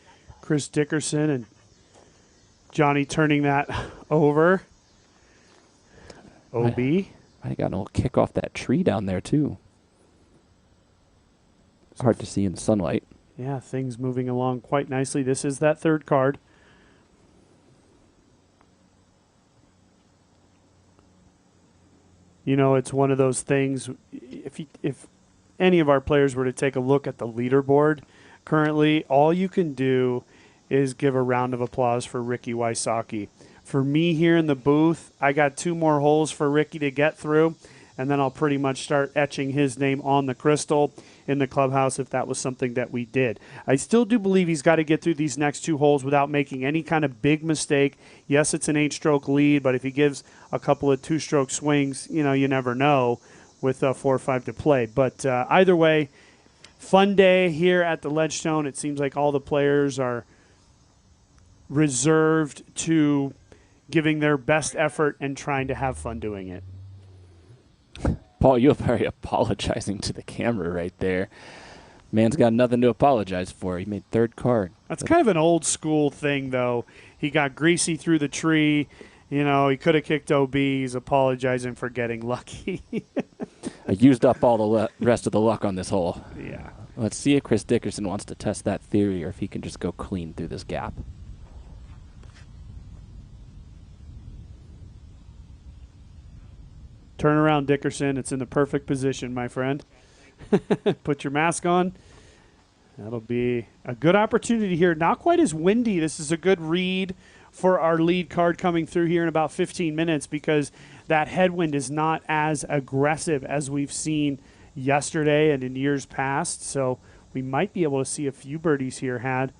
Chris Dickerson and Johnny turning that over. OB. I got a little kick off that tree down there, too. It's hard to see in the sunlight. Yeah, things moving along quite nicely. This is that third card. You know, it's one of those things, if any of our players were to take a look at the leaderboard currently, all you can do is give a round of applause for Ricky Wysocki. For me here in the booth, I got 2 more holes for Ricky to get through, and then I'll pretty much start etching his name on the crystal in the clubhouse if that was something that we did. I still do believe he's got to get through these next 2 holes without making any kind of big mistake. Yes, it's an 8-stroke lead, but if he gives a couple of 2-stroke swings, you know, you never know with 4 or 5 to play. But either way, fun day here at the Ledgestone. It seems like all the players are reserved to giving their best effort and trying to have fun doing it. Paul, you're very apologizing to the camera right there. Man's got nothing to apologize for. He made third card. That's kind of an old school thing, though. He got greasy through the tree. You know, he could have kicked OB. He's apologizing for getting lucky. I used up all the rest of the luck on this hole. Yeah. Let's see if Chris Dickerson wants to test that theory or if he can just go clean through this gap. Turn around, Dickerson. It's in the perfect position, my friend. Put your mask on. That'll be a good opportunity here. Not quite as windy. This is a good read for our lead card coming through here in about 15 minutes because that headwind is not as aggressive as we've seen yesterday and in years past. So we might be able to see a few birdies here.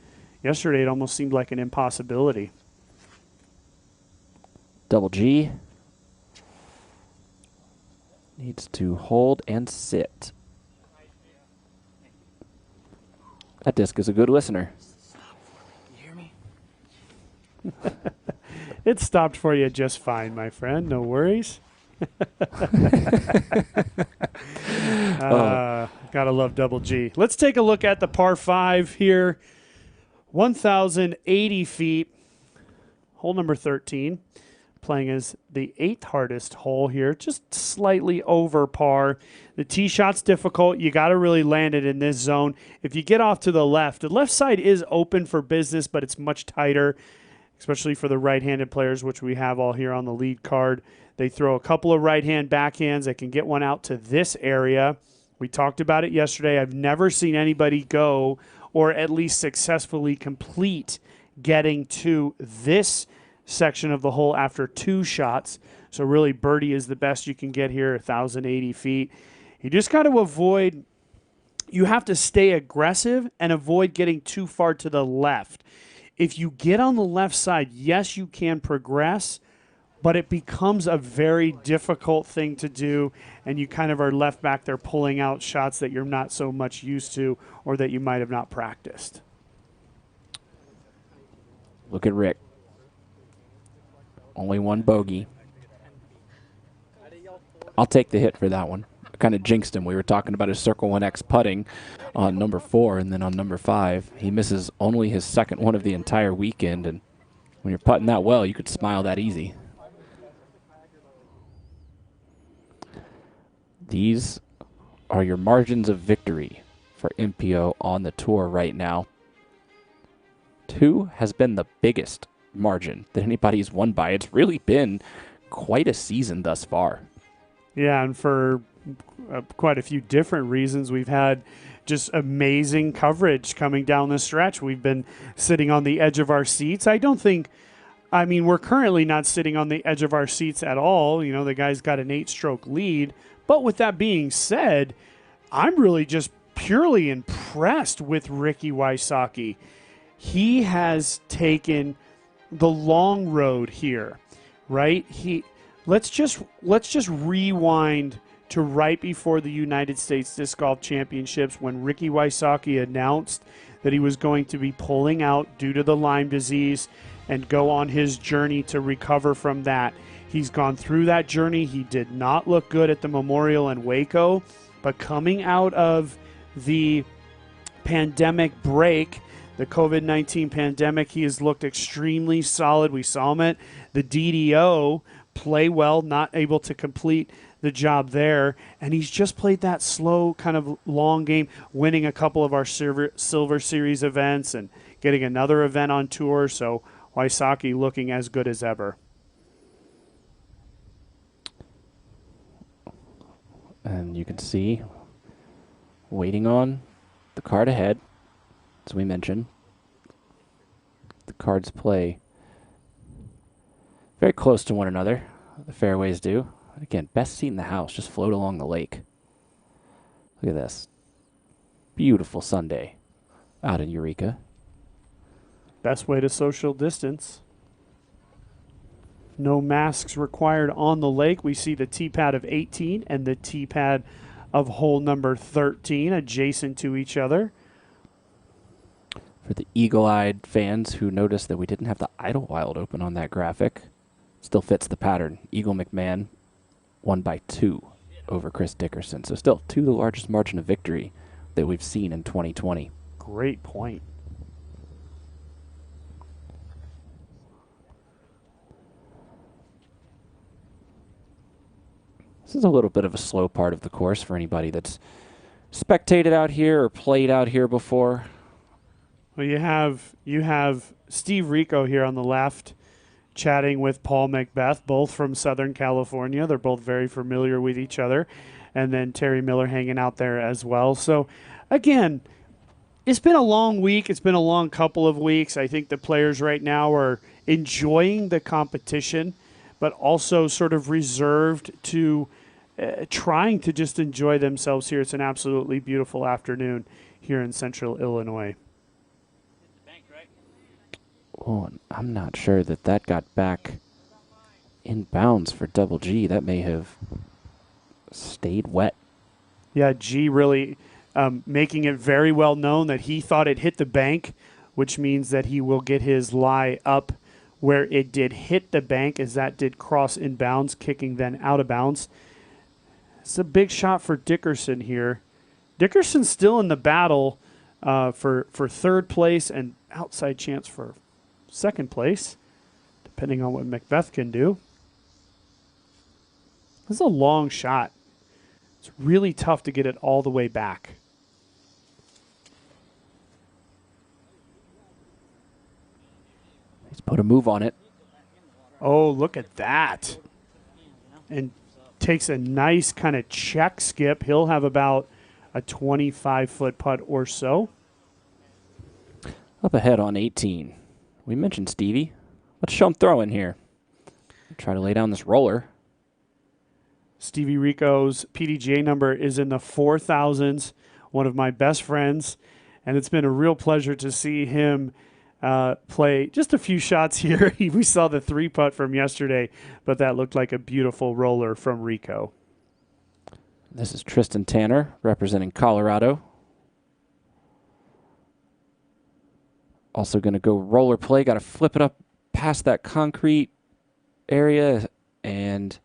Yesterday it almost seemed like an impossibility. Double G. Needs to hold and sit. That disc is a good listener. You hear me? It stopped for you just fine, my friend. No worries. Gotta love Double G. Let's take a look at the par 5 here. 1,080 feet. Hole number 13. Playing as the 8th hardest hole here, just slightly over par. The tee shot's difficult. You got to really land it in this zone. If you get off to the left side is open for business, but it's much tighter, especially for the right-handed players, which we have all here on the lead card. They throw a couple of right-hand backhands. They can get one out to this area. We talked about it yesterday. I've never seen anybody go or at least successfully complete getting to this section of the hole after 2 shots. So really birdie is the best you can get here, 1,080 feet. You just got to avoid, you have to stay aggressive and avoid getting too far to the left. If you get on the left side, yes, you can progress, but it becomes a very difficult thing to do, and you kind of are left back there pulling out shots that you're not so much used to or that you might have not practiced. Look at Rick. Only 1 bogey. I'll take the hit for that one. I kind of jinxed him. We were talking about his Circle 1X putting on number 4, and then on number 5, he misses only his second one of the entire weekend. And when you're putting that well, you could smile that easy. These are your margins of victory for MPO on the tour right now. 2 has been the biggest margin that anybody's won by. It's really been quite a season thus far. Yeah, and for quite a few different reasons. We've had just amazing coverage coming down the stretch. We've been sitting on the edge of our seats. We're currently not sitting on the edge of our seats at all. You know, the guy's got an 8-stroke lead. But with that being said, I'm really just purely impressed with Ricky Wysocki. He has taken the long road here, right? Let's just rewind to right before the United States Disc Golf Championships when Ricky Wysocki announced that he was going to be pulling out due to the Lyme disease and go on his journey to recover from that. He's gone through that journey. He did not look good at the Memorial in Waco, but coming out of the pandemic break, the COVID-19 pandemic, he has looked extremely solid. We saw him at the DDO play well, not able to complete the job there, and he's just played that slow kind of long game, winning a couple of our Silver Series events and getting another event on tour. So Wysocki looking as good as ever. And you can see, waiting on the card ahead, as we mentioned, the cards play very close to one another, the fairways do. Again, best seat in the house, just float along the lake. Look at this. Beautiful Sunday out in Eureka. Best way to social distance. No masks required on the lake. We see the tee pad of 18 and the tee pad of hole number 13 adjacent to each other. For the eagle-eyed fans who noticed that we didn't have the Idlewild open on that graphic, still fits the pattern. Eagle McMahon won by 2 over Chris Dickerson. So still the largest margin of victory that we've seen in 2020. Great point. This is a little bit of a slow part of the course for anybody that's spectated out here or played out here before. Well, you have Steve Rico here on the left chatting with Paul McBeth, both from Southern California. They're both very familiar with each other. And then Terry Miller hanging out there as well. So, again, it's been a long week. It's been a long couple of weeks. I think the players right now are enjoying the competition, but also sort of reserved to trying to just enjoy themselves here. It's an absolutely beautiful afternoon here in Central Illinois. Oh, I'm not sure that got back in bounds for Double G. That may have stayed wet. Yeah, G really making it very well known that he thought it hit the bank, which means that he will get his lie up where it did hit the bank, as that did cross in bounds, kicking then out of bounds. It's a big shot for Dickerson here. Dickerson's still in the battle for third place and outside chance for second place, depending on what McBeth can do. This is a long shot. It's really tough to get it all the way back. He's put a move on it. Oh, look at that. And takes a nice kind of check skip. He'll have about a 25-foot putt or so. Up ahead on 18. We mentioned Stevie. Let's show him throwing here. Try to lay down this roller. Stevie Rico's PDGA number is in the 4,000s, one of my best friends, and it's been a real pleasure to see him play just a few shots here. We saw the 3-putt from yesterday, but that looked like a beautiful roller from Rico. This is Tristan Tanner representing Colorado. Also going to go roller play. Got to flip it up past that concrete area, and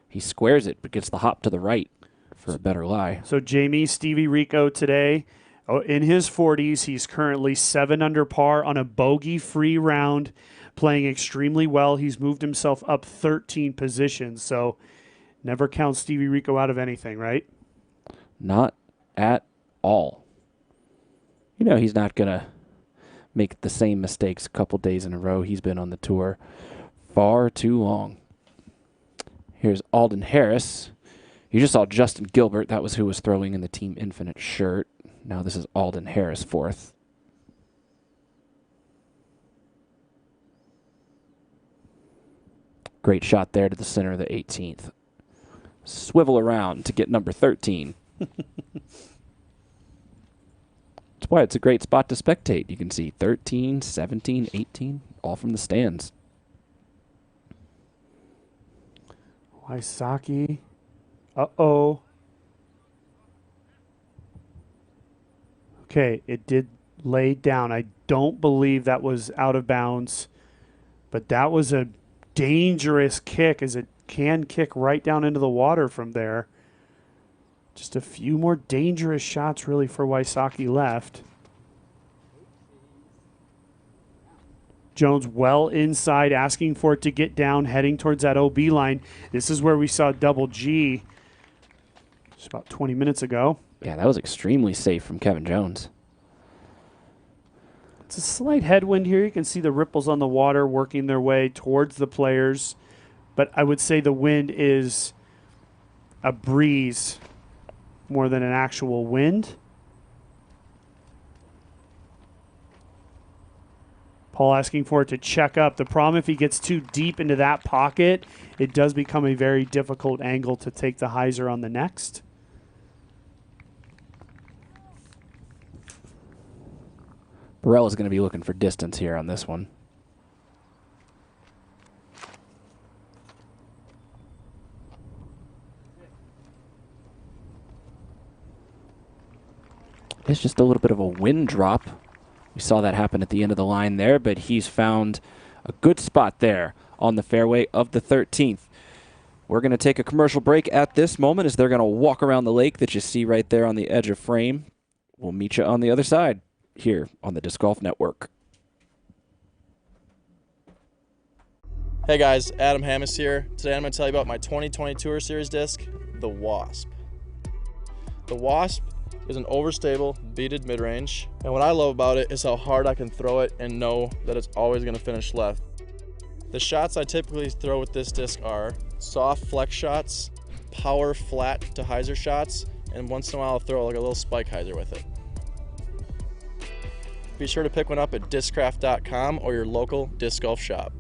he squares it, but gets the hop to the right for a better lie. So Jamie, Stevie Rico today, in his 40s, he's currently 7 under par on a bogey-free round, playing extremely well. He's moved himself up 13 positions, so never count Stevie Rico out of anything, right? Not at all. You know he's not going to make the same mistakes a couple days in a row. He's been on the tour far too long. Here's Alden Harris. You just saw Justin Gilbert. That was who was throwing in the Team Infinite shirt. Now this is Alden Harris, 4th. Great shot there to the center of the 18th. Swivel around to get number 13. That's why it's a great spot to spectate. You can see 13, 17, 18, all from the stands. Wysocki Uh-oh. Okay, it did lay down. I don't believe that was out of bounds, but that was a dangerous kick, as it can kick right down into the water from there. Just a few more dangerous shots really for Wysocki left. Jones well inside, asking for it to get down, heading towards that OB line. This is where we saw double G just about 20 minutes ago. Yeah, that was extremely safe from Kevin Jones. It's a slight headwind here. You can see the ripples on the water working their way towards the players. But I would say the wind is a breeze more than an actual wind. Paul asking for it to check up. The problem, if he gets too deep into that pocket, it does become a very difficult angle to take the hyzer on the next. Barela's going to be looking for distance here on this one. It's just a little bit of a wind drop. We saw that happen at the end of the line there, but he's found a good spot there on the fairway of the 13th. We're going to take a commercial break at this moment as they're going to walk around the lake that you see right there on the edge of frame. We'll meet you on the other side here on the Disc Golf Network. Hey guys, Adam Hammis here. Today I'm going to tell you about my 2020 Tour Series disc, the Wasp. The Wasp is an overstable, beaded mid-range, and what I love about it is how hard I can throw it and know that it's always going to finish left. The shots I typically throw with this disc are soft flex shots, power flat to hyzer shots, and once in a while I'll throw like a little spike hyzer with it. Be sure to pick one up at discraft.com or your local disc golf shop.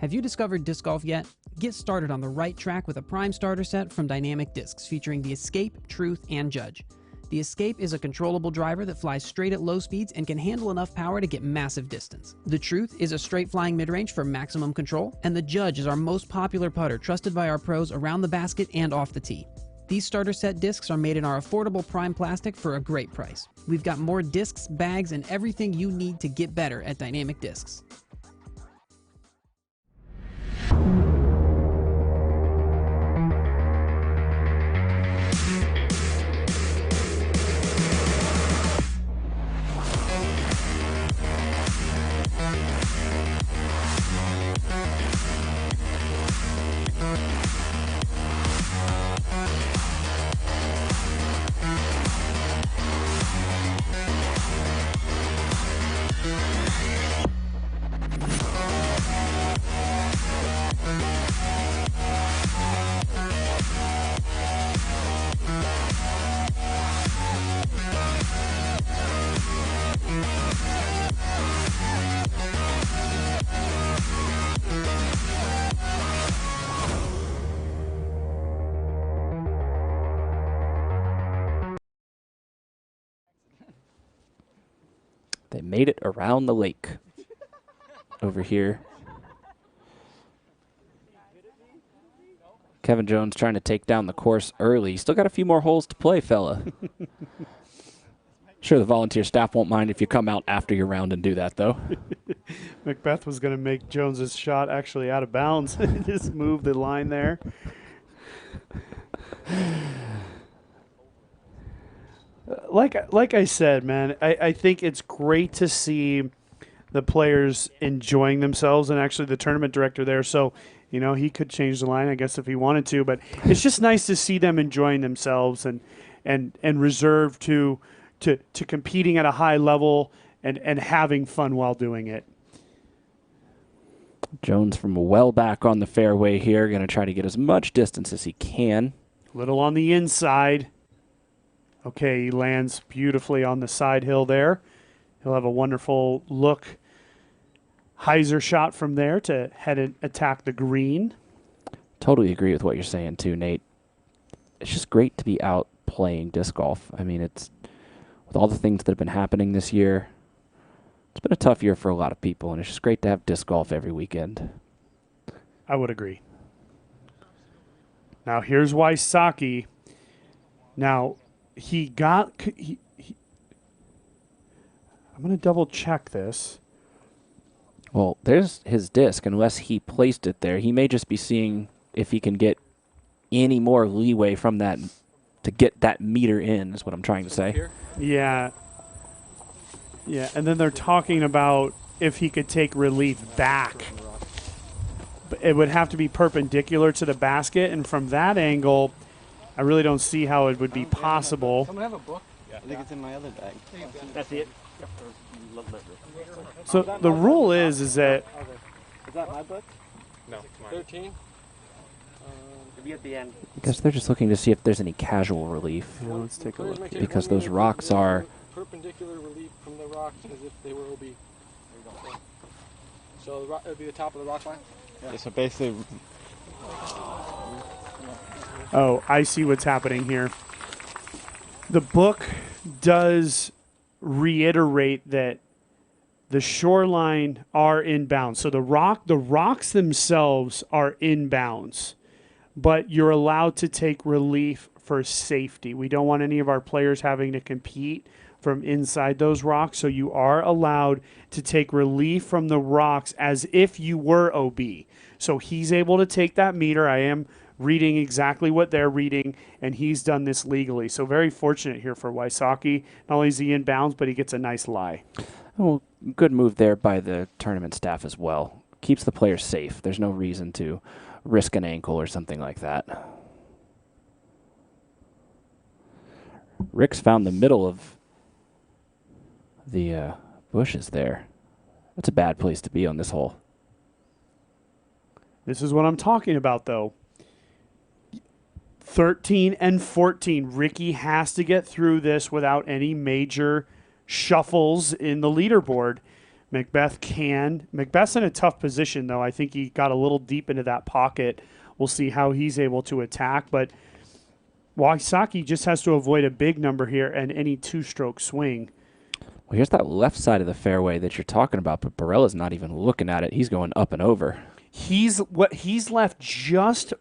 Have you discovered disc golf yet? Get started on the right track with a prime starter set from Dynamic Discs featuring the Escape, Truth, and Judge. The Escape is a controllable driver that flies straight at low speeds and can handle enough power to get massive distance. The Truth is a straight flying mid-range for maximum control, and the Judge is our most popular putter trusted by our pros around the basket and off the tee. These starter set discs are made in our affordable prime plastic for a great price. We've got more discs, bags, and everything you need to get better at Dynamic Discs. They made it around the lake over here. Kevin Jones trying to take down the course early. He's still got a few more holes to play, fella. Sure, the volunteer staff won't mind if you come out after your round and do that, though. McBeth was going to make Jones's shot actually out of bounds. Just move the line there. Like I said, man, I think it's great to see the players enjoying themselves, and actually the tournament director there. So, you know, he could change the line, I guess, if he wanted to. But it's just nice to see them enjoying themselves and reserved to competing at a high level and having fun while doing it. Jones from well back on the fairway here, going to try to get as much distance as he can. Little on the inside. Okay, he lands beautifully on the side hill there. He'll have a wonderful look. Hyzer shot from there to head and attack the green. Totally agree with what you're saying too, Nate. It's just great to be out playing disc golf. I mean, it's with all the things that have been happening this year, it's been a tough year for a lot of people, and it's just great to have disc golf every weekend. I would agree. Now, here's Wysocki. Now, I'm going to double check this. Well, there's his disc. Unless he placed it there, he may just be seeing if he can get any more leeway from that to get that meter in, is what I'm trying to say. Yeah. Yeah, and then they're talking about if he could take relief back. But it would have to be perpendicular to the basket, and from that angle, I really don't see how it would be possible. Someone have a book? Yeah. I think it's in my other bag. That's it. So the rule is that Is that my book? No, 13. It'll be at the end. I guess they're just looking to see if there's any casual relief. Yeah, let's take a look. Because those rocks are... perpendicular relief from the rocks as if they were OB. So the rock, it would be the top of the rock line? Yeah, so basically... Oh, I see what's happening here. The book does reiterate that the shoreline are inbounds. So the rocks themselves are inbounds, but you're allowed to take relief for safety. We don't want any of our players having to compete from inside those rocks, so you are allowed to take relief from the rocks as if you were OB. So he's able to take that meter. I am reading exactly what they're reading, and he's done this legally. So very fortunate here for Wysocki. Not only is he inbounds, but he gets a nice lie. Well, good move there by the tournament staff as well. Keeps the players safe. There's no reason to risk an ankle or something like that. Rick's found the middle of the bushes there. That's a bad place to be on this hole. This is what I'm talking about, though. 13 and 14. Ricky has to get through this without any major shuffles in the leaderboard. McBeth can. McBeth's in a tough position, though. I think he got a little deep into that pocket. We'll see how he's able to attack. But Wysocki just has to avoid a big number here and any two-stroke swing. Well, here's that left side of the fairway that you're talking about, but Barela's not even looking at it. He's going up and over. He's left just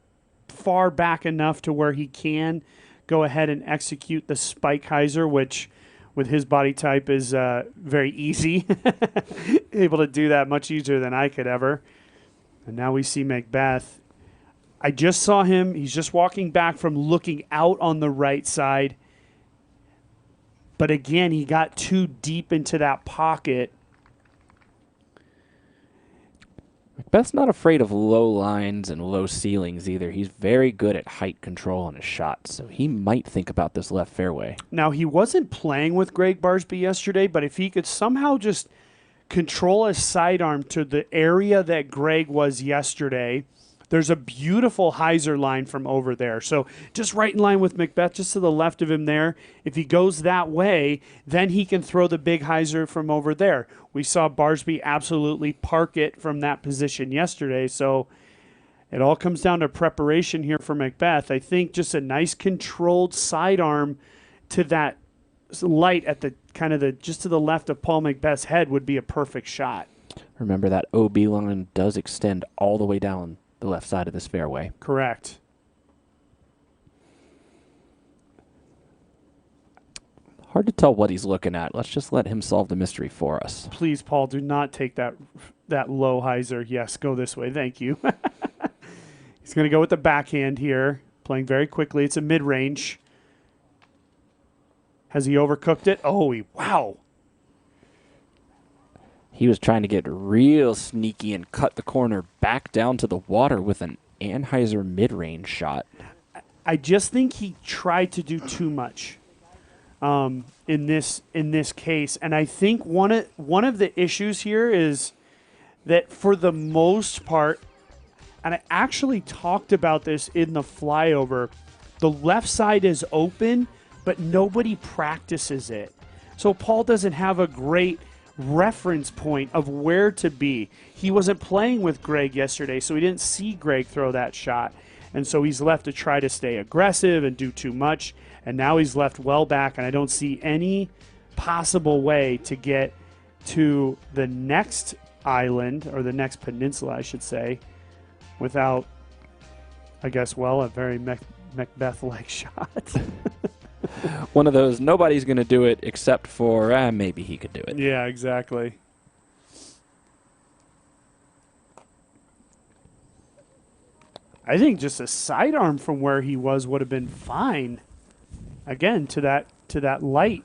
far back enough to where he can go ahead and execute the spike hyzer, which with his body type is very easy. Able to do that much easier than I could ever. And now we see McBeth. I just saw him. He's just walking back from looking out on the right side. But again, he got too deep into that pocket. McBeth's not afraid of low lines and low ceilings either. He's very good at height control on his shot, so he might think about this left fairway. Now, he wasn't playing with Gregg Barsby yesterday, but if he could somehow just control his sidearm to the area that Gregg was yesterday, there's a beautiful hyzer line from over there. So just right in line with McBeth, just to the left of him there. If he goes that way, then he can throw the big hyzer from over there. We saw Barsby absolutely park it from that position yesterday. So it all comes down to preparation here for McBeth. I think just a nice controlled sidearm to that light at the kind of the just to the left of Paul McBeth's head would be a perfect shot. Remember that OB line does extend all the way down the left side of this fairway. Correct. Hard to tell what he's looking at. Let's just let him solve the mystery for us. Please, Paul, do not take that low hyzer. Yes, go this way. Thank you. He's going to go with the backhand here, playing very quickly. It's a mid-range. Has he overcooked it? Oh, wow. He was trying to get real sneaky and cut the corner back down to the water with an Anheuser mid-range shot. I just think he tried to do too much in this case, and I think one of the issues here is that for the most part, and I actually talked about this in the flyover, the left side is open, but nobody practices it. So Paul doesn't have a great reference point of where to be. He wasn't playing with Gregg yesterday, so he didn't see Gregg throw that shot. And so he's left to try to stay aggressive and do too much. And now he's left well back, and I don't see any possible way to get to the next island, or the next peninsula, I should say, without, I guess, a very McBeth-like shot. One of those, nobody's going to do it except for maybe he could do it. Yeah, exactly. I think just a sidearm from where he was would have been fine. Again, to that light.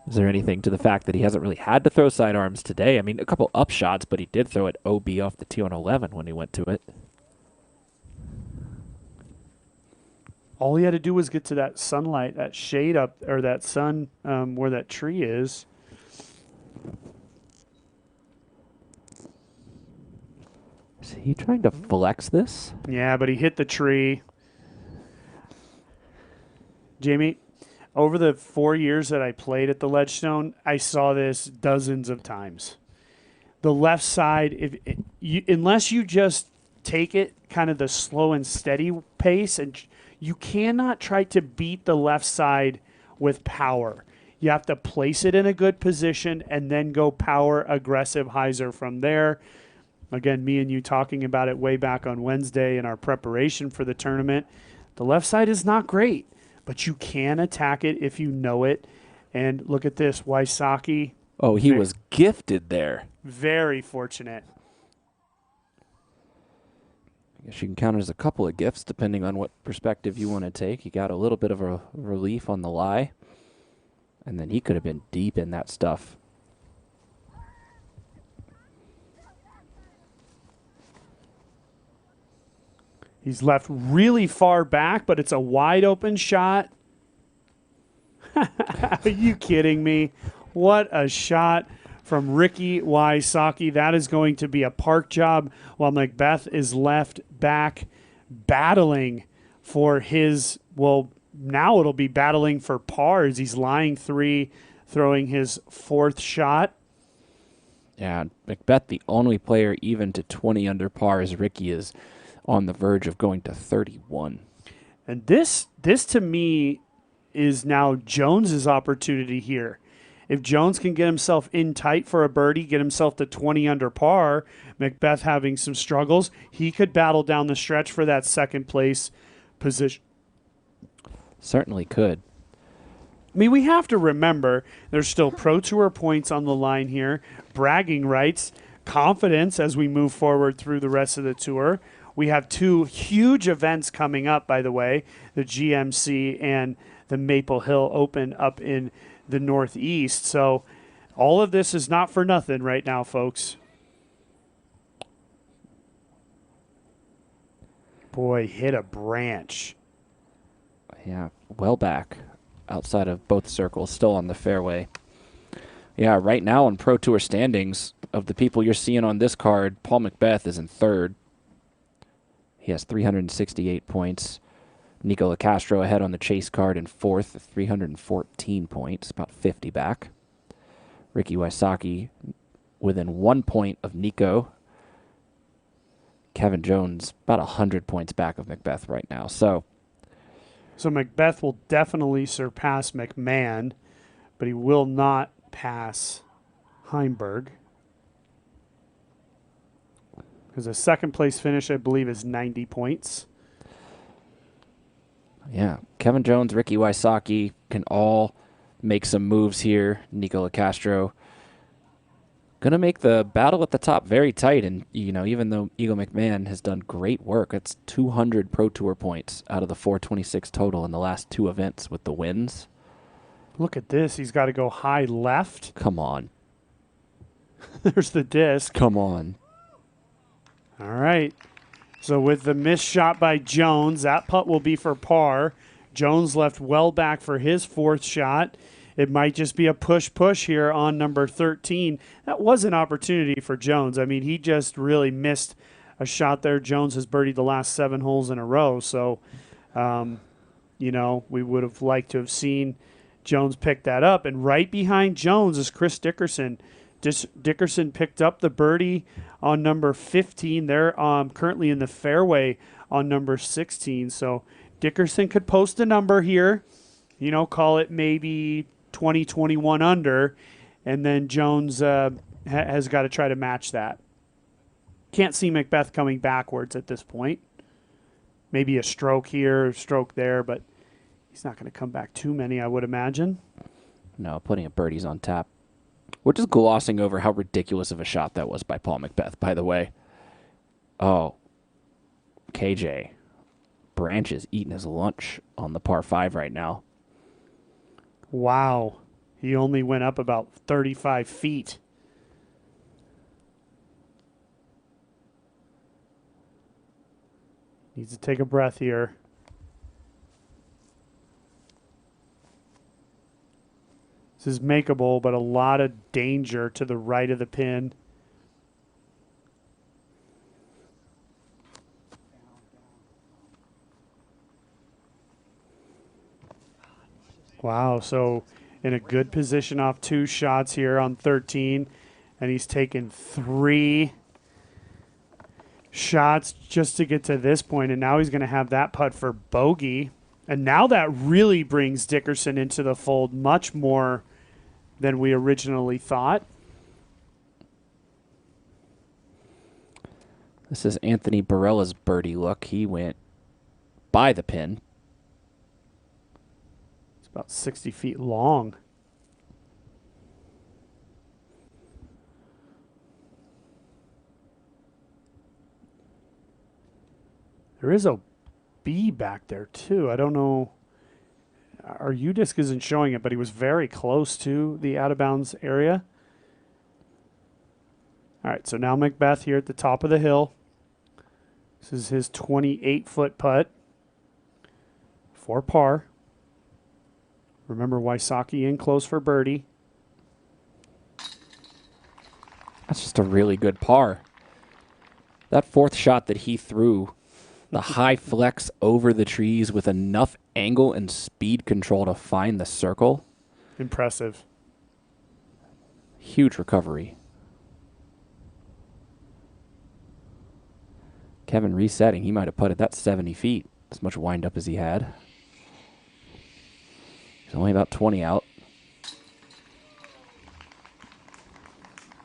Is there anything to the fact that he hasn't really had to throw sidearms today? I mean, a couple up shots, but he did throw it OB off the tee on 11 when he went to it. All he had to do was get to that sunlight, that shade up, or that sun where that tree is. Is he trying to flex this? Yeah, but he hit the tree. Jamie, over the 4 years that I played at the Ledgestone, I saw this dozens of times. The left side, unless you just take it kind of the slow and steady pace, and you cannot try to beat the left side with power. You have to place it in a good position and then go power aggressive hyzer from there. Again, me and you talking about it way back on Wednesday in our preparation for the tournament. The left side is not great, but you can attack it if you know it. And look at this, Wysocki. Oh, he was gifted there. Very fortunate. I guess you can count it as a couple of gifts depending on what perspective you want to take. He got a little bit of a relief on the lie, and then he could have been deep in that stuff. He's left really far back, but it's a wide open shot. Are you kidding me? What a shot from Ricky Wysocki. That is going to be a park job while McBeth is left back battling for his, now it'll be battling for pars. He's lying 3, throwing his 4th shot. Yeah, McBeth, the only player even to 20 under par, as Ricky is on the verge of going to 31. And this to me is now Jones's opportunity here. If Jones can get himself in tight for a birdie, get himself to 20 under par, McBeth having some struggles, he could battle down the stretch for that second place position. Certainly could. I mean, we have to remember there's still Pro Tour points on the line here, bragging rights, confidence as we move forward through the rest of the tour. We have 2 huge events coming up, by the way, the GMC and the Maple Hill Open up in the Northeast. So all of this is not for nothing right now, folks. Boy, hit a branch. Yeah, well back outside of both circles, still on the fairway. Yeah, right now on Pro Tour standings, of the people you're seeing on this card, Paul McBeth is in 3rd. He has 368 points. Nikko Locastro ahead on the chase card in 4th, 314 points, about 50 back. Ricky Wysocki within 1 point of Nikko. Kevin Jones about 100 points back of McBeth right now. So So McBeth will definitely surpass McMahon, but he will not pass Heimburg. Because a second place finish, I believe, is 90 points. Yeah, Kevin Jones, Ricky Wysocki can all make some moves here. Nikko Locastro going to make the battle at the top very tight. And, you know, even though Eagle McMahon has done great work, it's 200 Pro Tour points out of the 426 total in the last 2 events with the wins. Look at this. He's got to go high left. Come on. There's the disc. Come on. All right. So with the missed shot by Jones, that putt will be for par. Jones left well back for his 4th shot. It might just be a push here on number 13. That was an opportunity for Jones. I mean, he just really missed a shot there. Jones has birdied the last 7 holes in a row. So, you know, we would have liked to have seen Jones pick that up. And right behind Jones is Chris Dickerson. Dickerson picked up the birdie on number 15. They're currently in the fairway on number 16. So Dickerson could post a number here, you know, call it maybe 20, 21 under, and then Jones has got to try to match that. Can't see McBeth coming backwards at this point. Maybe a stroke here, a stroke there, but he's not going to come back too many, I would imagine. No, plenty of birdies on tap. We're just glossing over how ridiculous of a shot that was by Paul McBeth, by the way. Oh, KJ. Branch is eating his lunch on the par 5 right now. Wow. He only went up about 35 feet. Needs to take a breath here. This is makeable, but a lot of danger to the right of the pin. Wow, so in a good position off 2 shots here on 13, and he's taken 3 shots just to get to this point, and now he's going to have that putt for bogey. And now that really brings Dickerson into the fold much more than we originally thought. This is Anthony Barela's birdie look. He went by the pin. It's about 60 feet long. There is a B back there, too. I don't know. Our U-disc isn't showing it, but he was very close to the out-of-bounds area. All right, so now McBeth here at the top of the hill. This is his 28-foot putt for par. Remember, Wysocki in close for birdie. That's just a really good par. That 4th shot that he threw, the high flex over the trees with enough angle and speed control to find the circle. Impressive. Huge recovery. Kevin resetting. He might have putted that 70 feet. As much wind up as he had. He's only about 20 out.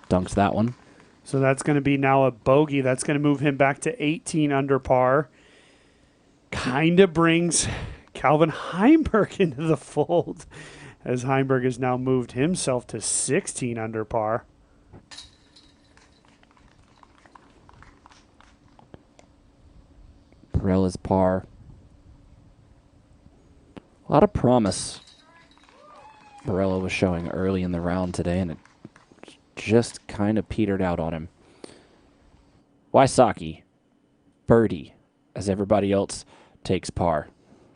Dunks that one. So that's going to be now a bogey. That's going to move him back to 18 under par. Kind of brings Calvin Heimburg into the fold, as Heimburg has now moved himself to 16 under par. Barela's par. A lot of promise Barela was showing early in the round today, and it just kind of petered out on him. Wysocki, birdie, as everybody else takes par.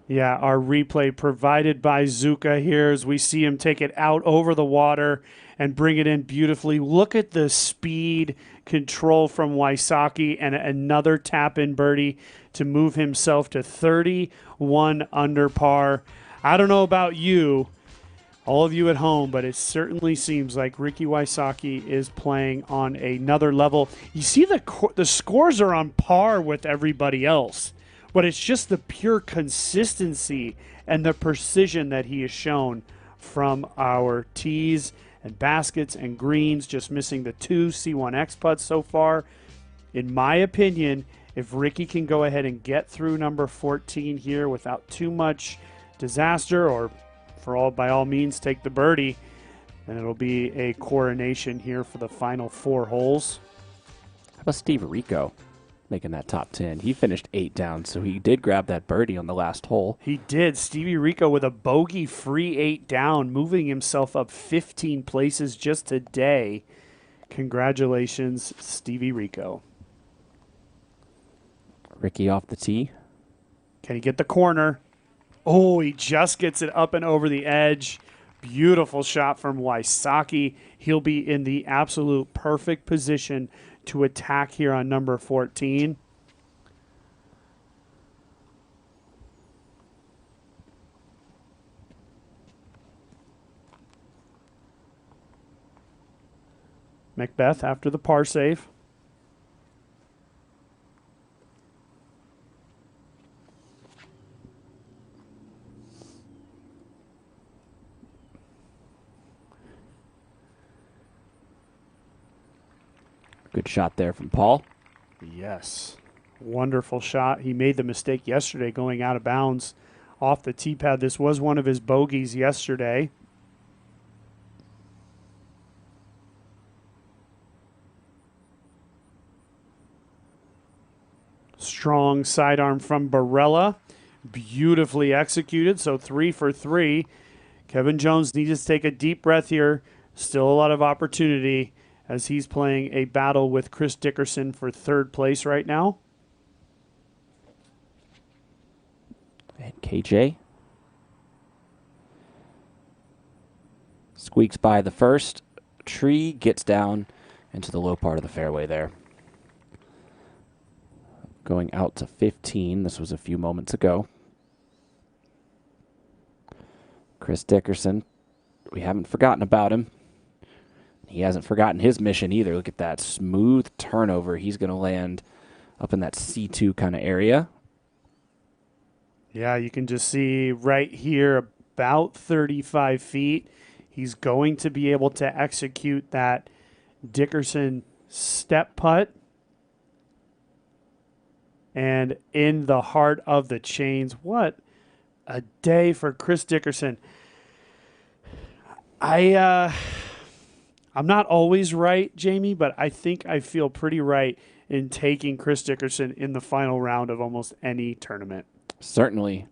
Yeah, our replay provided by Zuka here as we see him take it out over the water and bring it in beautifully. Look at the speed control from Wysocki, and another tap-in birdie to move himself to 31 under par. I don't know about you, all of you at home, but it certainly seems like Ricky Wysocki is playing on another level. You see the scores are on par with everybody else. but it's just the pure consistency and the precision that he has shown from our tees and baskets and greens, just missing the 2 C1X putts so far. In my opinion, if Ricky can go ahead and get through number 14 here without too much disaster, or by all means take the birdie, then it'll be a coronation here for the final 4 holes. How about Steve Rico making that top 10? He finished 8 down, so he did grab that birdie on the last hole. He did. Stevie Rico with a bogey-free 8 down, moving himself up 15 places just today. Congratulations, Stevie Rico. Ricky off the tee. Can he get the corner? Oh, he just gets it up and over the edge. Beautiful shot from Wysocki. He'll be in the absolute perfect position to attack here on number 14. McBeth after the par save. Good shot there from Paul. Yes. Wonderful shot. He made the mistake yesterday going out of bounds off the tee pad. This was one of his bogeys yesterday. Strong sidearm from Barela. Beautifully executed. So 3 for 3. Kevin Jones needs to take a deep breath here. Still a lot of opportunity as he's playing a battle with Chris Dickerson for 3rd place right now. And KJ squeaks by the first tree, gets down into the low part of the fairway there. Going out to 15. This was a few moments ago. Chris Dickerson, we haven't forgotten about him. He hasn't forgotten his mission either. Look at that smooth turnover. He's going to land up in that C2 kind of area. Yeah, you can just see right here about 35 feet. He's going to be able to execute that Dickerson step putt. And in the heart of the chains, what a day for Chris Dickerson. I'm not always right, Jamie, but I think I feel pretty right in taking Chris Dickerson in the final round of almost any tournament. Certainly.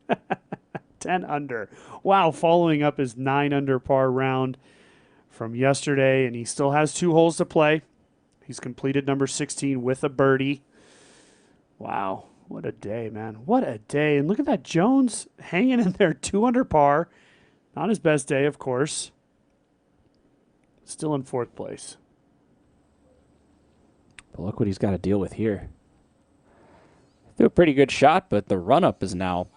10 under. Wow, following up his 9 under par round from yesterday, and he still has 2 holes to play. He's completed number 16 with a birdie. Wow, what a day, man. What a day. And look at that Jones hanging in there, 2 under par. Not his best day, of course. Still in 4th place. But look what he's got to deal with here. Threw a pretty good shot, but the run-up is now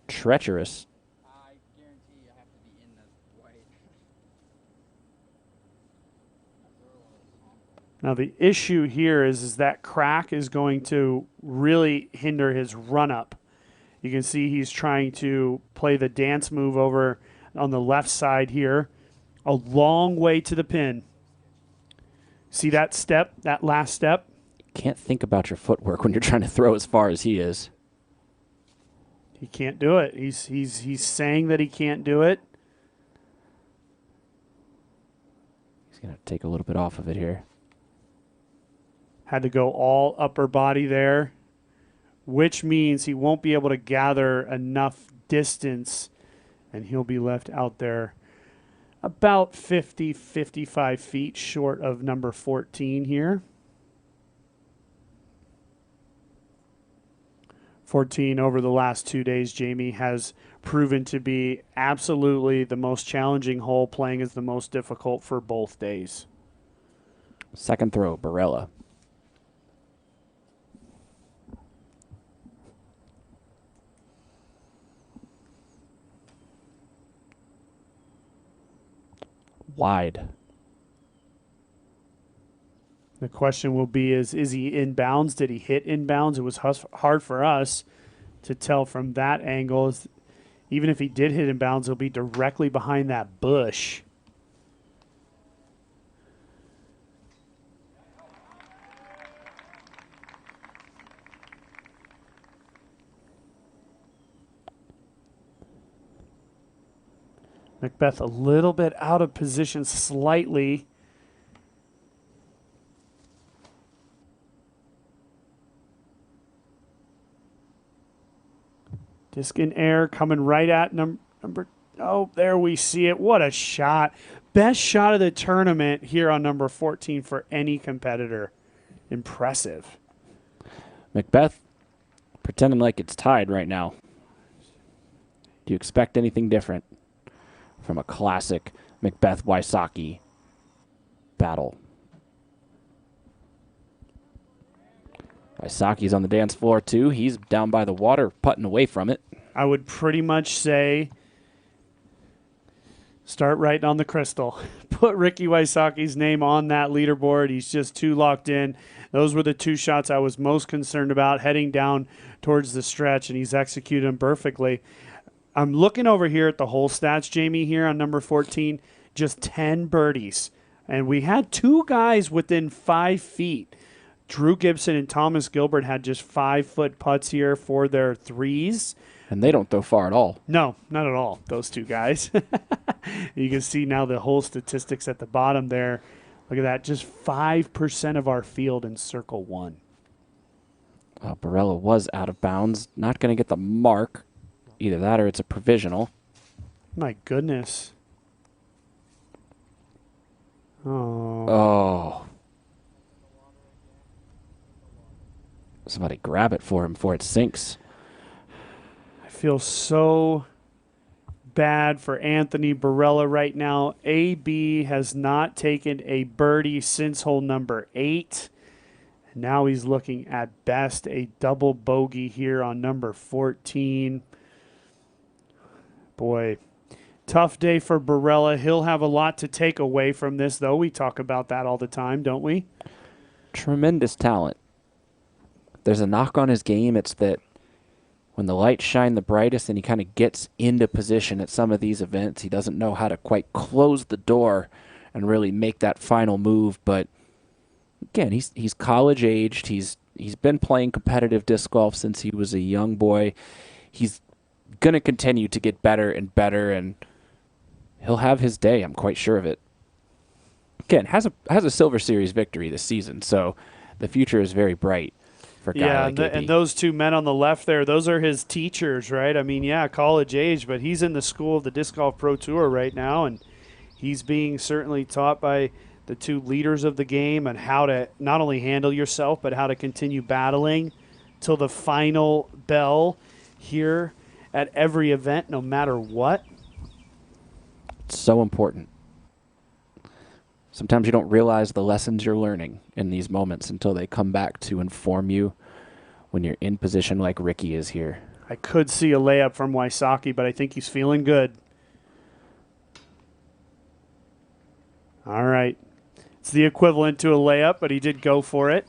treacherous. I guarantee I have to be in the white. Now the issue here is that crack is going to really hinder his run-up. You can see he's trying to play the dance move over on the left side here. A long way to the pin. See that step, that last step? Can't think about your footwork when you're trying to throw as far as he is. He can't do it. He's saying that he can't do it. He's going to take a little bit off of it here. Had to go all upper body there, which means he won't be able to gather enough distance, and he'll be left out there about 50, 55 feet short of number 14 here. 14 over the last 2 days, Jamie, has proven to be absolutely the most challenging hole. Playing is the most difficult for both days. Second throw, Barela. Wide. The question will be, is he inbounds? Did he hit inbounds? It was hard for us to tell from that angle. Even if he did hit inbounds, he'll be directly behind that bush. McBeth a little bit out of position slightly. Disc in air coming right at number. Oh, there we see it. What a shot. Best shot of the tournament here on number 14 for any competitor. Impressive. McBeth pretending like it's tied right now. Do you expect anything different from a classic McBeth Wysocki battle? Wysocki's on the dance floor too. He's down by the water, putting away from it. I would pretty much say start writing on the crystal. Put Ricky Wysocki's name on that leaderboard. He's just too locked in. Those were the two shots I was most concerned about heading down towards the stretch, and he's executed them perfectly. I'm looking over here at the hole stats, Jamie, here on number 14. Just 10 birdies. And we had two guys within 5 feet. Drew Gibson and Thomas Gilbert had just 5-foot putts here for their threes. And they don't throw far at all. No, not at all, those two guys. You can see now the whole statistics at the bottom there. Look at that, just 5% of our field in circle one. Barela was out of bounds. Not going to get the mark. Either that or it's a provisional. My goodness. Oh. Somebody grab it for him before it sinks. I feel so bad for Anthony Barela right now. AB has not taken a birdie since hole number 8. And now he's looking at best a double bogey here on number 14. Boy, tough day for Barela. He'll have a lot to take away from this, though. We talk about that all the time, don't we? Tremendous talent. There's a knock on his game. It's that when the lights shine the brightest and he kind of gets into position at some of these events, he doesn't know how to quite close the door and really make that final move. But again, he's college aged. He's been playing competitive disc golf since he was a young boy. He's going to continue to get better and better, and he'll have his day. I'm quite sure of it. Again, has a Silver Series victory this season, so the future is very bright. And those two men on the left there, those are his teachers, right? I mean, yeah, college age, but he's in the school of the Disc Golf Pro Tour right now, and he's being certainly taught by the two leaders of the game and how to not only handle yourself, but how to continue battling till the final bell here at every event, no matter what. It's so important. Sometimes you don't realize the lessons you're learning in these moments until they come back to inform you when you're in position like Ricky is here. I could see a layup from Wysocki, but I think he's feeling good. All right. It's the equivalent to a layup, but he did go for it.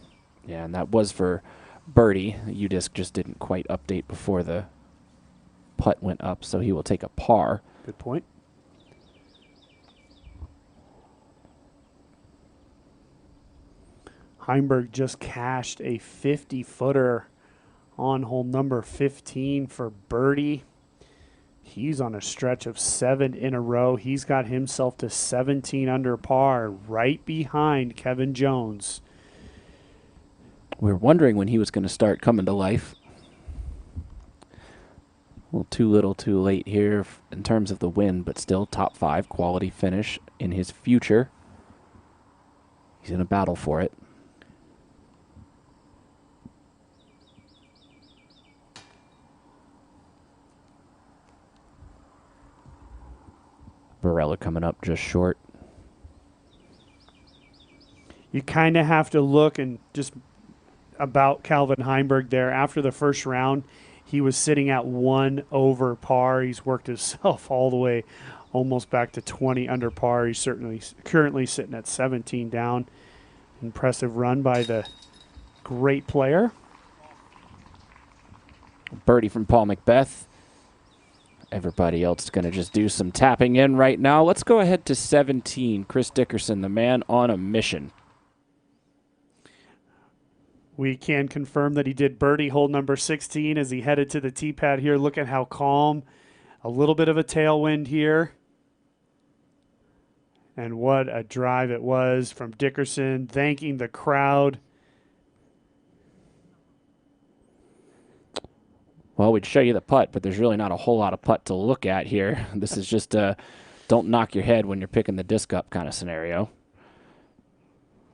Yeah, and that was for birdie. UDisc just didn't quite update before the putt went up, so he will take a par. Good point. Heimburg just cashed a 50-footer on hole number 15 for birdie. He's on a stretch of 7 in a row. He's got himself to 17 under par, right behind Kevin Jones. We were wondering when he was going to start coming to life. A little too late here in terms of the win, but still top 5 quality finish in his future. He's in a battle for it. Barela coming up just short. You kind of have to look and just about Calvin Heimburg there. After the first round, he was sitting at 1 over par. He's worked himself all the way almost back to 20 under par. He's certainly currently sitting at 17 down. Impressive run by the great player. Birdie from Paul McBeth. Everybody else is going to just do some tapping in right now. Let's go ahead to 17. Chris Dickerson, the man on a mission. We can confirm that he did birdie hole number 16 as he headed to the tee pad here. Look at how calm. A little bit of a tailwind here. And what a drive it was from Dickerson, thanking the crowd. Well, we'd show you the putt, but there's really not a whole lot of putt to look at here. This is just a don't knock your head when you're picking the disc up kind of scenario.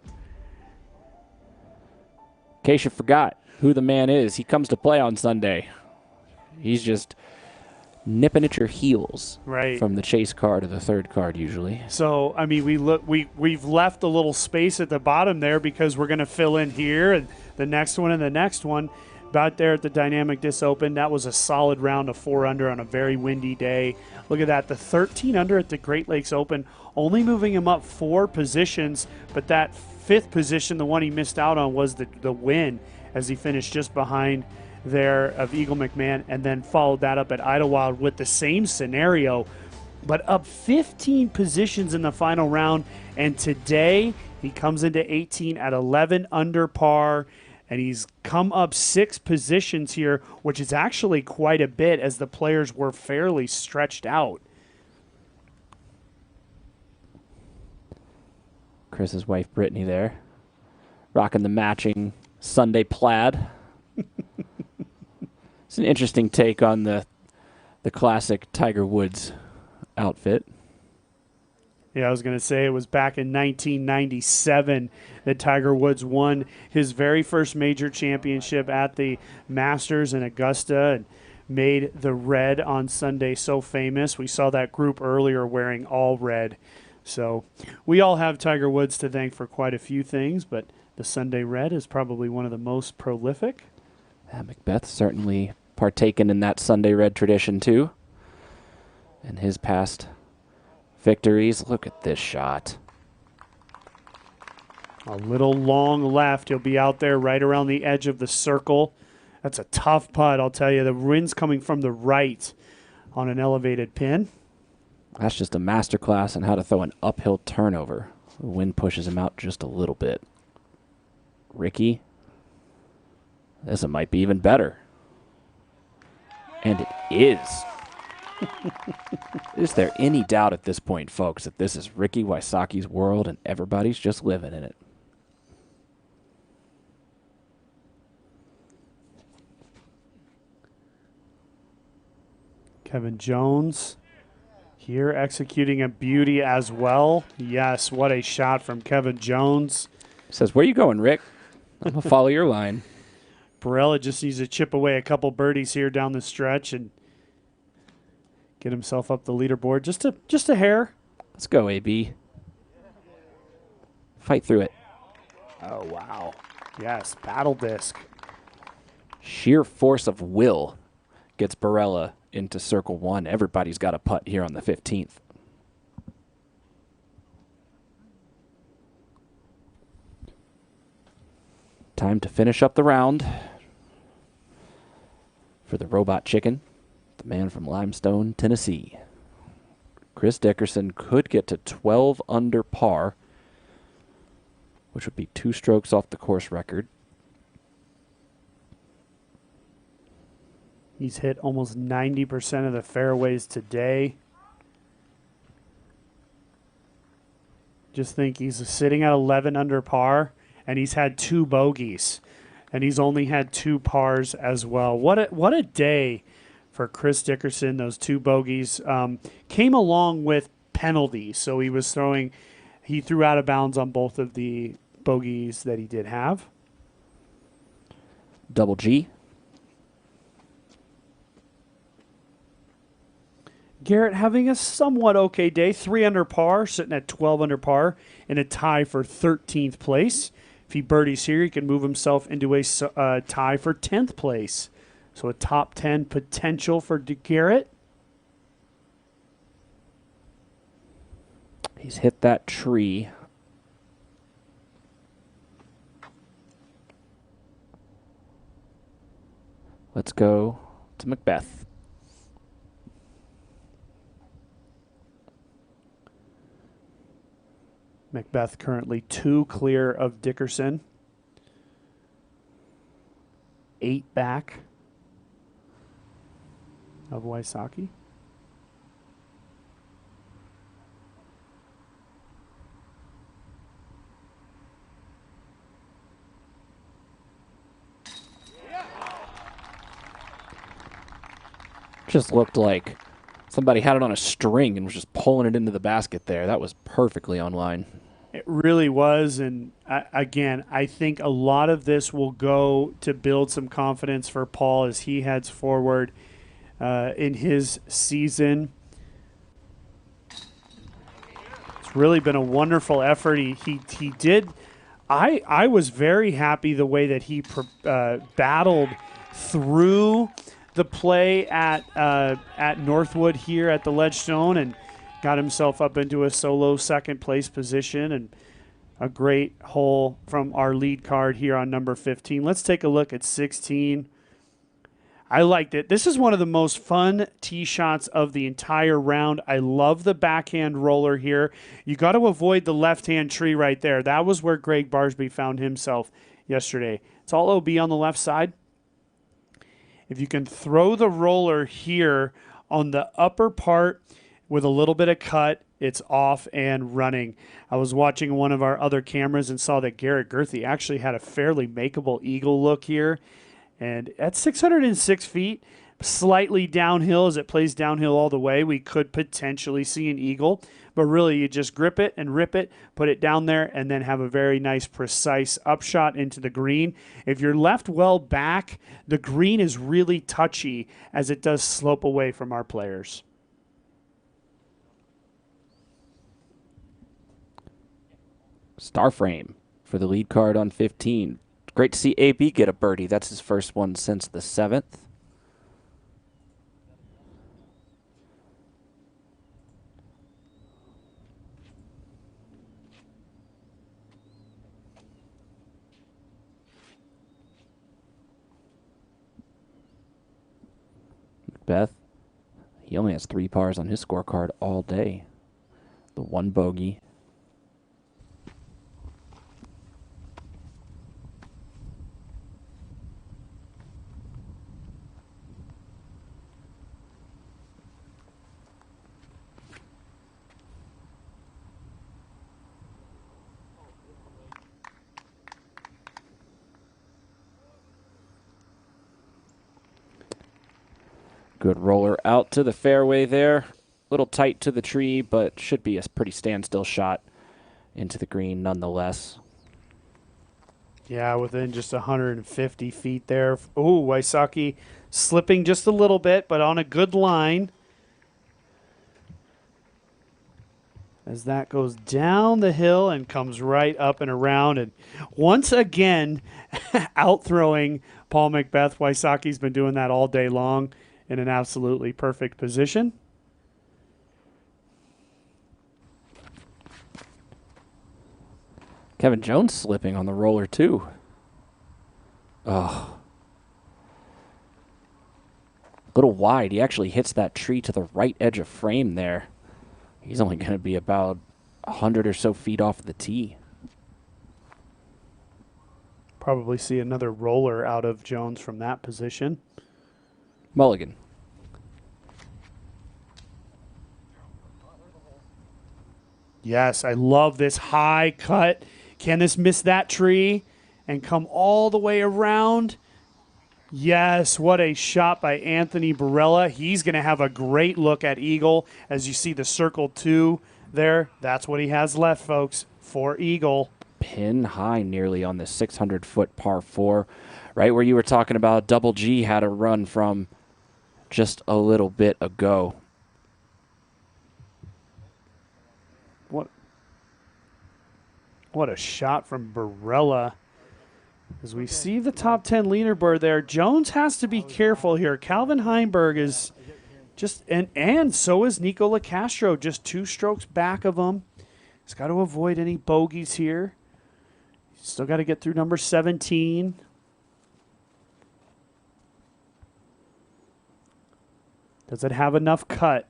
In case you forgot who the man is, he comes to play on Sunday. He's just nipping at your heels, right, from the chase card to the third card usually. So, I mean, we've left a little space at the bottom there because we're going to fill in here and the next one and the next one. Out there at the Dynamic Disc Open, that was a solid round of 4 under on a very windy day. Look at that, the 13 under at the Great Lakes Open, only moving him up 4 positions, but that 5th position, the one he missed out on, was the win as he finished just behind there of Eagle McMahon, and then followed that up at Idlewild with the same scenario, but up 15 positions in the final round. And today he comes into 18 at 11 under par. And he's come up 6 positions here, which is actually quite a bit as the players were fairly stretched out. Chris's wife, Brittany, there, rocking the matching Sunday plaid. It's an interesting take on the classic Tiger Woods outfit. Yeah, I was going to say it was back in 1997 that Tiger Woods won his very first major championship at the Masters in Augusta and made the red on Sunday so famous. We saw that group earlier wearing all red. So we all have Tiger Woods to thank for quite a few things, but the Sunday red is probably one of the most prolific. Yeah, McBeth certainly partaken in that Sunday red tradition too. And his past victories. Look at this shot. A little long left. He'll be out there right around the edge of the circle. That's a tough putt, I'll tell you. The wind's coming from the right on an elevated pin. That's just a masterclass in how to throw an uphill turnover. The wind pushes him out just a little bit. Ricky, this might be even better. And it is. Is there any doubt at this point, folks, that this is Ricky Wysocki's world and everybody's just living in it? Kevin Jones here executing a beauty as well. Yes, what a shot from Kevin Jones. Says, where you going, Rick? I'm going to follow your line. Barela just needs to chip away a couple birdies here down the stretch and get himself up the leaderboard. Just a hair. Let's go, AB. Fight through it. Oh, wow. Yes, paddle disc. Sheer force of will gets Barela into circle 1. Everybody's got a putt here on the 15th. Time to finish up the round for the Robot Chicken, the man from Limestone, Tennessee. Chris Dickerson could get to 12 under par, which would be 2 strokes off the course record. He's hit almost 90% of the fairways today. Just think he's sitting at 11 under par, and he's had 2 bogeys, and he's only had 2 pars as well. What a day for Chris Dickerson. Those 2 bogeys came along with penalties, so he threw out of bounds on both of the bogeys that he did have. Double G. Garrett having a somewhat okay day, 3 under par, sitting at 12 under par in a tie for 13th place. If he birdies here, he can move himself into a tie for 10th place. So a top 10 potential for Garrett. He's hit that tree Let's go to McBeth. McBeth currently 2 clear of Dickerson. 8 back of Wysocki. Just looked like somebody had it on a string and was just pulling it into the basket there. That was perfectly on line. It really was, and again, I think a lot of this will go to build some confidence for Paul as he heads forward in his season. It's really been a wonderful effort. He did. I was very happy the way that he battled through the play at Northwood here at the Ledgestone and got himself up into a solo second place position, and a great hole from our lead card here on number 15. Let's take a look at 16. I liked it. This is one of the most fun tee shots of the entire round. I love the backhand roller here. You got to avoid the left-hand tree right there. That was where Gregg Barsby found himself yesterday. It's all OB on the left side. If you can throw the roller here on the upper part with a little bit of cut, it's off and running. I was watching one of our other cameras and saw that Garrett Gerthy actually had a fairly makeable eagle look here. And at 606 feet, slightly downhill as it plays downhill all the way, we could potentially see an eagle. But really, you just grip it and rip it, put it down there, and then have a very nice, precise upshot into the green. If you're left well back, the green is really touchy as it does slope away from our players. Star frame for the lead card on 15. Great to see AB get a birdie. That's his first one since the 7th. McBeth, he only has 3 pars on his scorecard all day. The 1 bogey. Good roller out to the fairway there. Little tight to the tree, but should be a pretty standstill shot into the green nonetheless. Yeah, within just 150 feet there. Ooh, Wysocki slipping just a little bit, but on a good line. As that goes down the hill and comes right up and around. And once again, out-throwing Paul McBeth. Wysocki's been doing that all day long in an absolutely perfect position. Kevin Jones slipping on the roller too. Oh. A little wide. He actually hits that tree to the right edge of frame there. He's only going to be about 100 or so feet off the tee. Probably see another roller out of Jones from that position. Mulligan. Yes, I love this high cut. Can this miss that tree and come all the way around? Yes, what a shot by Anthony Barela. He's going to have a great look at eagle. As you see the circle 2 there, that's what he has left, folks, for eagle. Pin high nearly on the 600-foot par 4. Right where you were talking about Double G had a run from just a little bit ago. What a shot from Barela. As we see the top 10 leaderboard there, Jones has to be careful here. Calvin Heimburg is just, and so is Nikko Locastro, just 2 strokes back of him. He's got to avoid any bogeys here. Still got to get through number 17. Does it have enough cut?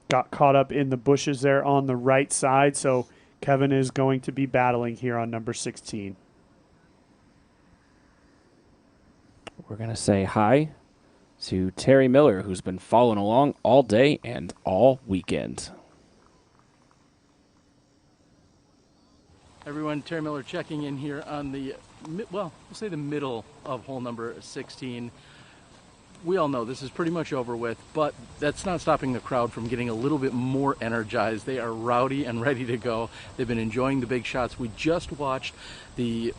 Got caught up in the bushes there on the right side, so Kevin is going to be battling here on number 16. We're going to say hi to Terry Miller, who's been following along all day and all weekend. Everyone, Terry Miller checking in here on the, well, we'll say the middle of hole number 16. We all know this is pretty much over with, but that's not stopping the crowd from getting a little bit more energized. They are rowdy and ready to go. They've been enjoying the big shots. We just watched the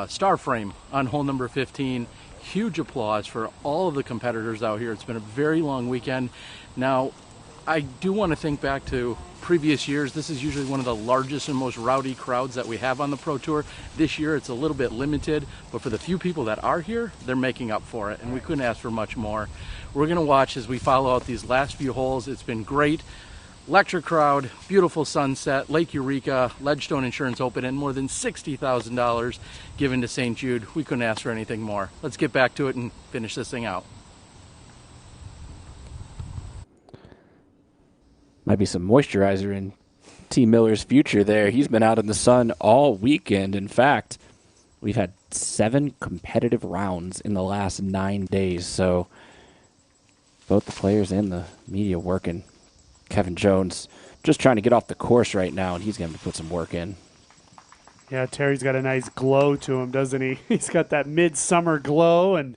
star frame on hole number 15. Huge applause for all of the competitors out here. It's been a very long weekend. Now, I do want to think back to previous years. This is usually one of the largest and most rowdy crowds that we have on the Pro Tour. This year it's a little bit limited, but for the few people that are here, they're making up for it, and we couldn't ask for much more. We're going to watch as we follow out these last few holes. It's been great. Electric crowd, beautiful sunset, Lake Eureka, Ledgestone Insurance Open, and more than $60,000 given to St. Jude. We couldn't ask for anything more. Let's get back to it and finish this thing out. Might be some moisturizer in T. Miller's future there. He's been out in the sun all weekend. In fact, we've had 7 competitive rounds in the last 9 days. So both the players and the media working. Kevin Jones just trying to get off the course right now, and he's going to put some work in. Yeah, Terry's got a nice glow to him, doesn't he? He's got that midsummer glow, and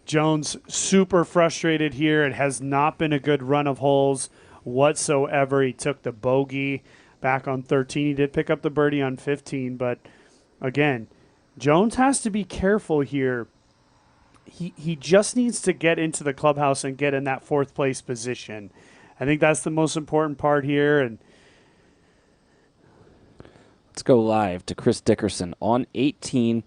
Jones super frustrated here. It has not been a good run of holes whatsoever. He took the bogey back on 13. He did pick up the birdie on 15, but again, Jones has to be careful here. He just needs to get into the clubhouse and get in that 4th place position. I think that's the most important part here. And let's go live to Chris Dickerson on 18,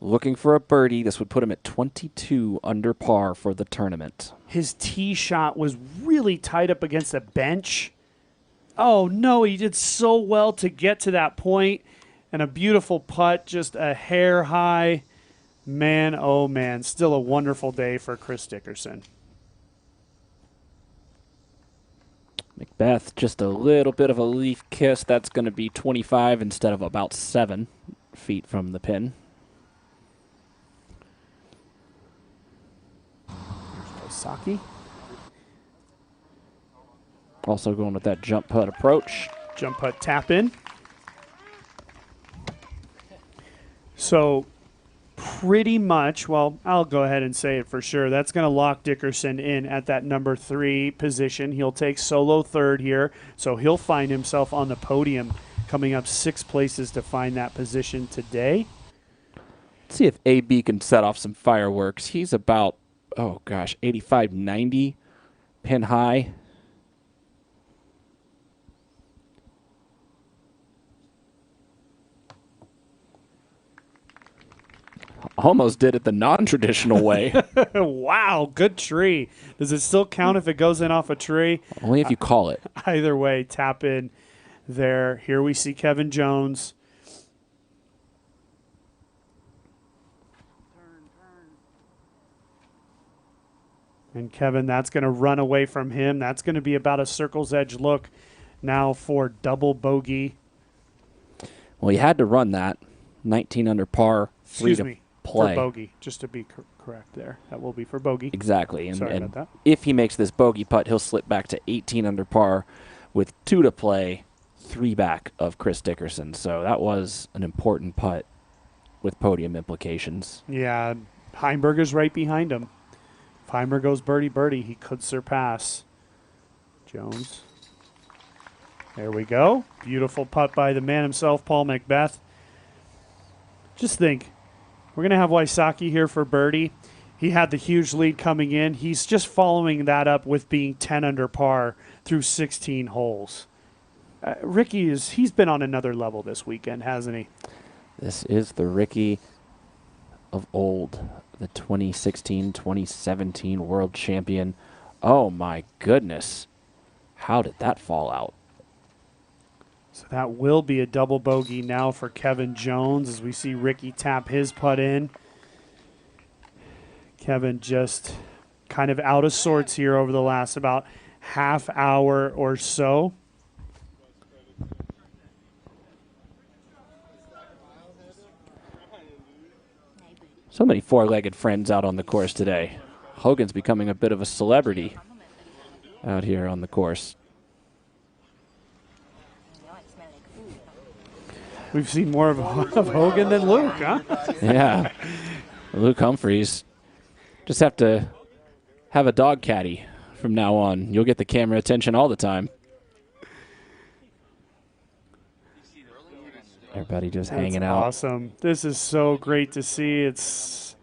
looking for a birdie. This would put him at 22 under par for the tournament. His tee shot was really tight up against a bench. Oh, no, he did so well to get to that point. And a beautiful putt, just a hair high. Man, oh, man, still a wonderful day for Chris Dickerson. McBeth, just a little bit of a leaf kiss. That's going to be 25 instead of about 7 feet from the pin. Wysocki. Also going with that jump putt approach. Jump putt tap in. So pretty much, well, I'll go ahead and say it for sure. That's going to lock Dickerson in at that number 3 position. He'll take solo 3rd here, so he'll find himself on the podium, coming up 6 places to find that position today. Let's see if AB can set off some fireworks. He's about, 85, 90 pin high. Almost did it the non-traditional way. Wow, good tree. Does it still count if it goes in off a tree? Only if you call it. Either way, tap in there. Here we see Kevin Jones. And Kevin, that's going to run away from him. That's going to be about a circle's edge look now for double bogey. Well, you had to run that. 19 under par, 3 to play. For bogey, just to be correct there. That will be for bogey. Exactly. Sorry about that. If he makes this bogey putt, he'll slip back to 18 under par with 2 to play, 3 back of Chris Dickerson. So that was an important putt with podium implications. Yeah, Heimburg is right behind him. If Heimburg goes birdie, he could surpass Jones. There we go. Beautiful putt by the man himself, Paul McBeth. Just think, we're going to have Wysocki here for birdie. He had the huge lead coming in. He's just following that up with being 10 under par through 16 holes. Ricky, he's been on another level this weekend, hasn't he? This is the Ricky of old, the 2016-2017 world champion. Oh, my goodness. How did that fall out? So that will be a double bogey now for Kevin Jones as we see Ricky tap his putt in. Kevin just kind of out of sorts here over the last about half hour or so. So many four-legged friends out on the course today. Hogan's becoming a bit of a celebrity out here on the course. We've seen more of Hogan than Luke, huh? Yeah. Luke Humphreys. Just have to have a dog caddy from now on. You'll get the camera attention all the time. Everybody just hanging out. Awesome. This is so great to see. It's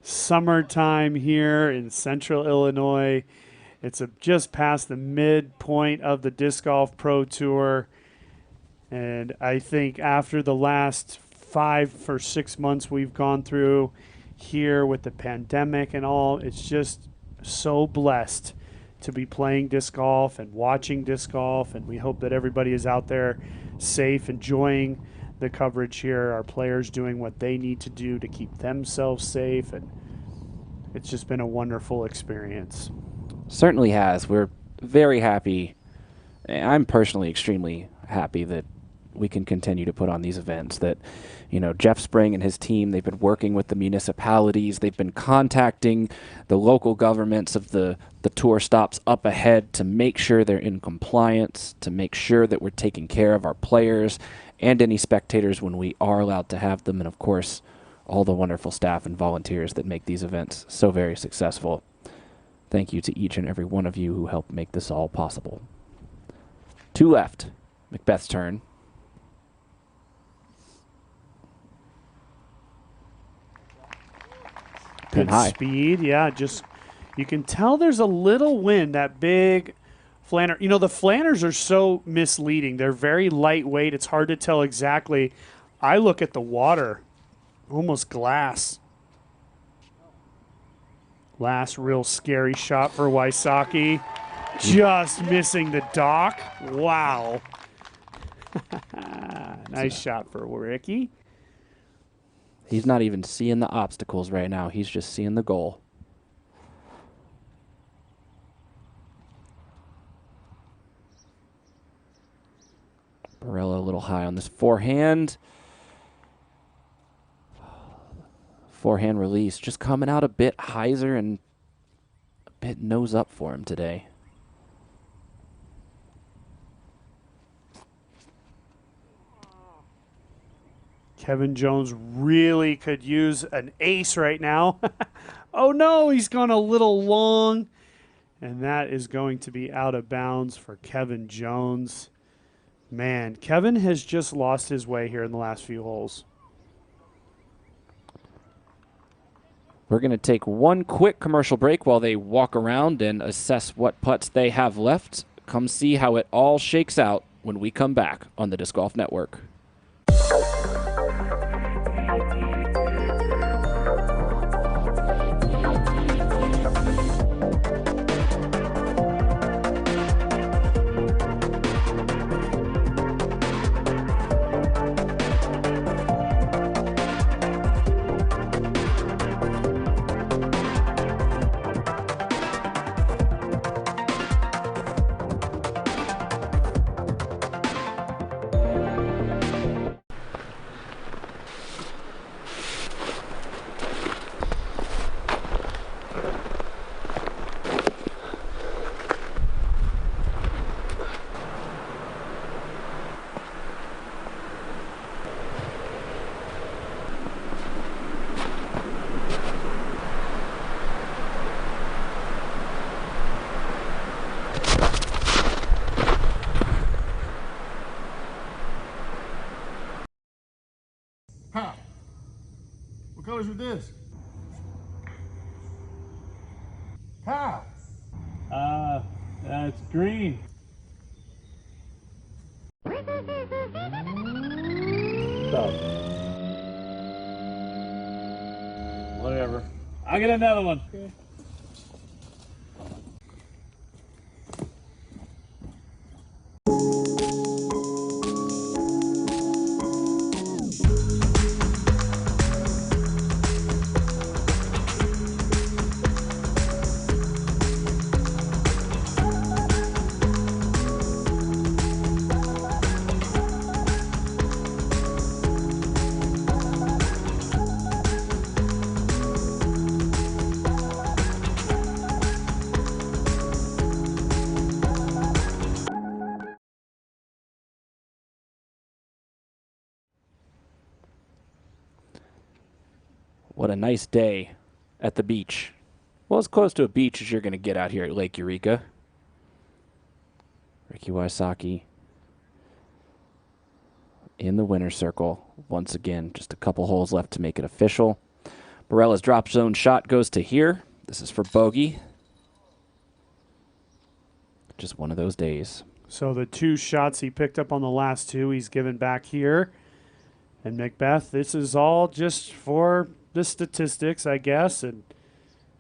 summertime here in Central Illinois. It's just past the midpoint of the Disc Golf Pro Tour. And I think after the last 5 or 6 months we've gone through here with the pandemic and all, it's just so blessed to be playing disc golf and watching disc golf. And we hope that everybody is out there safe, enjoying the coverage here. Our players doing what they need to do to keep themselves safe. And it's just been a wonderful experience. Certainly has. We're very happy. I'm personally extremely happy that we can continue to put on these events, that, you know, Jeff Spring and his team, they've been working with the municipalities, they've been contacting the local governments of the tour stops up ahead to make sure they're in compliance, to make sure that we're taking care of our players and any spectators when we are allowed to have them, and of course all the wonderful staff and volunteers that make these events so very successful. Thank you to each and every one of you who helped make this all possible. 2 left. McBeth's turn. Good speed, yeah. Just you can tell there's a little wind. That big flanner. You know, the flanners are so misleading. They're very lightweight. It's hard to tell exactly. I look at the water, almost glass. Last real scary shot for Wysocki. Just missing the dock. Wow. Nice shot for Ricky. He's not even seeing the obstacles right now. He's just seeing the goal. Barela a little high on this forehand. Forehand release just coming out a bit hyzer and a bit nose up for him today. Kevin Jones really could use an ace right now. Oh no, he's gone a little long. And that is going to be out of bounds for Kevin Jones. Man, Kevin has just lost his way here in the last few holes. We're going to take one quick commercial break while they walk around and assess what putts they have left. Come see how it all shakes out when we come back on the Disc Golf Network. How? What colors with this? How? It's green. Stop. Whatever. I'll get another one. Okay. What a nice day at the beach. Well, as close to a beach as you're going to get out here at Lake Eureka. Ricky Wysocki in the winner's circle. Once again, just a couple holes left to make it official. Barela's drop zone shot goes to here. This is for bogey. Just one of those days. So the 2 shots he picked up on the last 2, he's given back here. And McBeth, this is all just for the statistics, I guess. And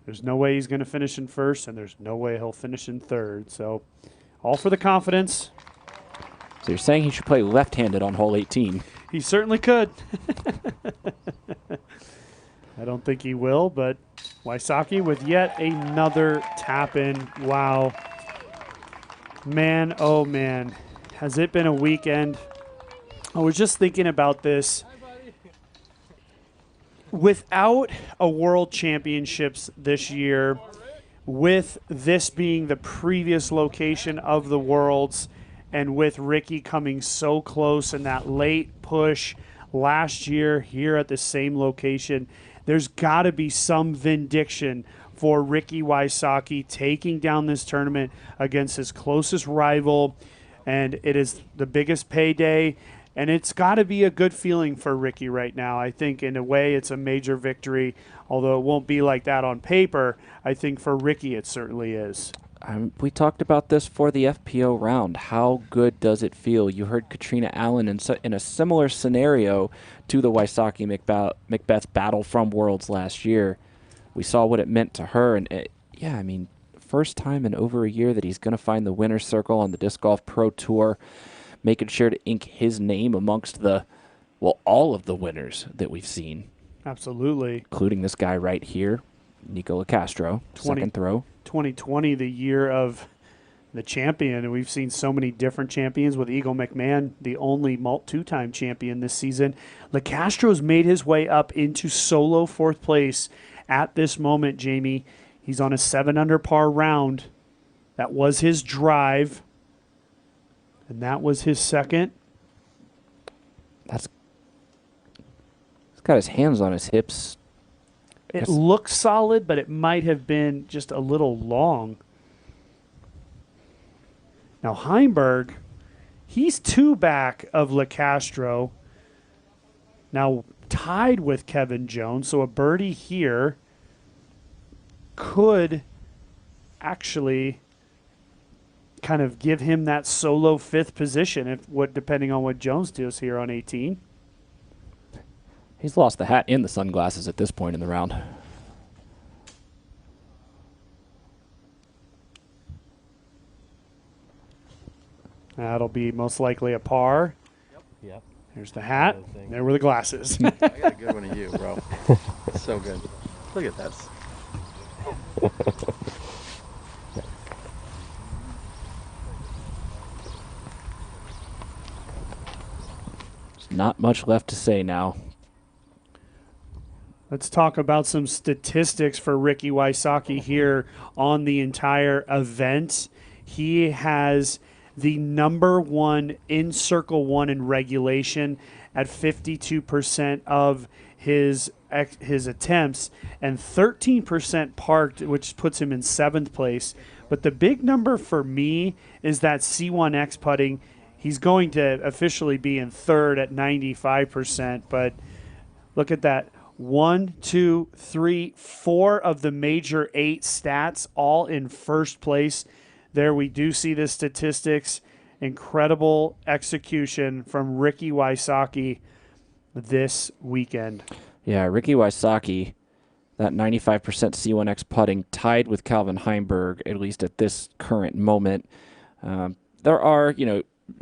there's no way he's going to finish in first, and there's no way he'll finish in third. So all for the confidence. So you're saying he should play left-handed on hole 18? He certainly could. I don't think he will, but Wysocki with yet another tap-in. Wow. Man, oh man, has it been a weekend? I was just thinking about this. Without a World Championships this year, with this being the previous location of the Worlds, and with Ricky coming so close in that late push last year here at the same location, there's got to be some vindication for Ricky Wysocki taking down this tournament against his closest rival, and it is the biggest payday, and it's got to be a good feeling for Ricky right now. I think in a way it's a major victory, although it won't be like that on paper. I think for Ricky it certainly is. We talked about this for the FPO round. How good does it feel? You heard Katrina Allen in a similar scenario to the Wysocki McBeth battle from Worlds last year. We saw what it meant to her, and yeah, I mean, first time in over a year that he's going to find the winner's circle on the Disc Golf Pro Tour, making sure to ink his name amongst all of the winners that we've seen. Absolutely. Including this guy right here, Nikko Locastro, second throw. 2020, the year of the champion, and we've seen so many different champions with Eagle McMahon, the only 2-time champion this season. Locastro's made his way up into solo 4th place at this moment, Jamie. He's on a 7-under par round. That was his drive, and that was his second. He's got his hands on his hips. It looks solid, but it might have been just a little long. Now, Heimburg, he's 2 back of Locastro. Now, tied with Kevin Jones, so a birdie here could actually kind of give him that solo 5th position, depending on what Jones does here on 18. He's lost the hat and the sunglasses at this point in the round. That'll be most likely a par. Yep. There's the hat. There were the glasses. I got a good one of you, bro. So good. Look at that. There's not much left to say now. Let's talk about some statistics for Ricky Wysocki here on the entire event. He has the #1 in Circle 1 in regulation at 52% of his attempts and 13% parked, which puts him in 7th place. But the big number for me is that C1X putting. He's going to officially be in 3rd at 95%, but look at that. 1, 2, 3, 4 of the major 8 stats all in 1st place. There we do see the statistics. Incredible execution from Ricky Wysocki this weekend. Yeah, Ricky Wysocki, that 95% C1X putting, tied with Calvin Heimburg, at least at this current moment. There are,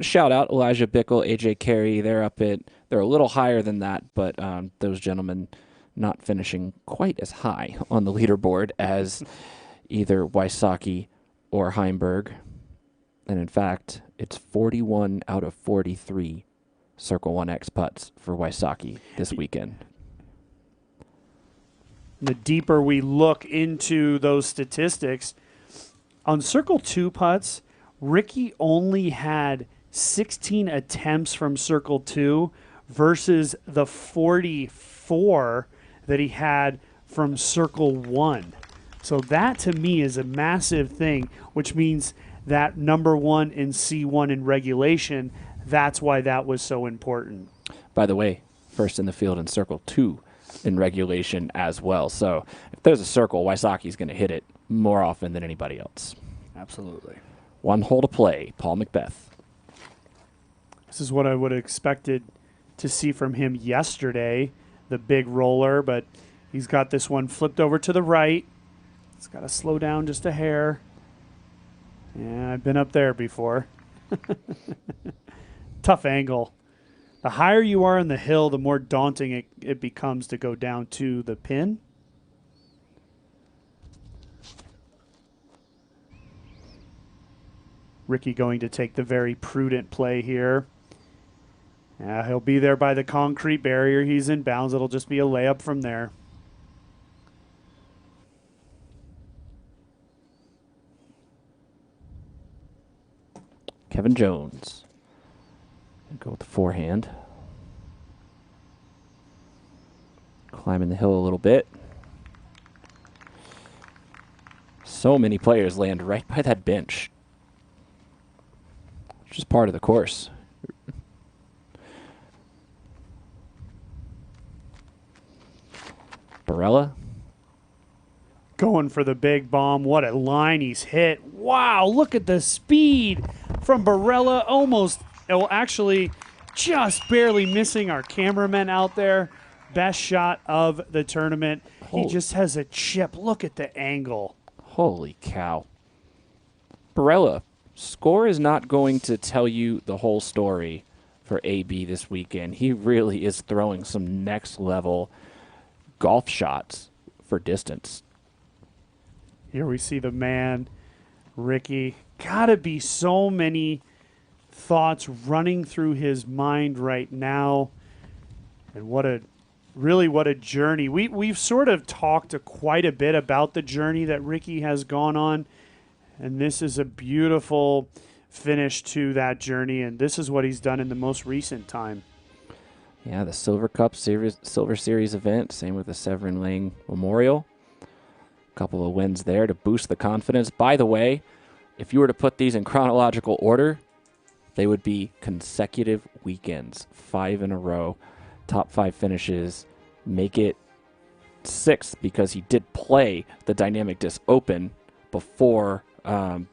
shout out Elijah Bickle, AJ Carey. They're a little higher than that, but those gentlemen not finishing quite as high on the leaderboard as either Wysocki or Heimburg. And in fact, it's 41 out of 43 Circle 1X putts for Wysocki this weekend. The deeper we look into those statistics, on Circle 2 putts, Ricky only had 16 attempts from Circle 2 versus the 44 that he had from circle 1. So that to me is a massive thing, which means that number 1 in C1 in regulation, that's why that was so important. By the way, first in the field in circle 2 in regulation as well. So if there's a circle, Wysocki's going to hit it more often than anybody else. Absolutely. 1 hole to play, Paul McBeth. This is what I would have expected to see from him yesterday, the big roller, but he's got this one flipped over to the right. It's got to slow down just a hair. Yeah, I've been up there before. Tough angle. The higher you are on the hill, the more daunting it becomes to go down to the pin. Ricky going to take the very prudent play here. Yeah, he'll be there by the concrete barrier. He's in bounds. It'll just be a layup from there. Kevin Jones. Go with the forehand. Climbing the hill a little bit. So many players land right by that bench, which is part of the course. Barela. Going for the big bomb. What a line he's hit. Wow, look at the speed from Barela. Almost, well, actually, just barely missing our cameraman out there. Best shot of the tournament. He just has a chip. Look at the angle. Holy cow. Barela, score is not going to tell you the whole story for AB this weekend. He really is throwing some next level golf shots for distance. Here we see the man, Ricky. Gotta be so many thoughts running through his mind right now. And what a journey. We've sort of talked quite a bit about the journey that Ricky has gone on. And this is a beautiful finish to that journey. And this is what he's done in the most recent time. Yeah, the Silver Cup Series, Silver Series event, same with the Severin Lang Memorial. A couple of wins there to boost the confidence. By the way, if you were to put these in chronological order, they would be consecutive weekends, 5 in a row, top 5 finishes, make it 6th because he did play the Dynamic Disc Open before and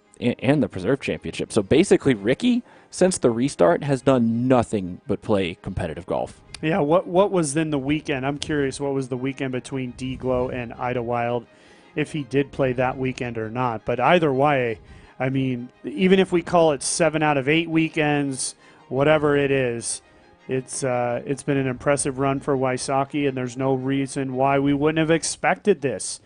the Preserve Championship. So basically, Ricky, since the restart, has done nothing but play competitive golf. Yeah, what was then the weekend? I'm curious, what was the weekend between D-Glow and Idlewild, if he did play that weekend or not. But either way, I mean, even if we call it 7 out of 8 weekends, whatever it is, it's been an impressive run for Wysocki, and there's no reason why we wouldn't have expected this.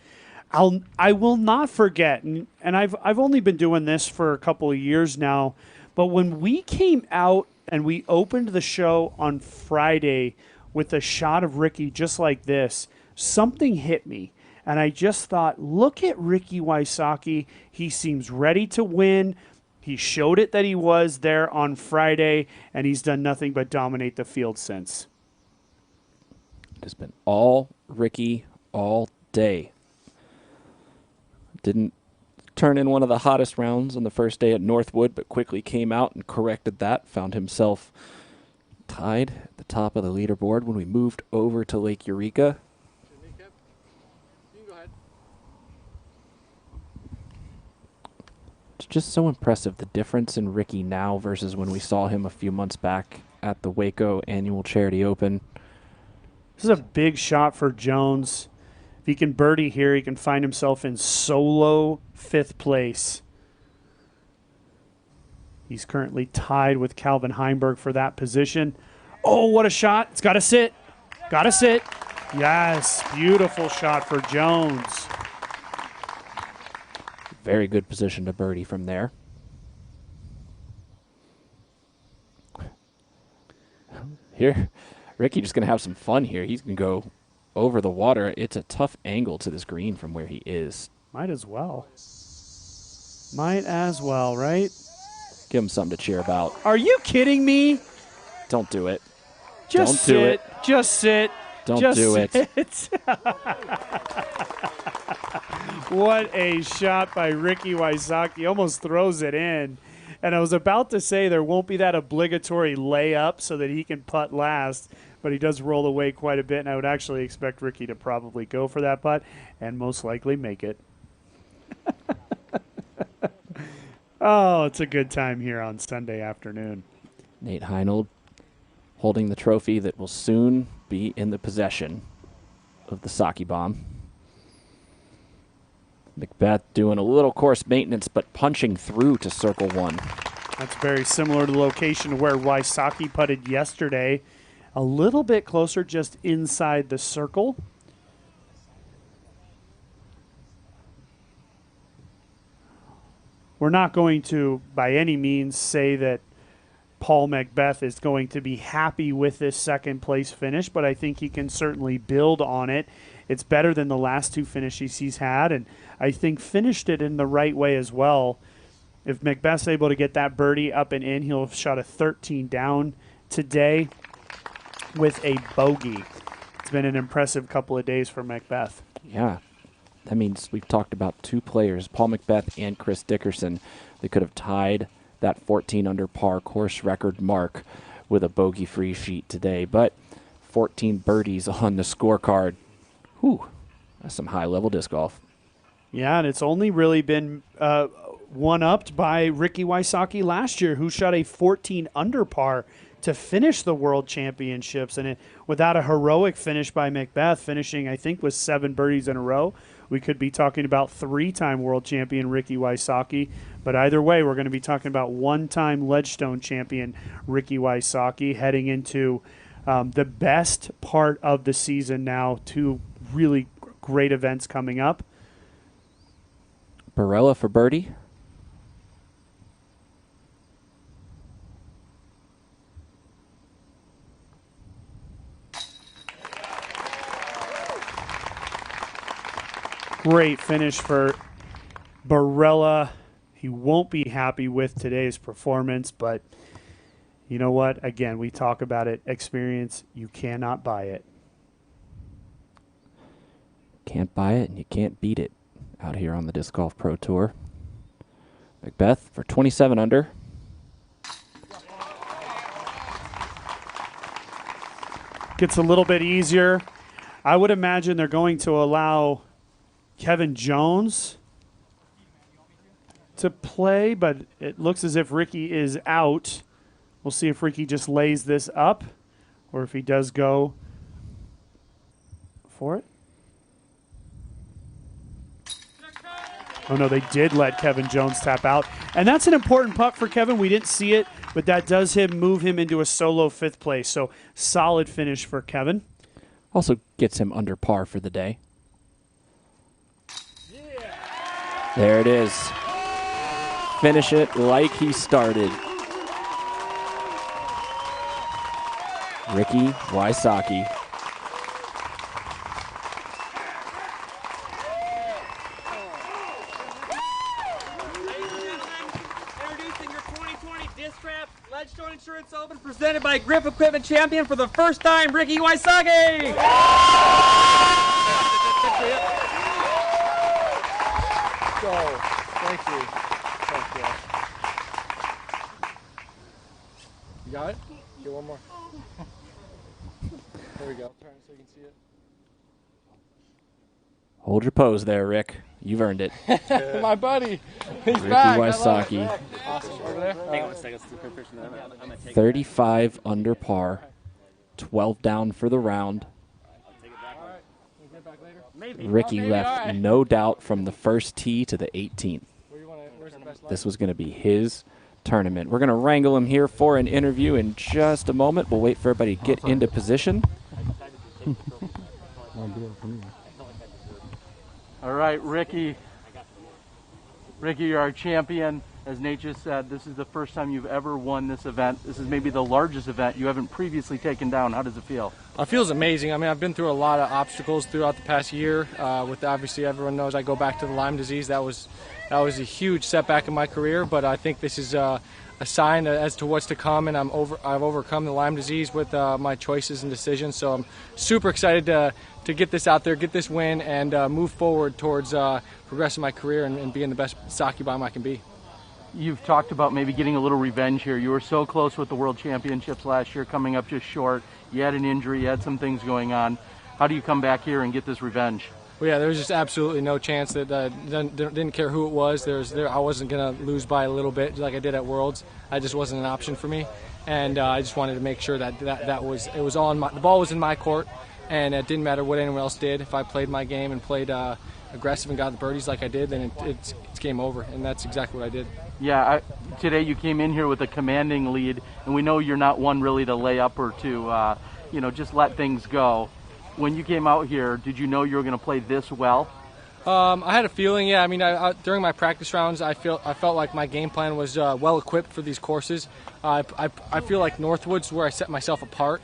I will not forget, and I've only been doing this for a couple of years now, but when we came out and we opened the show on Friday with a shot of Ricky just like this, something hit me. And I just thought, look at Ricky Wysocki. He seems ready to win. He showed it that he was there on Friday, and he's done nothing but dominate the field since. It has been all Ricky all day. Didn't turn in one of the hottest rounds on the first day at Northwood, but quickly came out and corrected that. Found himself tied at the top of the leaderboard when we moved over to Lake Eureka. It's just so impressive, the difference in Ricky now versus when we saw him a few months back at the Waco Annual Charity Open. This is a big shot for Jones. If he can birdie here, he can find himself in solo 5th place. He's currently tied with Calvin Heimburg for that position. Oh, what a shot. It's got to sit. Got to sit. Yes, beautiful shot for Jones. Very good position to birdie from there. Here, Ricky just going to have some fun here. He's going to go over the water. It's a tough angle to this green from where he is. Might as well. Might as well, right? Give him something to cheer about. Are you kidding me? Don't do it. Just Don't do sit. it. Just sit. Don't Just do it. What a shot by Ricky Wysocki. Almost throws it in. And I was about to say there won't be that obligatory layup so that he can putt last, but he does roll away quite a bit, and I would actually expect Ricky to probably go for that putt and most likely make it. Oh, it's a good time here on Sunday afternoon. Nate Heinold holding the trophy that will soon be in the possession of the Wysocki bomb. McBeth doing a little course maintenance, but punching through to circle one. That's very similar to the location where Wysocki putted yesterday. A little bit closer, just inside the circle. We're not going to, by any means, say that Paul McBeth is going to be happy with this second place finish, but I think he can certainly build on it. It's better than the last two finishes he's had, and I think finished it in the right way as well. If McBeth's able to get that birdie up and in, he'll have shot a 13 down today with a bogey. It's been an impressive couple of days for McBeth. Yeah. That means we've talked about two players, Paul McBeth and Chris Dickerson, that could have tied that 14 under par course record mark with a bogey-free sheet today. But 14 birdies on the scorecard. Whew, that's some high-level disc golf. Yeah, and it's only really been one-upped by Ricky Wysocki last year, who shot a 14 under par to finish the World Championships. And without a heroic finish by McBeth, finishing, I think, with 7 birdies in a row, we could be talking about 3-time world champion Ricky Wysocki. But either way, we're going to be talking about 1-time Ledgestone champion Ricky Wysocki heading into the best part of the season now. 2 really great events coming up. Barela for birdie. Great finish for Barela. He won't be happy with today's performance, but you know what? Again, we talk about it. Experience, you cannot buy it. Can't buy it and you can't beat it out here on the Disc Golf Pro Tour. McBeth for 27 under. Gets a little bit easier. I would imagine they're going to allow Kevin Jones to play, but it looks as if Ricky is out. We'll see if Ricky just lays this up or if he does go for it. Oh, no, they did let Kevin Jones tap out. And that's an important putt for Kevin. We didn't see it, but that does move him into a solo 5th place. So solid finish for Kevin. Also gets him under par for the day. There it is. Finish it like he started. Ricky Wysocki. Introducing your 2020 Disc Wrap Ledgestone Insurance Open presented by Grip Equipment Champion for the first time, Ricky Wysocki! Thank you. Thank you. You got it? Get one more. There we go. Turn so you can see it. Hold your pose there, Rick. You've earned it. My buddy. He's Ricky back. Wysocki. Awesome. Over there. Hang on a second. Let's do a picture of that. I'm gonna take 35 under par. 12 down for the round. Ricky left no doubt from the first tee to the 18th. This was going to be his tournament. We're going to wrangle him here for an interview in just a moment. We'll wait for everybody to get into position. All right, Ricky. Ricky, you're our champion. As Nate just said, this is the first time you've ever won this event. This is maybe the largest event you haven't previously taken down. How does it feel? It feels amazing. I mean, I've been through a lot of obstacles throughout the past year. With obviously everyone knows I go back to the Lyme disease. That was a huge setback in my career, but I think this is a sign as to what's to come, and I've overcome the Lyme disease with my choices and decisions. So I'm super excited to get this out there, get this win, and move forward towards progressing my career and being the best sake bomb I can be. You've talked about maybe getting a little revenge here. You were so close with the World Championships last year, coming up just short. You had an injury, you had some things going on. How do you come back here and get this revenge? Well, yeah, there was just absolutely no chance that didn't care who it was. I wasn't going to lose by a little bit like I did at Worlds. I just wasn't an option for me, and I just wanted to make sure that it was all the ball was in my court, and it didn't matter what anyone else did. If I played my game and played aggressive and got the birdies like I did, then it's game over, and that's exactly what I did. Yeah, today you came in here with a commanding lead, and we know you're not one really to lay up or to, just let things go. When you came out here, did you know you were going to play this well? I had a feeling, yeah. I mean, during my practice rounds, I felt like my game plan was well equipped for these courses. I feel like Northwood's where I set myself apart.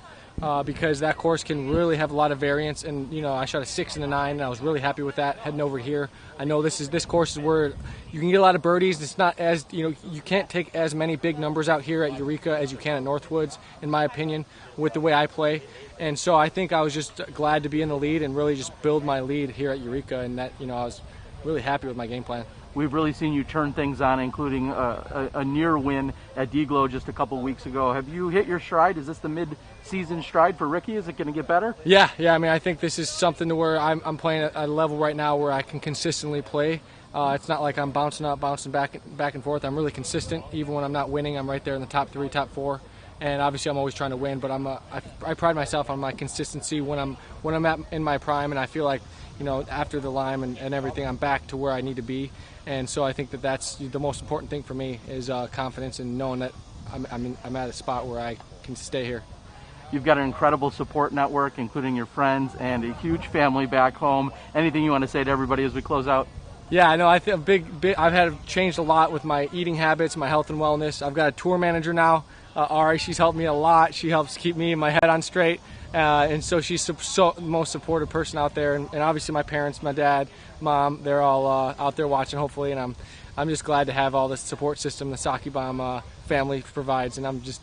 Because that course can really have a lot of variance, and I shot a 6 and a 9, and I was really happy with that. Heading over here, I know this course is where you can get a lot of birdies. It's not as you can't take as many big numbers out here at Eureka as you can at Northwoods, in my opinion, with the way I play. And so I think I was just glad to be in the lead and really just build my lead here at Eureka, and that I was really happy with my game plan. We've really seen you turn things on, including a near win at D-Glow just a couple weeks ago. Have you hit your stride? Is this the mid-season stride for Ricky? Is it going to get better? Yeah. I mean, I think this is something to where I'm playing at a level right now where I can consistently play. It's not like I'm bouncing up, bouncing back and forth. I'm really consistent. Even when I'm not winning, I'm right there in the top 3, top 4. And obviously, I'm always trying to win. But I pride myself on my consistency when I'm in my prime, and I feel like after the Lyme and everything, I'm back to where I need to be. And so I think that's the most important thing for me is confidence and knowing that I'm at a spot where I can stay here. You've got an incredible support network, including your friends and a huge family back home. Anything you want to say to everybody as we close out? Yeah, I know. I think I've had changed a lot with my eating habits, my health and wellness. I've got a tour manager now, Ari. She's helped me a lot. She helps keep me and my head on straight. And so she's the most supportive person out there, and obviously my parents, my dad, mom, they're all out there watching hopefully, and I'm just glad to have all this support system the Sake Bomb family provides, and I'm just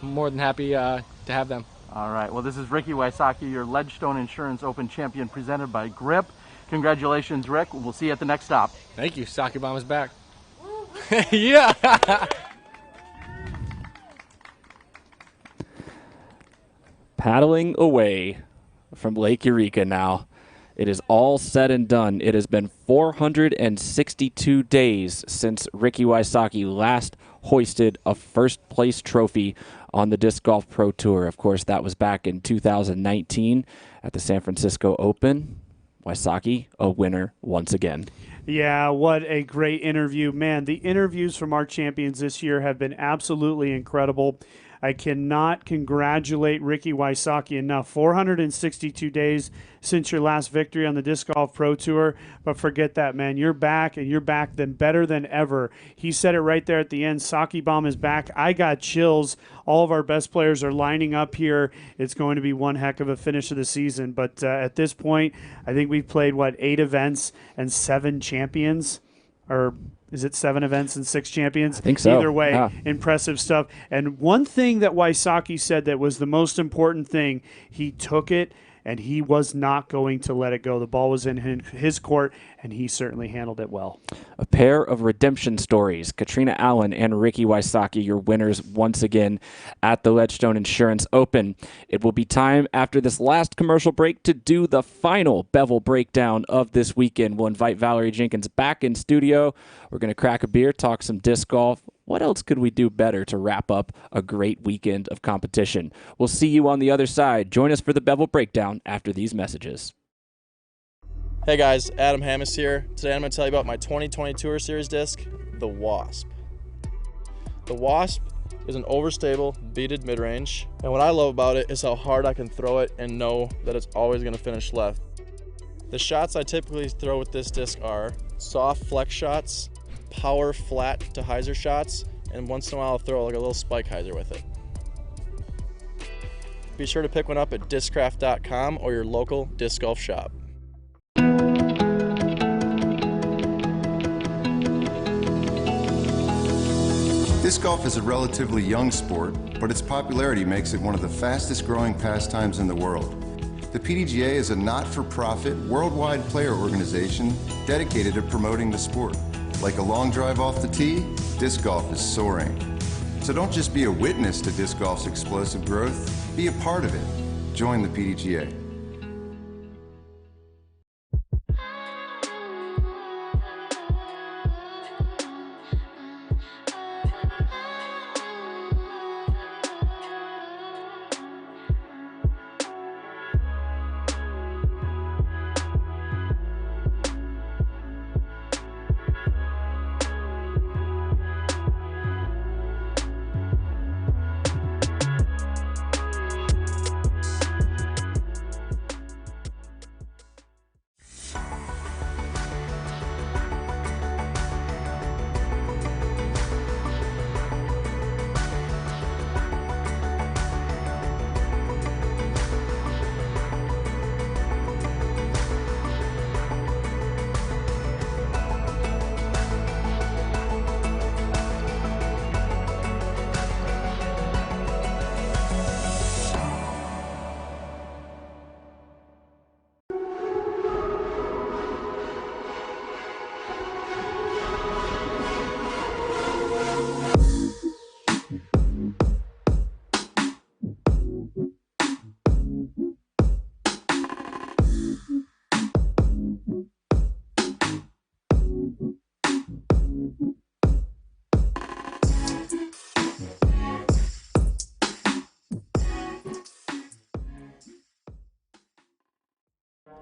more than happy to have them. All right, well, this is Ricky Wysocki, your Ledgestone Insurance Open champion, presented by Grip. Congratulations, Rick. We'll see you at the next stop. Thank you. Sake Bomb is back. Yeah. Paddling away from Lake Eureka now. It is all said and done. It has been 462 days since Ricky Wysocki last hoisted a first-place trophy on the Disc Golf Pro Tour. Of course, that was back in 2019 at the San Francisco Open. Wysocki, a winner once again. Yeah, what a great interview. Man, the interviews from our champions this year have been absolutely incredible. I cannot congratulate Ricky Wysocki enough. 462 days since your last victory on the Disc Golf Pro Tour, but forget that, man. You're back, and you're back then better than ever. He said it right there at the end. Sake Bomb is back. I got chills. All of our best players are lining up here. It's going to be one heck of a finish of the season, but at this point, I think we've played, 8 events and 7 champions? Or is it 7 events and 6 champions? I think so. Either way, yeah. Impressive stuff. And one thing that Wysocki said that was the most important thing, he took it and he was not going to let it go. The ball was in his court, and he certainly handled it well. A pair of redemption stories. Katrina Allen and Ricky Wysocki, your winners once again at the Ledgestone Insurance Open. It will be time after this last commercial break to do the final bevel breakdown of this weekend. We'll invite Valerie Jenkins back in studio. We're going to crack a beer, talk some disc golf. What else could we do better to wrap up a great weekend of competition? We'll see you on the other side. Join us for the bevel breakdown after these messages. Hey guys, Adam Hammis here. Today I'm going to tell you about my 2020 Tour Series disc, the Wasp. The Wasp is an overstable, beaded mid-range, and what I love about it is how hard I can throw it and know that it's always going to finish left. The shots I typically throw with this disc are soft flex shots, power flat to hyzer shots, and once in a while I'll throw like a little spike hyzer with it. Be sure to pick one up at discraft.com or your local disc golf shop. Disc golf is a relatively young sport, but its popularity makes it one of the fastest growing pastimes in the world. The PDGA is a not-for-profit, worldwide player organization dedicated to promoting the sport. Like a long drive off the tee, disc golf is soaring. So don't just be a witness to disc golf's explosive growth, be a part of it. Join the PDGA.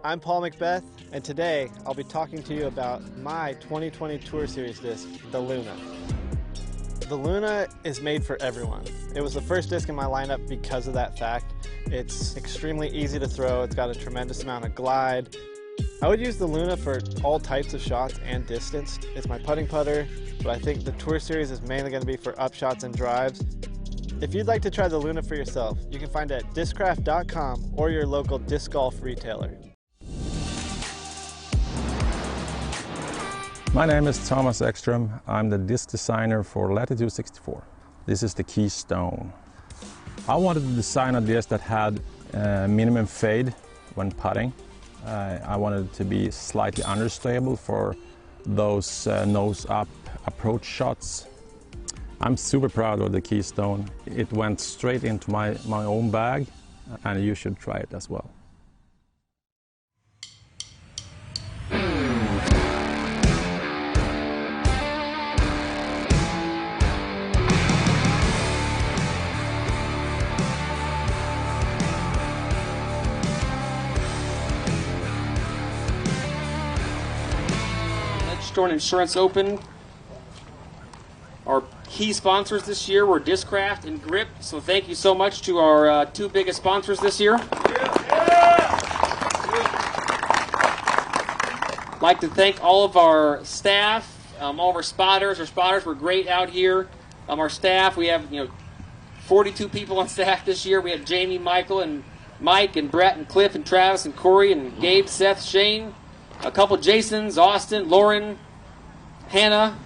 I'm Paul McBeth, and today I'll be talking to you about my 2020 Tour Series disc, the Luna. The Luna is made for everyone. It was the first disc in my lineup because of that fact. It's extremely easy to throw, it's got a tremendous amount of glide. I would use the Luna for all types of shots and distance. It's my putting putter, but I think the Tour Series is mainly going to be for upshots and drives. If you'd like to try the Luna for yourself, you can find it at discraft.com or your local disc golf retailer. My name is Thomas Ekström. I'm the disc designer for Latitude 64. This is the Keystone. I wanted to design a disc that had minimum fade when putting. I wanted it to be slightly understable for those nose-up approach shots. I'm super proud of the Keystone. It went straight into my own bag, and you should try it as well. Ledgestone Insurance Open. Our key sponsors this year were Discraft and Grip, so thank you so much to our two biggest sponsors this year. I'd like to thank all of our staff, all of our spotters. Our spotters were great out here. Our staff, we have 42 people on staff this year. We have Jamie, Michael, and Mike, and Brett, and Cliff, and Travis, and Corey, and Gabe, Seth, Shane, a couple Jasons, Austin, Lauren, Hannah,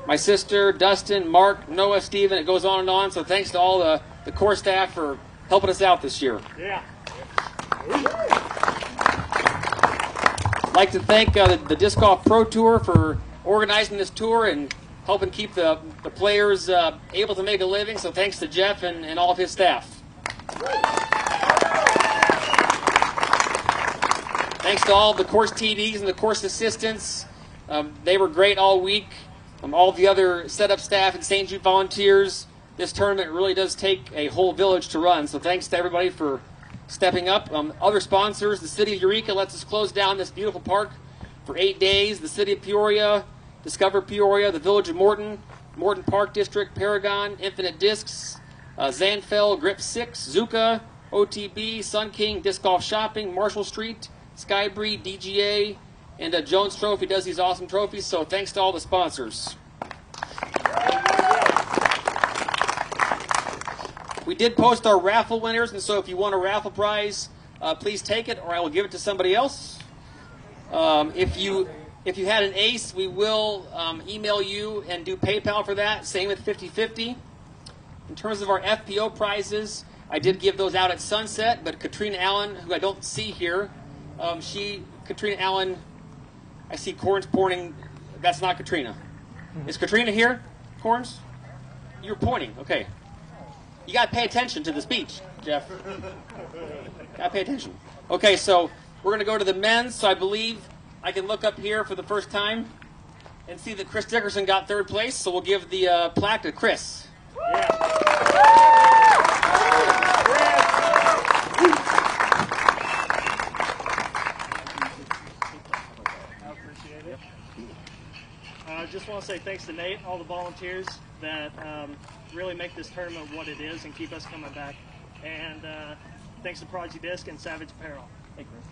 my sister, Dustin, Mark, Noah, Steven. It goes on and on. So thanks to all the core staff for helping us out this year. Yeah. I'd like to thank the Disc Golf Pro Tour for organizing this tour and helping keep the players able to make a living. So thanks to Jeff and all of his staff. Thanks to all of the course TDs and the course assistants. They were great all week. All the other setup staff and St. Jude volunteers. This tournament really does take a whole village to run, so thanks to everybody for stepping up. Other sponsors, the City of Eureka lets us close down this beautiful park for 8 days. The City of Peoria, Discover Peoria, the Village of Morton, Morton Park District, Paragon, Infinite Discs, Zanfell, Grip 6, Zuka, OTB, Sun King, Disc Golf Shopping, Marshall Street, Skybreed, DGA, And Jones Trophy does these awesome trophies, so thanks to all the sponsors. We did post our raffle winners, and so if you want a raffle prize, please take it, or I will give it to somebody else. If you had an ace, we will email you and do PayPal for that. Same with 50/50. In terms of our FPO prizes, I did give those out at sunset, but Katrina Allen, who I don't see here, Katrina Allen, I see Corns pointing. That's not Katrina. Is Katrina here, Corns? You're pointing. Okay. You got to pay attention to the speech, Jeff. Got to pay attention. Okay, so we're going to go to the men's. So I believe I can look up here for the first time and see that Chris Dickerson got third place. So we'll give the plaque to Chris. I just want to say thanks to Nate, all the volunteers that really make this tournament what it is and keep us coming back. And thanks to Prodigy Disc and Savage Apparel. Hey, Chris.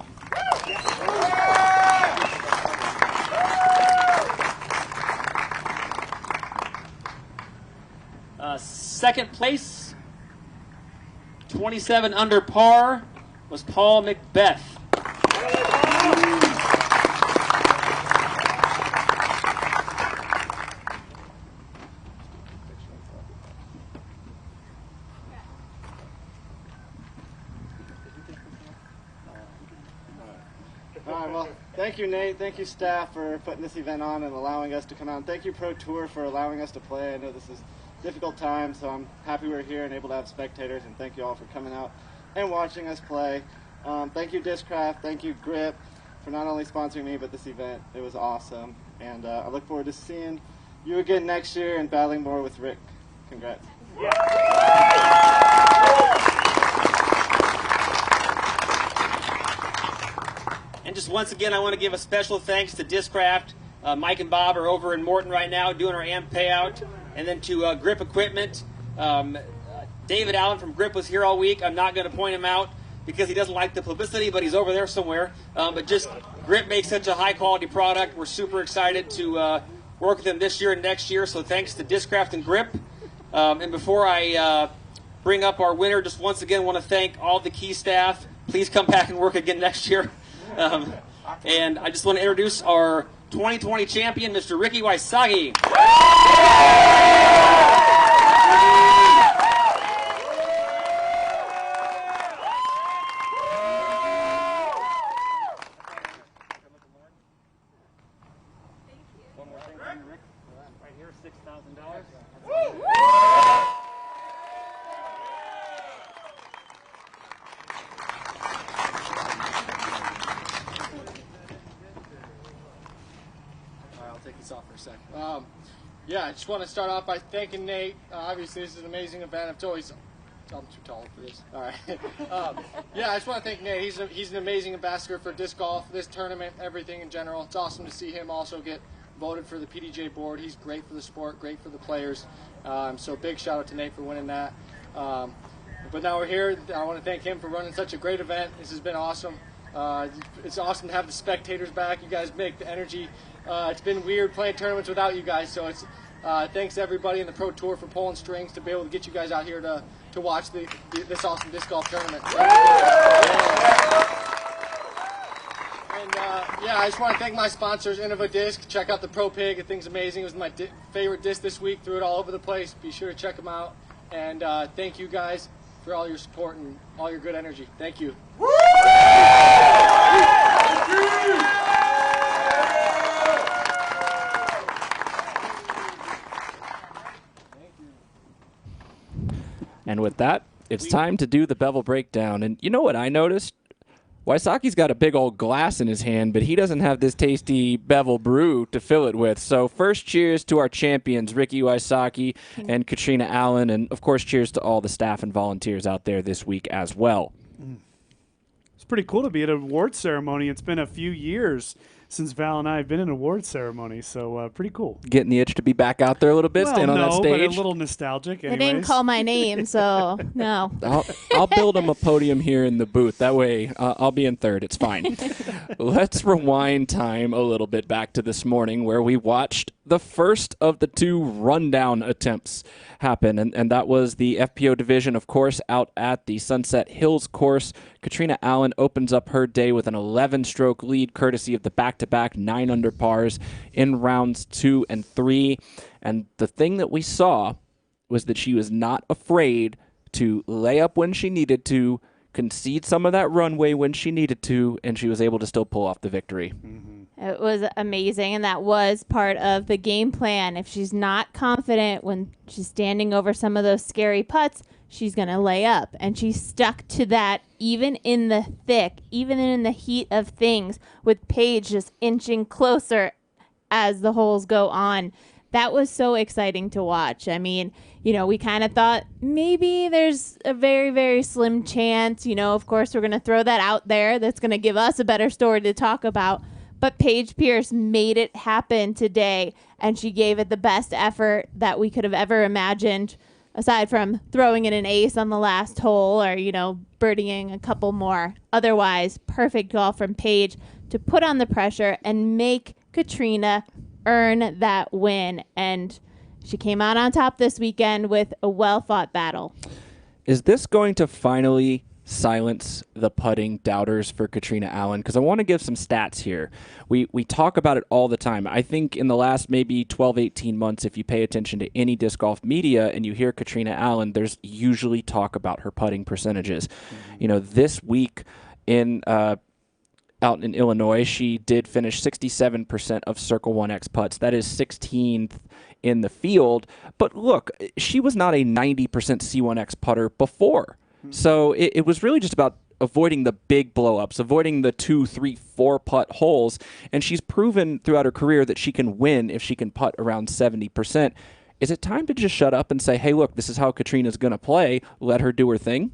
Second place, 27 under par, was Paul McBeth. Thank you, Nate. Thank you, staff, for putting this event on and allowing us to come out. And thank you, Pro Tour, for allowing us to play. I know this is a difficult time, so I'm happy we're here and able to have spectators. And thank you all for coming out and watching us play. Thank you, Discraft. Thank you, Grip, for not only sponsoring me, but this event. It was awesome. And I look forward to seeing you again next year and battling more with Rick. Congrats. And just once again, I want to give a special thanks to Discraft. Mike and Bob are over in Morton right now doing our amp payout. And then to Grip Equipment. David Allen from Grip was here all week. I'm not going to point him out because he doesn't like the publicity, but he's over there somewhere. But just Grip makes such a high-quality product. We're super excited to work with them this year and next year. So thanks to Discraft and Grip. And before I bring up our winner, just once again want to thank all the key staff. Please come back and work again next year. And I just want to introduce our 2020 champion, Mr. Ricky Wysocki. One more thing, Rick. Right here, $6,000. Off for a sec. Yeah, I just want to start off by thanking Nate. Obviously, this is an amazing event. I'm too tall for this. All right. Yeah, I just want to thank Nate. He's an amazing ambassador for disc golf, this tournament, everything in general. It's awesome to see him also get voted for the PDJ board. He's great for the sport, great for the players. So big shout out to Nate for winning that. But now we're here. I want to thank him for running such a great event. This has been awesome. It's awesome to have the spectators back. You guys make the energy. It's been weird playing tournaments without you guys, so it's thanks to everybody in the Pro Tour for pulling strings to be able to get you guys out here to watch this awesome disc golf tournament. And yeah, I just want to thank my sponsors, Innova Disc. Check out the Pro Pig. The thing's amazing. It was my favorite disc this week. Threw it all over the place. Be sure to check them out. And thank you guys for all your support and all your good energy. Thank you. And with that, it's time to do the bevel breakdown. And you know what I noticed? Wysocki's got a big old glass in his hand, but he doesn't have this tasty bevel brew to fill it with. So first, cheers to our champions, Ricky Wysocki and Katrina Allen. And, of course, cheers to all the staff and volunteers out there this week as well. It's pretty cool to be at an award ceremony. It's been a few years since Val and I have been in award ceremony, so pretty cool. Getting the itch to be back out there a little bit, Well, stand on that no, stage. but a little nostalgic. They Anyways. didn't call my name, so no. I'll build him a podium here in the booth. That way I'll be in third. It's fine. Let's rewind time a little bit back to this morning where we watched the first of the 2 rundown attempts happen, and that was the FPO division, of course, out at the Sunset Hills course. Katrina Allen opens up her day with an 11-stroke lead, courtesy of the back-to-back 9 under pars in rounds 2 and 3. And the thing that we saw was that she was not afraid to lay up when she needed to, concede some of that runway when she needed to, and she was able to still pull off the victory. It was amazing, and that was part of the game plan. If she's not confident when she's standing over some of those scary putts, she's going to lay up. And she stuck to that even in the thick, even in the heat of things, with Paige just inching closer as the holes go on. That was so exciting to watch. I mean, you know, we kind of thought maybe there's a very, very slim chance. You know, of course, we're going to throw that out there. That's going to give us a better story to talk about. But Paige Pierce made it happen today, and she gave it the best effort that we could have ever imagined, aside from throwing in an ace on the last hole or, you know, birdieing a couple more. Otherwise, perfect golf from Paige to put on the pressure and make Katrina earn that win. And she came out on top this weekend with a well-fought battle. Is this going to finally silence the putting doubters for Katrina Allen? Because I want to give some stats here. We talk about it all the time. I think in the last maybe 12, 18 months, if you pay attention to any disc golf media and you hear Katrina Allen, there's usually talk about her putting percentages. You know, this week in out in Illinois, she did finish 67% of Circle 1X putts. That is 16th in the field. But look, she was not a 90% C1X putter before. So it was really just about avoiding the big blow-ups, avoiding the 2, 3, 4 putt holes. And she's proven throughout her career that she can win if she can putt around 70%. Is it time to just shut up and say, hey, look, this is how Katrina's going to play. Let her do her thing?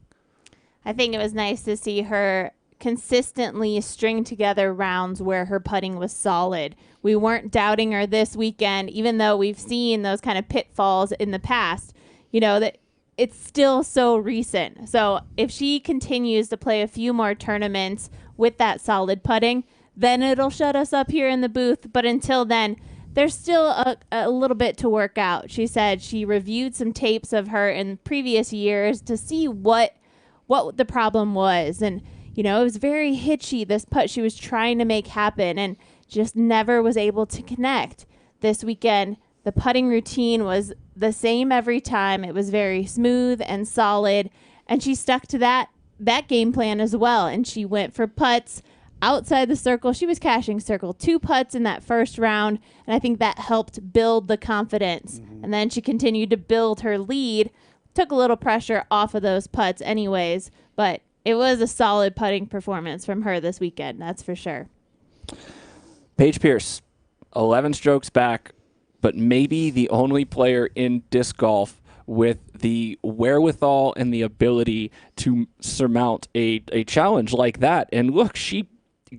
I think it was nice to see her consistently string together rounds where her putting was solid. We weren't doubting her this weekend, even though we've seen those kind of pitfalls in the past. You know, that it's still so recent. So if she continues to play a few more tournaments with that solid putting, then it'll shut us up here in the booth. But until then, there's still a little bit to work out. She said she reviewed some tapes of her in previous years to see what the problem was. And, you know, it was very hitchy, this putt she was trying to make happen, and just never was able to connect. This weekend, the putting routine was the same every time. It was very smooth and solid, and she stuck to that game plan as well. And she went for putts outside the circle. She was cashing circle 2 putts in that first round, and I think that helped build the confidence. And then she continued to build her lead, took a little pressure off of those putts anyways, but it was a solid putting performance from her this weekend, that's for sure. Paige Pierce, 11 strokes back, but maybe the only player in disc golf with the wherewithal and the ability to surmount a challenge like that. And look, she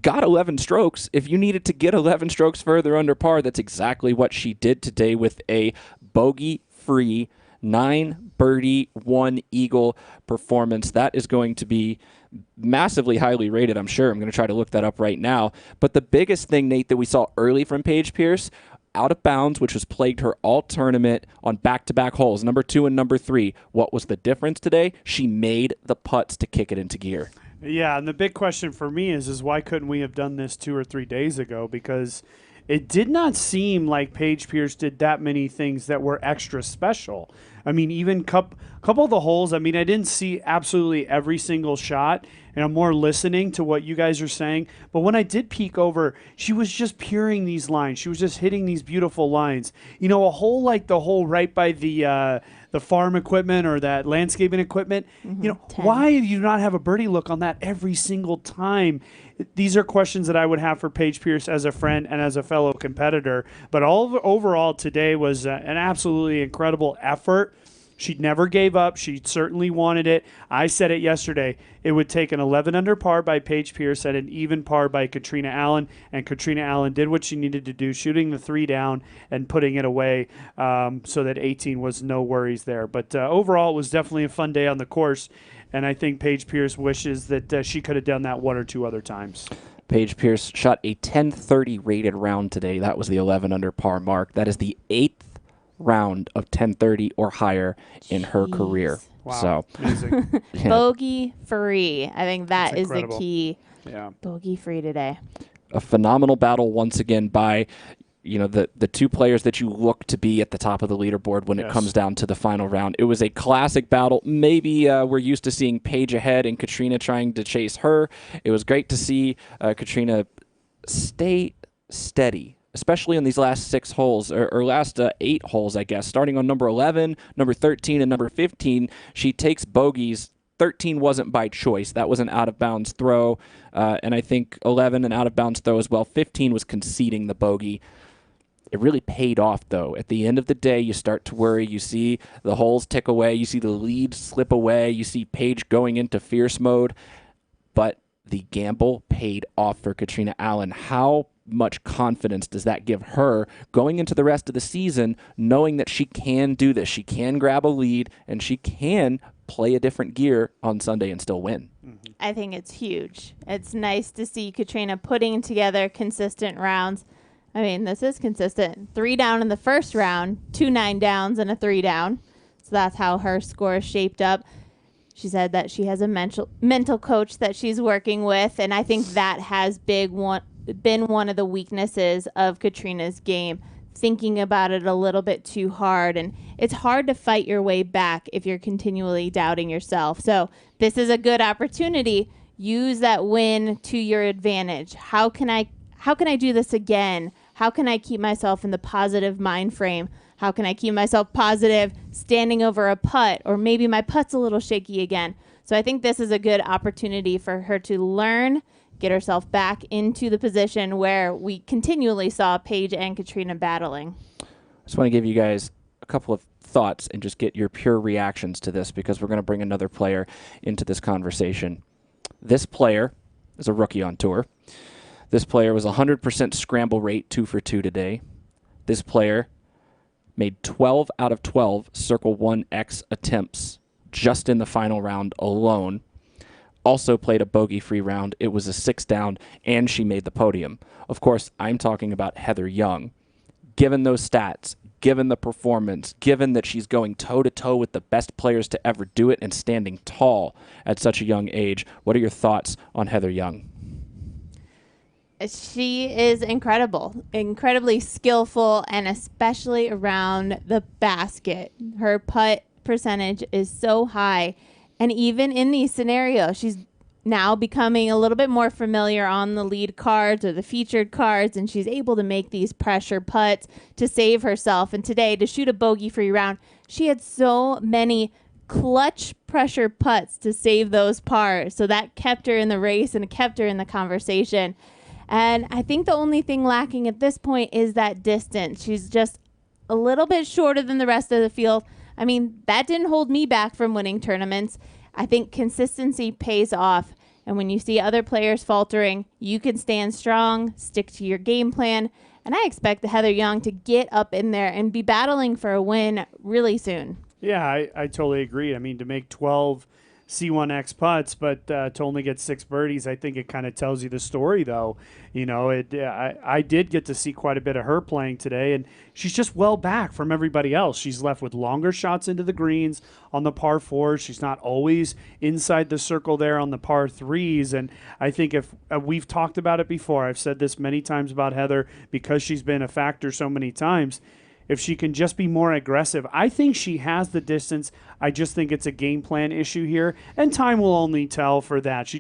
got 11 strokes. If you needed to get 11 strokes further under par, that's exactly what she did today with a bogey-free 9 birdie, 1 eagle performance. That is going to be massively highly rated, I'm sure. I'm going to try to look that up right now. But the biggest thing, Nate, that we saw early from Paige Pierce, out of bounds, which has plagued her all tournament on back-to-back holes, number 2 and number 3. What was the difference today? She made the putts to kick it into gear. Yeah, and the big question for me is why couldn't we have done this 2 or 3 days ago? Because it did not seem like Paige Pierce did that many things that were extra special. I mean, even couple of the holes, I mean, I didn't see absolutely every single shot, and I'm more listening to what you guys are saying. But when I did peek over, she was just peering these lines. She was just hitting these beautiful lines. You know, a hole like the hole right by the farm equipment or that landscaping equipment, you know, 10. why do you not have a birdie look on that every single time? These are questions that I would have for Paige Pierce as a friend and as a fellow competitor. But overall today was an absolutely incredible effort. She never gave up. She certainly wanted it. I said it yesterday. It would take an 11 under par by Paige Pierce and an even par by Katrina Allen, and Katrina Allen did what she needed to do, shooting the 3 down and putting it away so that 18 was no worries there. But overall, it was definitely a fun day on the course, and I think Paige Pierce wishes that she could have done that 1 or 2 other times. Paige Pierce shot a 1030 rated round today. That was the 11 under par mark. That is the 8th round of 1030 or higher in her career. Wow. So amazing. Bogey free. I think that That's is the incredible. key. Yeah. Bogey free today. A phenomenal battle once again by the 2 players that you look to be at the top of the leaderboard when it comes down to the final round. It was a classic battle. Maybe we're used to seeing Paige ahead and Katrina trying to chase her. It was great to see Katrina stay steady, especially on these last 6 holes, or last 8 holes, I guess. Starting on number 11, number 13, and number 15, she takes bogeys. 13 wasn't by choice. That was an out-of-bounds throw, and I think 11 an out-of-bounds throw as well. 15 was conceding the bogey. It really paid off, though. At the end of the day, you start to worry. You see the holes tick away. You see the lead slip away. You see Paige going into fierce mode. But the gamble paid off for Katrina Allen. How much confidence does that give her going into the rest of the season, knowing that she can do this? She can grab a lead, and she can play a different gear on Sunday and still win. I think it's huge. It's nice to see Katrina putting together consistent rounds. I mean, this is consistent. 3 down in the first round, 2 9 downs, and a 3 down. So that's how her score is shaped up. She said that she has a mental coach that she's working with, and I think that has been one of the weaknesses of Katrina's game, thinking about it a little bit too hard. And it's hard to fight your way back if you're continually doubting yourself. So this is a good opportunity. Use that win to your advantage. How can I do this again? How can I keep myself in the positive mind frame? How can I keep myself positive standing over a putt, or maybe my putt's a little shaky again? So I think this is a good opportunity for her to learn, get herself back into the position where we continually saw Paige and Katrina battling. I just want to give you guys a couple of thoughts and just get your pure reactions to this, because we're going to bring another player into this conversation. This player is a rookie on tour. This player was 100% scramble rate, 2 for 2 today. This player made 12 out of 12 Circle 1X attempts just in the final round alone. Also played a bogey-free round. It was a 6 down, and she made the podium. Of course, I'm talking about Heather Young. Given those stats, given the performance, given that she's going toe-to-toe with the best players to ever do it and standing tall at such a young age, what are your thoughts on Heather Young? She is incredibly skillful, and especially around the basket. Her putt percentage is so high, and even in these scenarios, she's now becoming a little bit more familiar on the lead cards or the featured cards, and she's able to make these pressure putts to save herself. And today, to shoot a bogey-free round, she had so many clutch pressure putts to save those pars. So that kept her in the race and it kept her in the conversation. And I think the only thing lacking at this point is that distance. She's just a little bit shorter than the rest of the field. I mean, that didn't hold me back from winning tournaments. I think consistency pays off. And when you see other players faltering, you can stand strong, stick to your game plan. And I expect the Heather Young to get up in there and be battling for a win really soon. Yeah, I totally agree. I mean, to make 12 C1X putts, but to only get 6 birdies, I think it kind of tells you the story, though. You know, I did get to see quite a bit of her playing today, and she's just well back from everybody else. She's left with longer shots into the greens on the par 4s. She's not always inside the circle there on the par 3s, and I think if we've talked about it before, I've said this many times about Heather because she's been a factor so many times. If she can just be more aggressive, I think she has the distance. I just think it's a game plan issue here, and time will only tell for that.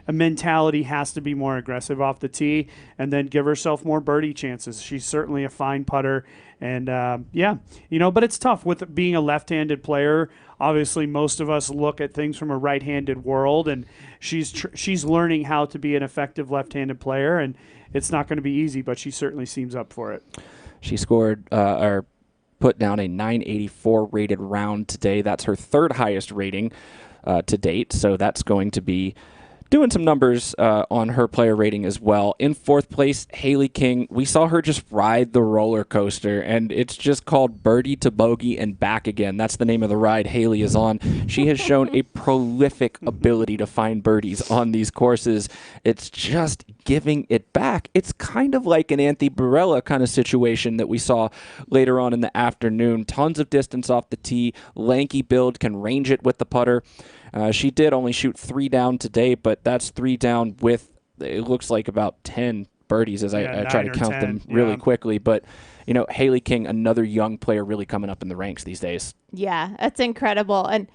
A mentality has to be more aggressive off the tee and then give herself more birdie chances. She's certainly a fine putter, and but it's tough with being a left-handed player. Obviously, most of us look at things from a right-handed world, and she's learning how to be an effective left-handed player, and it's not going to be easy, but she certainly seems up for it. She scored or put down a 984 rated round today. That's her third highest rating to date, so that's going to be doing some numbers on her player rating as well. In fourth place, Haley King. We saw her just ride the roller coaster, and it's just called birdie to bogey and back again. That's the name of the ride Haley is on. She has shown a prolific ability to find birdies on these courses. It's just giving it back. It's kind of like an Anthony Barela kind of situation that we saw later on in the afternoon. Tons of distance off the tee, lanky build, can range it with the putter. She did only shoot 3 down today, but that's 3 down with, it looks like about 10 birdies as I try to count 10, them really quickly. But, you know, Haley King, another young player really coming up in the ranks these days. Yeah, that's incredible. And,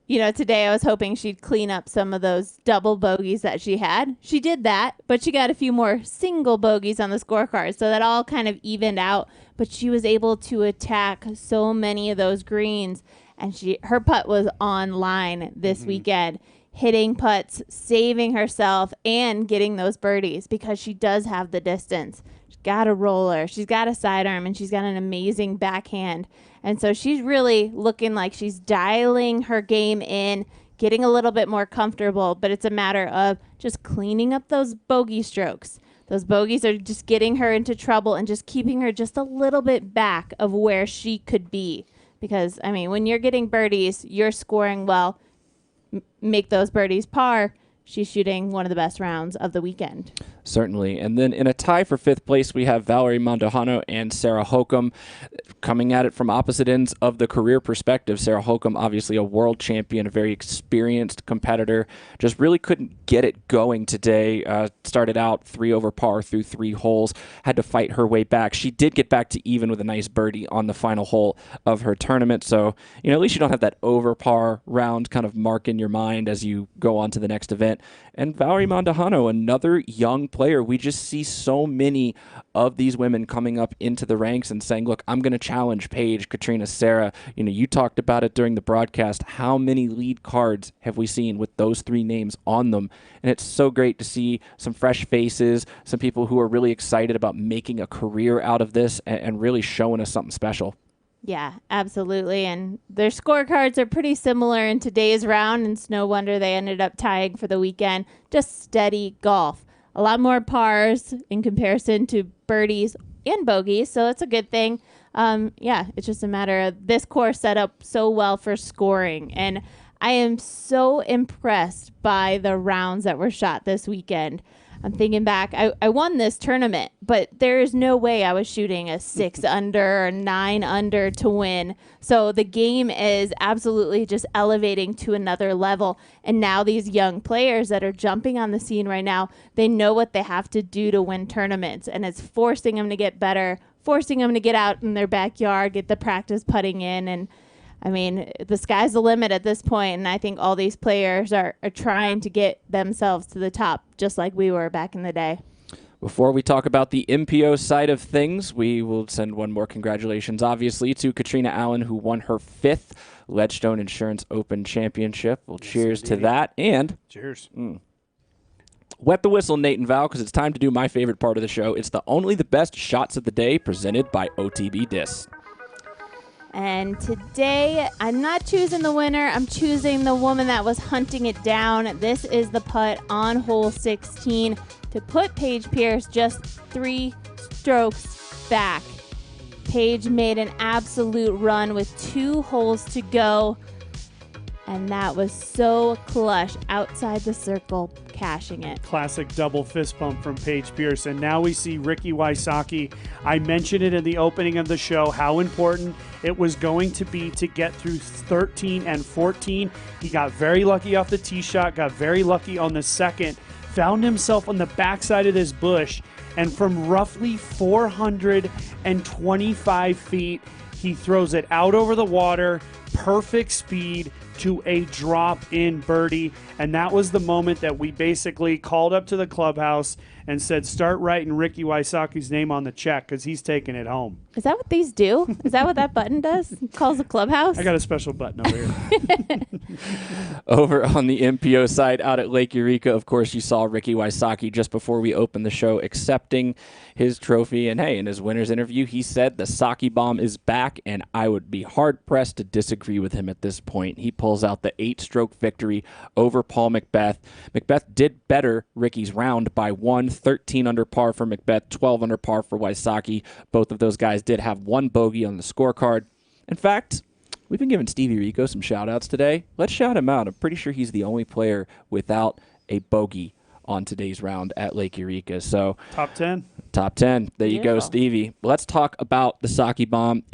you know, today I was hoping she'd clean up some of those double bogeys that she had. She did that, but she got a few more single bogeys on the scorecard, so that all kind of evened out. But she was able to attack so many of those greens. And her putt was on line this weekend, hitting putts, saving herself, and getting those birdies because she does have the distance. She's got a roller, she's got a sidearm, and she's got an amazing backhand. And so she's really looking like she's dialing her game in, getting a little bit more comfortable, but it's a matter of just cleaning up those bogey strokes. Those bogeys are just getting her into trouble and just keeping her just a little bit back of where she could be. Because, I mean, when you're getting birdies, you're scoring well. Make those birdies par. She's shooting one of the best rounds of the weekend. Certainly. And then in a tie for 5th place, we have Valerie Mandojano and Sarah Hokum coming at it from opposite ends of the career perspective. Sarah Hokum, obviously a world champion, a very experienced competitor, just really couldn't get it going today. Started out 3 over par through 3 holes, had to fight her way back. She did get back to even with a nice birdie on the final hole of her tournament. So, you know, at least you don't have that over par round kind of mark in your mind as you go on to the next event. And Valerie Mandojano, another young player. We just see so many of these women coming up into the ranks and saying, look, I'm going to challenge Paige, Katrina, Sarah. You know, you talked about it during the broadcast. How many lead cards have we seen with those 3 names on them? And it's so great to see some fresh faces, some people who are really excited about making a career out of this and really showing us something special. Yeah, absolutely. And their scorecards are pretty similar in today's round, and it's no wonder they ended up tying for the weekend. Just steady golf. A lot more pars in comparison to birdies and bogeys, so that's a good thing. Yeah, it's just a matter of this course set up so well for scoring. And I am so impressed by the rounds that were shot this weekend. I'm thinking back, I won this tournament, but there is no way I was shooting a 6 under or 9 under to win. So the game is absolutely just elevating to another level. And now these young players that are jumping on the scene right now, they know what they have to do to win tournaments. And it's forcing them to get better, forcing them to get out in their backyard, get the practice putting in. And I mean, the sky's the limit at this point, and I think all these players are trying to get themselves to the top, just like we were back in the day. Before we talk about the MPO side of things, we will send one more congratulations, obviously, to Katrina Allen, who won her 5th Ledgestone Insurance Open Championship. Well, cheers to that, and cheers. Wet the whistle, Nate and Val, because it's time to do my favorite part of the show. It's the Only the Best Shots of the Day, presented by OTB Disc. And today, I'm not choosing the winner. I'm choosing the woman that was hunting it down. This is the putt on hole 16 to put Paige Pierce just 3 strokes back. Paige made an absolute run with 2 holes to go. And that was so clutch outside the circle, cashing it. Classic double fist bump from Paige Pierce. And now we see Ricky Wysocki. I mentioned it in the opening of the show, how important it was going to be to get through 13 and 14. He got very lucky off the tee shot, got very lucky on the second, found himself on the backside of this bush, and from roughly 425 feet, he throws it out over the water, perfect speed, to a drop-in birdie, and that was the moment that we basically called up to the clubhouse and said, start writing Ricky Wysocki's name on the check because he's taking it home. Is that what these do? Is that what that button does? It calls the clubhouse? I got a special button over here. Over on the MPO side out at Lake Eureka, of course, you saw Ricky Wysocki just before we opened the show accepting his trophy. And hey, in his winner's interview, he said the Wysocki bomb is back, and I would be hard-pressed to disagree with him at this point. He pulls out the 8-stroke victory over Paul McBeth. McBeth did better Ricky's round by 1, 13 under par for McBeth, 12 under par for Wysocki. Both of those guys did have 1 bogey on the scorecard. In fact, we've been giving Stevie Rico some shout-outs today. Let's shout him out. I'm pretty sure he's the only player without a bogey on today's round at Lake Eureka. So top 10. Top 10. There you go, Stevie. Let's talk about the Wysocki bomb.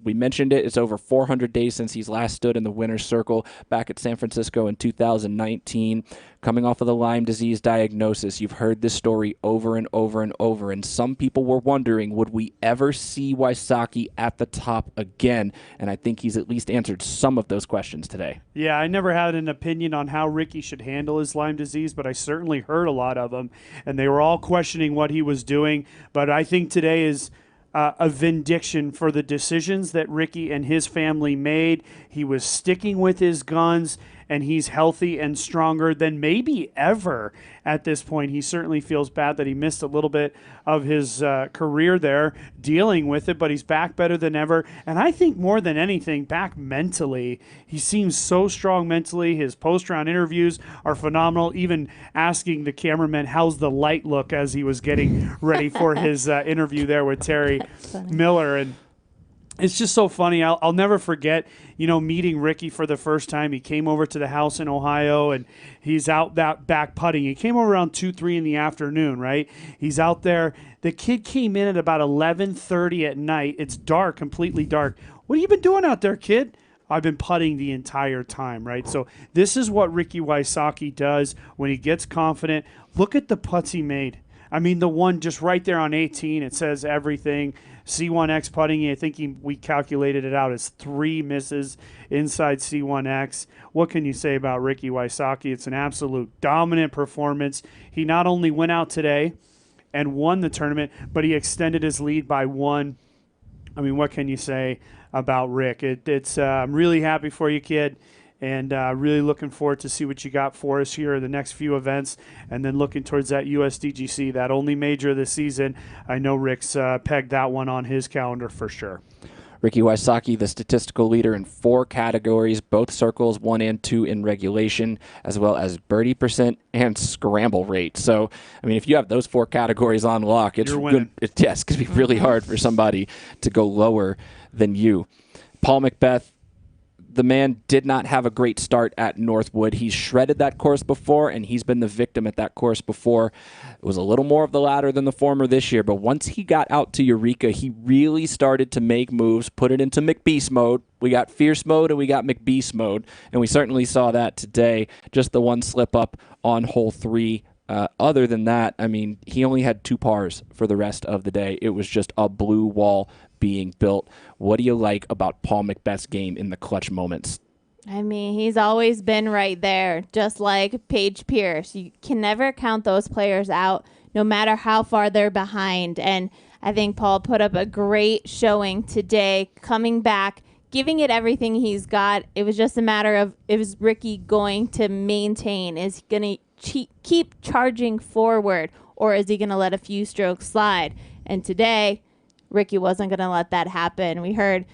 We mentioned it. It's over 400 days since he's last stood in the winner's circle back at San Francisco in 2019. Coming off of the Lyme disease diagnosis, you've heard this story over and over and over, and some people were wondering, would we ever see Wysocki at the top again? And I think he's at least answered some of those questions today. Yeah, I never had an opinion on how Ricky should handle his Lyme disease, but I certainly heard a lot of them, and they were all questioning what he was doing. But I think today is a vindication for the decisions that Ricky and his family made. He was sticking with his guns, and he's healthy and stronger than maybe ever at this point. He certainly feels bad that he missed a little bit of his career there dealing with it, but he's back better than ever. And I think more than anything, back mentally. He seems so strong mentally. His post-round interviews are phenomenal, even asking the cameraman how's the light look as he was getting ready for his interview there with Terry Miller. And it's just so funny. I'll never forget, meeting Ricky for the first time. He came over to the house in Ohio, and he's out that back putting. He came over around 2, 3 in the afternoon, right? He's out there. The kid came in at about 11:30 at night. It's dark, completely dark. What have you been doing out there, kid? I've been putting the entire time, right? So this is what Ricky Wysocki does when he gets confident. Look at the putts he made. I mean, the one just right there on 18, it says everything. C1X putting, I think we calculated it out as 3 misses inside C1X. What can you say about Ricky Wysocki? It's an absolute dominant performance. He not only went out today and won the tournament, but he extended his lead by 1. I mean, what can you say about Rick? I'm really happy for you, kid. And really looking forward to see what you got for us here in the next few events. And then looking towards that USDGC, that only major of the season. I know Rick's pegged that one on his calendar for sure. Ricky Wysocki, the statistical leader in 4 categories, both circles, 1 and 2 in regulation, as well as birdie percent and scramble rate. So, I mean, if you have those 4 categories on lock, it's good. It's going to be really hard for somebody to go lower than you. Paul McBeth, the man did not have a great start at Northwood. He's shredded that course before, and he's been the victim at that course before. It was a little more of the latter than the former this year, but once he got out to Eureka, he really started to make moves, put it into McBeast mode. We got fierce mode and we got McBeast mode, and we certainly saw that today. Just the one slip up on hole 3. Other than that, I mean, he only had 2 pars for the rest of the day. It was just a blue wall being built. What do you like about Paul McBeth's game in the clutch moments? I mean, he's always been right there, just like Paige Pierce. You can never count those players out, no matter how far they're behind. And I think Paul put up a great showing today, coming back, giving it everything he's got. It was just a matter of, is Ricky going to maintain? Is he going to keep charging forward, or is he going to let a few strokes slide? And today, Ricky wasn't going to let that happen. We heard,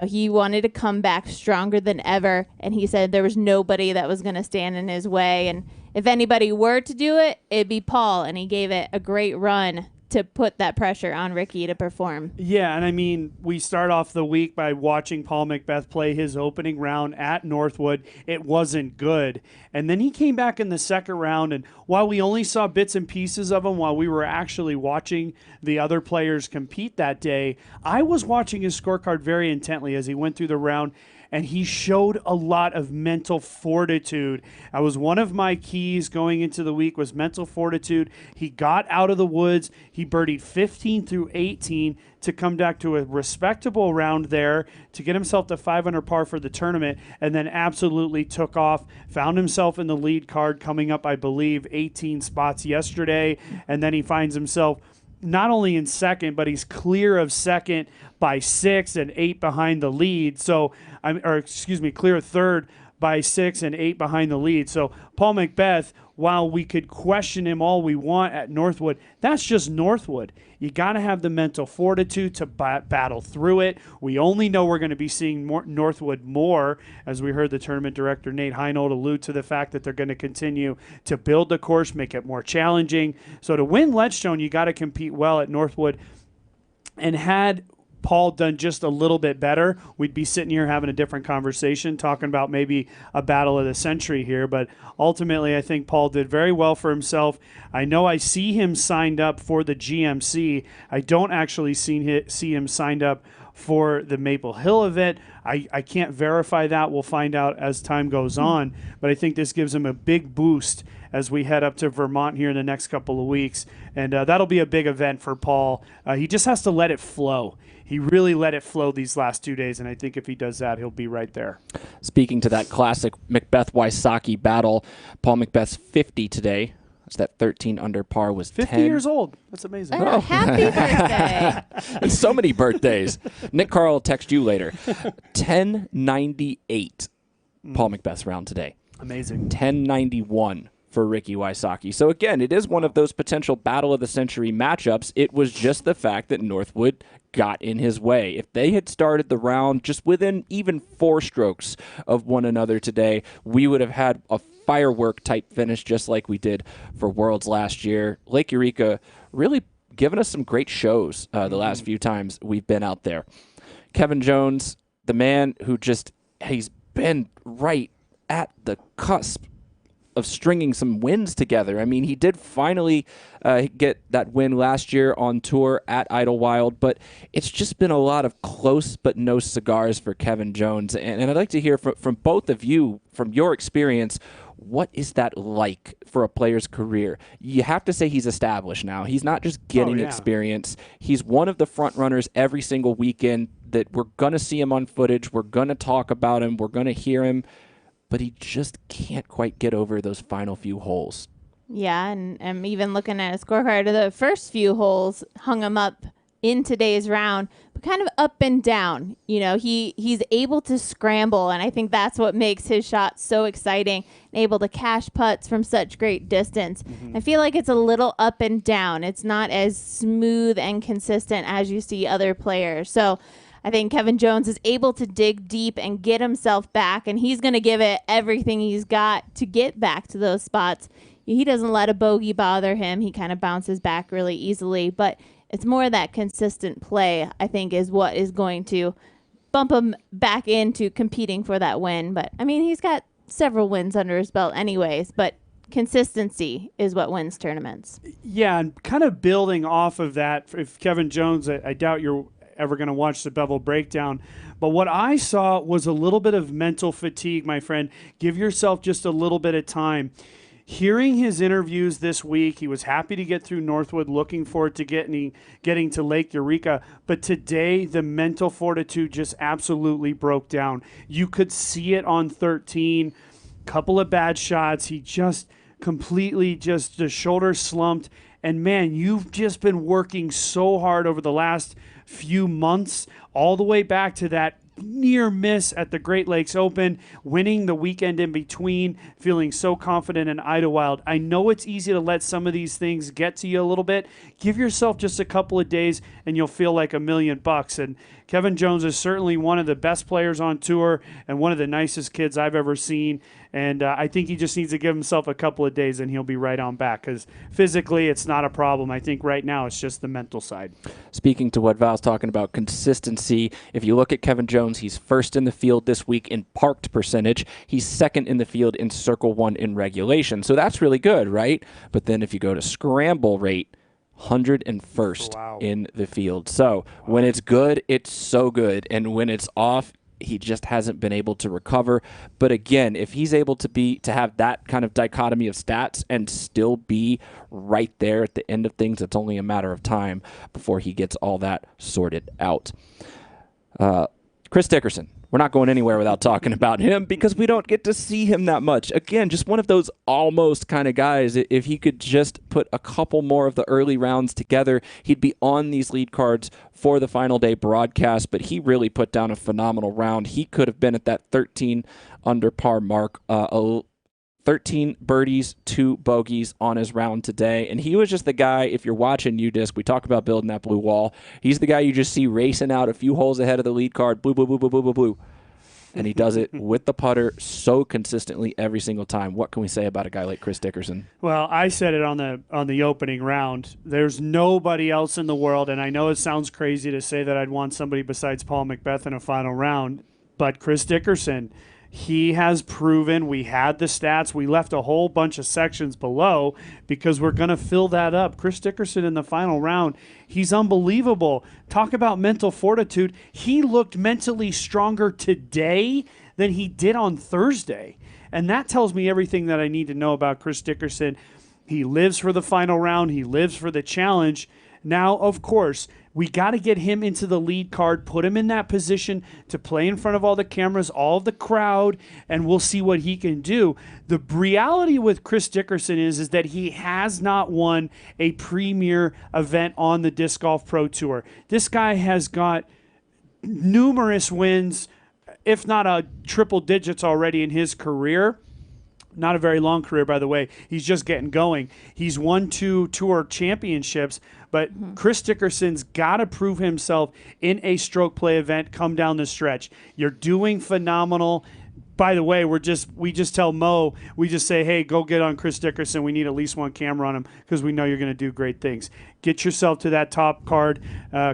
he wanted to come back stronger than ever, and he said there was nobody that was going to stand in his way. And if anybody were to do it, it'd be Paul, and he gave it a great run to put that pressure on Ricky to perform. Yeah, and I mean, we start off the week by watching Paul McBeth play his opening round at Northwood. It wasn't good. And then he came back in the second round, and while we only saw bits and pieces of him while we were actually watching the other players compete that day, I was watching his scorecard very intently as he went through the round, and he showed a lot of mental fortitude. That was one of my keys going into the week, was mental fortitude. He got out of the woods. He birdied 15 through 18 to come back to a respectable round there to get himself to 5 under par for the tournament, and then absolutely took off, found himself in the lead card coming up, I believe, 18 spots yesterday, and then he finds himself not only in second, but he's clear of second by 6 and 8 behind the lead. So, clear of third by 6 and 8 behind the lead. So Paul McBeth, while we could question him all we want at Northwood, that's just Northwood. You got to have the mental fortitude to battle through it. We only know we're going to be seeing Northwood more, as we heard the tournament director Nate Heinold allude to the fact that they're going to continue to build the course, make it more challenging. So to win Ledgestone, you got to compete well at Northwood. And had Paul done just a little bit better, we'd be sitting here having a different conversation, talking about maybe a battle of the century here. But ultimately, I think Paul did very well for himself. I know I see him signed up for the GMC. I don't actually see him signed up for the Maple Hill event. I can't verify that. We'll find out as time goes on. But I think this gives him a big boost as we head up to Vermont here in the next couple of weeks. And that'll be a big event for Paul. He just has to let it flow. He really let it flow these last 2 days, and I think if he does that, he'll be right there. Speaking to that classic McBeth-Wysocki battle, Paul McBeth's 50 today. That's that 13 under par was 50 10. years old. That's amazing. Oh, happy birthday. And so many birthdays. Nick Carl will text you later. 1098 Paul McBeth's round today. Amazing. 1091 for Ricky Wysocki. So again, it is one of those potential battle of the century matchups. It was just the fact that Northwood got in his way. If they had started the round just within even 4 strokes of one another today, we would have had a firework type finish just like we did for Worlds last year. Lake Eureka really given us some great shows the last few times we've been out there. Kevin Jones, the man who he's been right at the cusp of stringing some wins together. I mean, he did finally get that win last year on tour at Idlewild, but it's just been a lot of close but no cigars for Kevin Jones. And I'd like to hear from both of you, from your experience, what is that like for a player's career? You have to say he's established now. He's not just getting experience. He's one of the front runners every single weekend that we're going to see him on footage. We're going to talk about him. We're going to hear him. But he just can't quite get over those final few holes. Yeah, and I'm even looking at a scorecard. The first few holes hung him up in today's round, but kind of up and down. You know, he's able to scramble, and I think that's what makes his shot so exciting, and able to cash putts from such great distance. I feel like it's a little up and down. It's not as smooth and consistent as you see other players. So I think Kevin Jones is able to dig deep and get himself back, and he's going to give it everything he's got to get back to those spots. He doesn't let a bogey bother him. He kind of bounces back really easily, but it's more that consistent play, I think, is what is going to bump him back into competing for that win. But, I mean, he's got several wins under his belt anyways, but consistency is what wins tournaments. Yeah, and kind of building off of that, if Kevin Jones, I doubt you're ever going to watch the Bevel Breakdown. But what I saw was a little bit of mental fatigue, my friend. Give yourself just a little bit of time. Hearing his interviews this week, he was happy to get through Northwood, looking forward to getting to Lake Eureka. But today, the mental fortitude just absolutely broke down. You could see it on 13. Couple of bad shots. He just completely the shoulder slumped. And, man, you've just been working so hard over the last few months, all the way back to that near miss at the Great Lakes Open, winning the weekend in between, feeling so confident in Idlewild. I know it's easy to let some of these things get to you a little bit. Give yourself just a couple of days and you'll feel like $1 million. And Kevin Jones is certainly one of the best players on tour and one of the nicest kids I've ever seen. And I think he just needs to give himself a couple of days and he'll be right on back, because physically it's not a problem. I think right now it's just the mental side. Speaking to what Val's talking about, consistency, if you look at Kevin Jones, he's first in the field this week in parked percentage. He's second in the field in Circle 1 in regulation. So that's really good, right? But then if you go to scramble rate, 101st in the field. So when it's good, it's so good. And when it's off, he just hasn't been able to recover. But again, if he's able to have that kind of dichotomy of stats and still be right there at the end of things, it's only a matter of time before he gets all that sorted out. Chris Dickerson, we're not going anywhere without talking about him because we don't get to see him that much. Again, just one of those almost kind of guys. If he could just put a couple more of the early rounds together, he'd be on these lead cards for the final day broadcast, but he really put down a phenomenal round. He could have been at that 13 under par mark, 13 birdies, 2 bogeys on his round today. And he was just the guy, if you're watching UDisc, we talk about building that blue wall. He's the guy you just see racing out a few holes ahead of the lead card, blue, blue, blue, blue, blue, blue, blue. And he does it with the putter so consistently every single time. What can we say about a guy like Chris Dickerson? Well, I said it on the opening round. There's nobody else in the world, and I know it sounds crazy to say that I'd want somebody besides Paul McBeth in a final round, but Chris Dickerson, he has proven. We had the stats. We left a whole bunch of sections below because we're going to fill that up. Chris Dickerson in the final round, he's unbelievable. Talk about mental fortitude. He looked mentally stronger today than he did on Thursday. And that tells me everything that I need to know about Chris Dickerson. He lives for the final round. He lives for the challenge. Now, of course, we got to get him into the lead card, put him in that position to play in front of all the cameras, all of the crowd, and we'll see what he can do. The reality with Chris Dickerson is that he has not won a premier event on the Disc Golf Pro Tour. This guy has got numerous wins, if not a triple digits already in his career. Not a very long career, by the way. He's just getting going. He's won 2 tour championships, but Chris Dickerson's got to prove himself in a stroke play event come down the stretch. You're doing phenomenal. By the way, we just tell Mo, we just say, hey, go get on Chris Dickerson. We need at least one camera on him because we know you're going to do great things. Get yourself to that top card,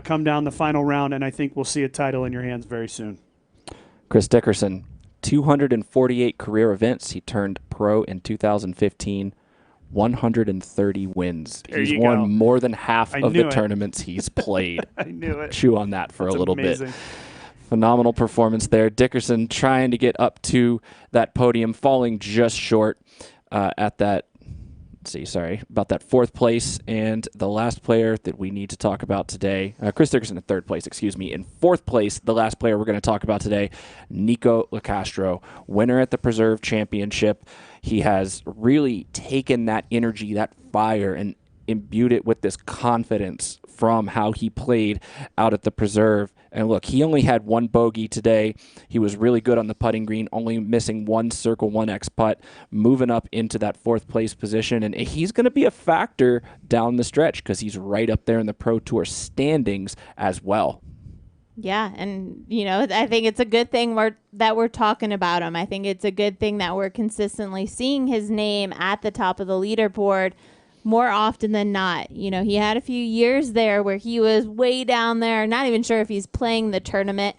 come down the final round, and I think we'll see a title in your hands very soon. Chris Dickerson, 248 career events. He turned pro in 2015, 130 wins. He's won more than half of the tournaments he's played. I knew it. Chew on that for a little bit. Phenomenal performance there. Dickerson trying to get up to that podium, falling just short at that, about that 4th place. And the last player that we need to talk about today, Chris Dickerson in 3rd place, In 4th place, the last player we're going to talk about today, Nikko Locastro, winner at the Preserve Championship. He has really taken that energy, that fire, and imbued it with this confidence from how he played out at the Preserve. And look, he only had 1 bogey today. He was really good on the putting green, only missing 1 circle 1X putt, moving up into that 4th place position. And he's going to be a factor down the stretch because he's right up there in the Pro Tour standings as well. Yeah, and, I think it's a good thing that we're talking about him. I think it's a good thing that we're consistently seeing his name at the top of the leaderboard more often than not. He had a few years there where he was way down there, not even sure if he's playing the tournament.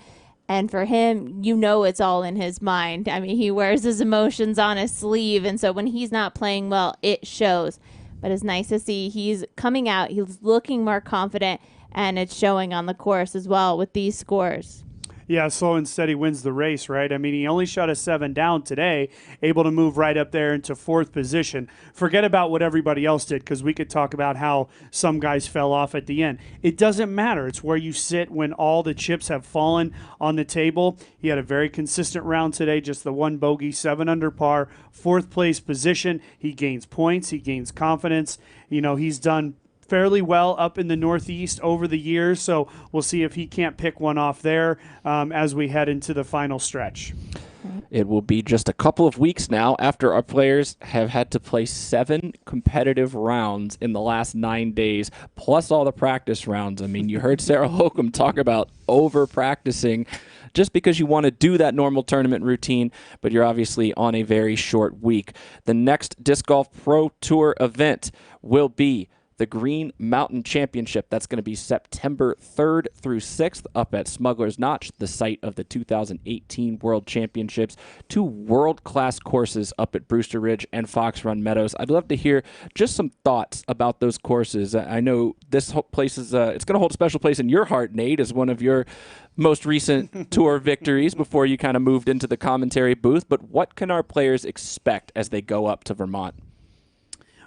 And for him, it's all in his mind. I mean, he wears his emotions on his sleeve. And so when he's not playing well, it shows. But it's nice to see he's coming out. He's looking more confident. And it's showing on the course as well with these scores. Yeah, slow and steady wins the race, right? I mean, he only shot a 7 down today, able to move right up there into 4th position. Forget about what everybody else did because we could talk about how some guys fell off at the end. It doesn't matter. It's where you sit when all the chips have fallen on the table. He had a very consistent round today, just the 1 bogey, 7 under par, 4th place position. He gains points. He gains confidence. He's done fairly well up in the Northeast over the years, so we'll see if he can't pick one off there as we head into the final stretch. It will be just a couple of weeks now after our players have had to play 7 competitive rounds in the last 9 days, plus all the practice rounds. I mean, you heard Sarah Holcomb talk about over-practicing just because you want to do that normal tournament routine, but you're obviously on a very short week. The next Disc Golf Pro Tour event will be the Green Mountain Championship. That's going to be September 3rd through 6th up at Smuggler's Notch, the site of the 2018 World Championships. 2 world-class courses up at Brewster Ridge and Fox Run Meadows. I'd love to hear just some thoughts about those courses. I know this place is it's going to hold a special place in your heart, Nate, as one of your most recent tour victories before you kind of moved into the commentary booth. But what can our players expect as they go up to Vermont?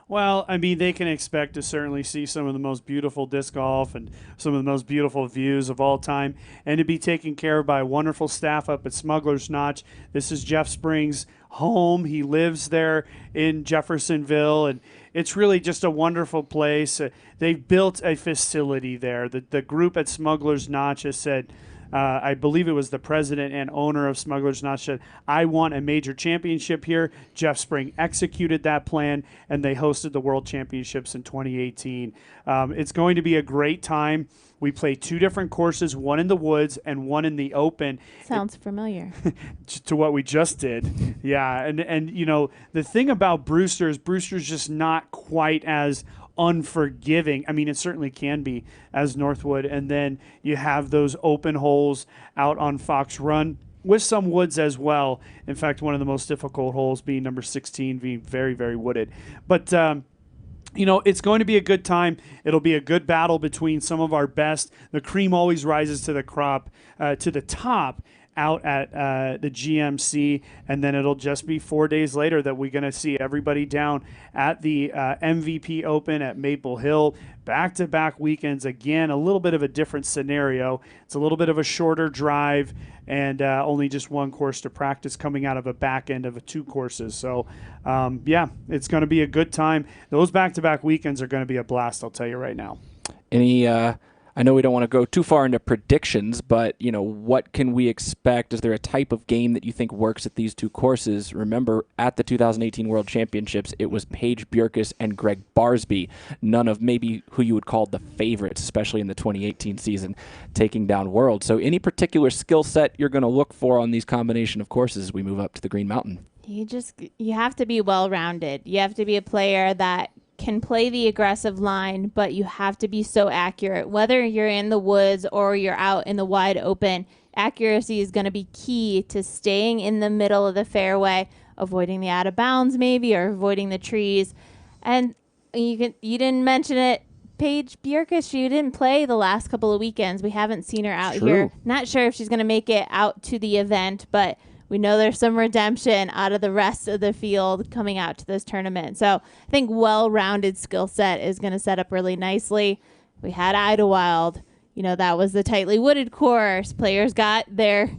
Well, I mean, they can expect to certainly see some of the most beautiful disc golf and some of the most beautiful views of all time, and to be taken care of by a wonderful staff up at Smuggler's Notch. This is Jeff Spring's home. He lives there in Jeffersonville, and it's really just a wonderful place. They've built a facility there. The group at Smuggler's Notch has said, I believe it was the president and owner of Smuggler's Notch said, I want a major championship here. Jeff Spring executed that plan, and they hosted the World Championships in 2018. It's going to be a great time. We play 2 different courses, one in the woods and one in the open. Sounds familiar. To what we just did. Yeah, and you know, the thing about Brewster's just not quite as unforgiving. I mean, it certainly can be as Northwood. And then you have those open holes out on Fox Run with some woods as well. In fact, one of the most difficult holes being number 16, being very, very wooded. But, you know, it's going to be a good time. It'll be a good battle between some of our best. The cream always rises to the top out at the GMC, and then it'll just be 4 days later that we're going to see everybody down at the MVP Open at Maple Hill. Back-to-back weekends, again, a little bit of a different scenario. It's a little bit of a shorter drive and only just one course to practice coming out of a back end of 2 courses. So, yeah, it's going to be a good time. Those back-to-back weekends are going to be a blast, I'll tell you right now. Any I know we don't want to go too far into predictions, but, you know, what can we expect? Is there a type of game that you think works at these 2 courses? Remember, at the 2018 World Championships, it was Paige Bjerkes and Gregg Barsby, none of maybe who you would call the favorites, especially in the 2018 season, taking down World. So any particular skill set you're going to look for on these combination of courses as we move up to the Green Mountain? You have to be well-rounded. You have to be a player that can play the aggressive line, but you have to be so accurate. Whether you're in the woods or you're out in the wide open, accuracy is going to be key to staying in the middle of the fairway, avoiding the out of bounds maybe, or avoiding the trees. And you didn't mention it, Paige Bjerkes, she didn't play the last couple of weekends. We haven't seen her out here. Not sure if she's going to make it out to the event, but we know there's some redemption out of the rest of the field coming out to this tournament. So I think well-rounded skill set is going to set up really nicely. We had Idlewild. You know, that was the tightly wooded course. Players got their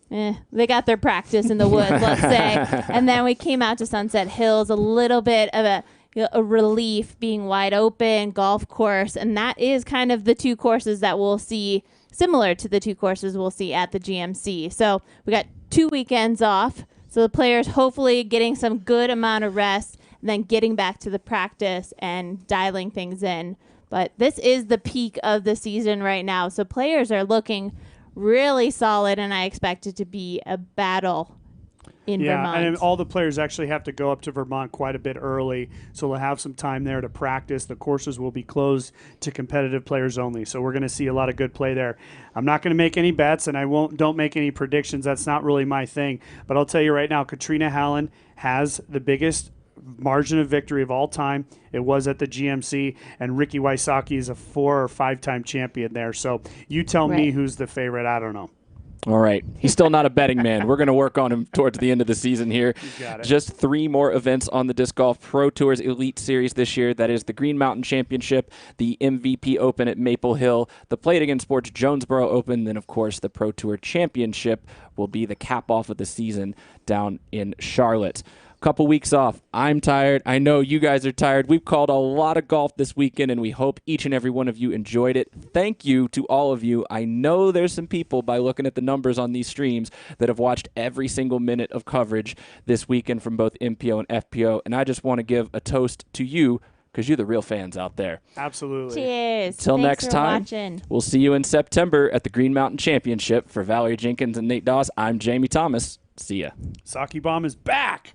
practice in the woods, let's say. And then we came out to Sunset Hills, a little bit of a relief being wide open, golf course. And that is kind of the 2 courses that we'll see, similar to the 2 courses we'll see at the GMC. So we got 2 weekends off. So the players hopefully getting some good amount of rest and then getting back to the practice and dialing things in. But this is the peak of the season right now. So players are looking really solid, and I expect it to be a battle in Vermont. And all the players actually have to go up to Vermont quite a bit early, so they'll have some time there to practice. The courses will be closed to competitive players only, so we're going to see a lot of good play there. I'm not going to make any bets, and don't make any predictions. That's not really my thing. But I'll tell you right now, Katrina Hallen has the biggest margin of victory of all time. It was at the GMC, and Ricky Wysocki is a 4 or 5-time champion there. So you tell me who's the favorite. I don't know. All right. He's still not a betting man. We're going to work on him towards the end of the season here. Got it. Just 3 more events on the Disc Golf Pro Tours Elite Series this year. That is the Green Mountain Championship, the MVP Open at Maple Hill, the Play It Again Sports Jonesboro Open, then, of course, the Pro Tour Championship will be the cap-off of the season down in Charlotte. Couple weeks off. I'm tired. I know you guys are tired. We've called a lot of golf this weekend, and we hope each and every one of you enjoyed it. Thank you to all of you. I know there's some people, by looking at the numbers on these streams, that have watched every single minute of coverage this weekend from both MPO and FPO, and I just want to give a toast to you because you're the real fans out there. Absolutely. Cheers. Till Thanks next for time, watching. We'll see you in September at the Green Mountain Championship. For Valerie Jenkins and Nate Doss, I'm Jamie Thomas. See ya. Saki Bomb is back.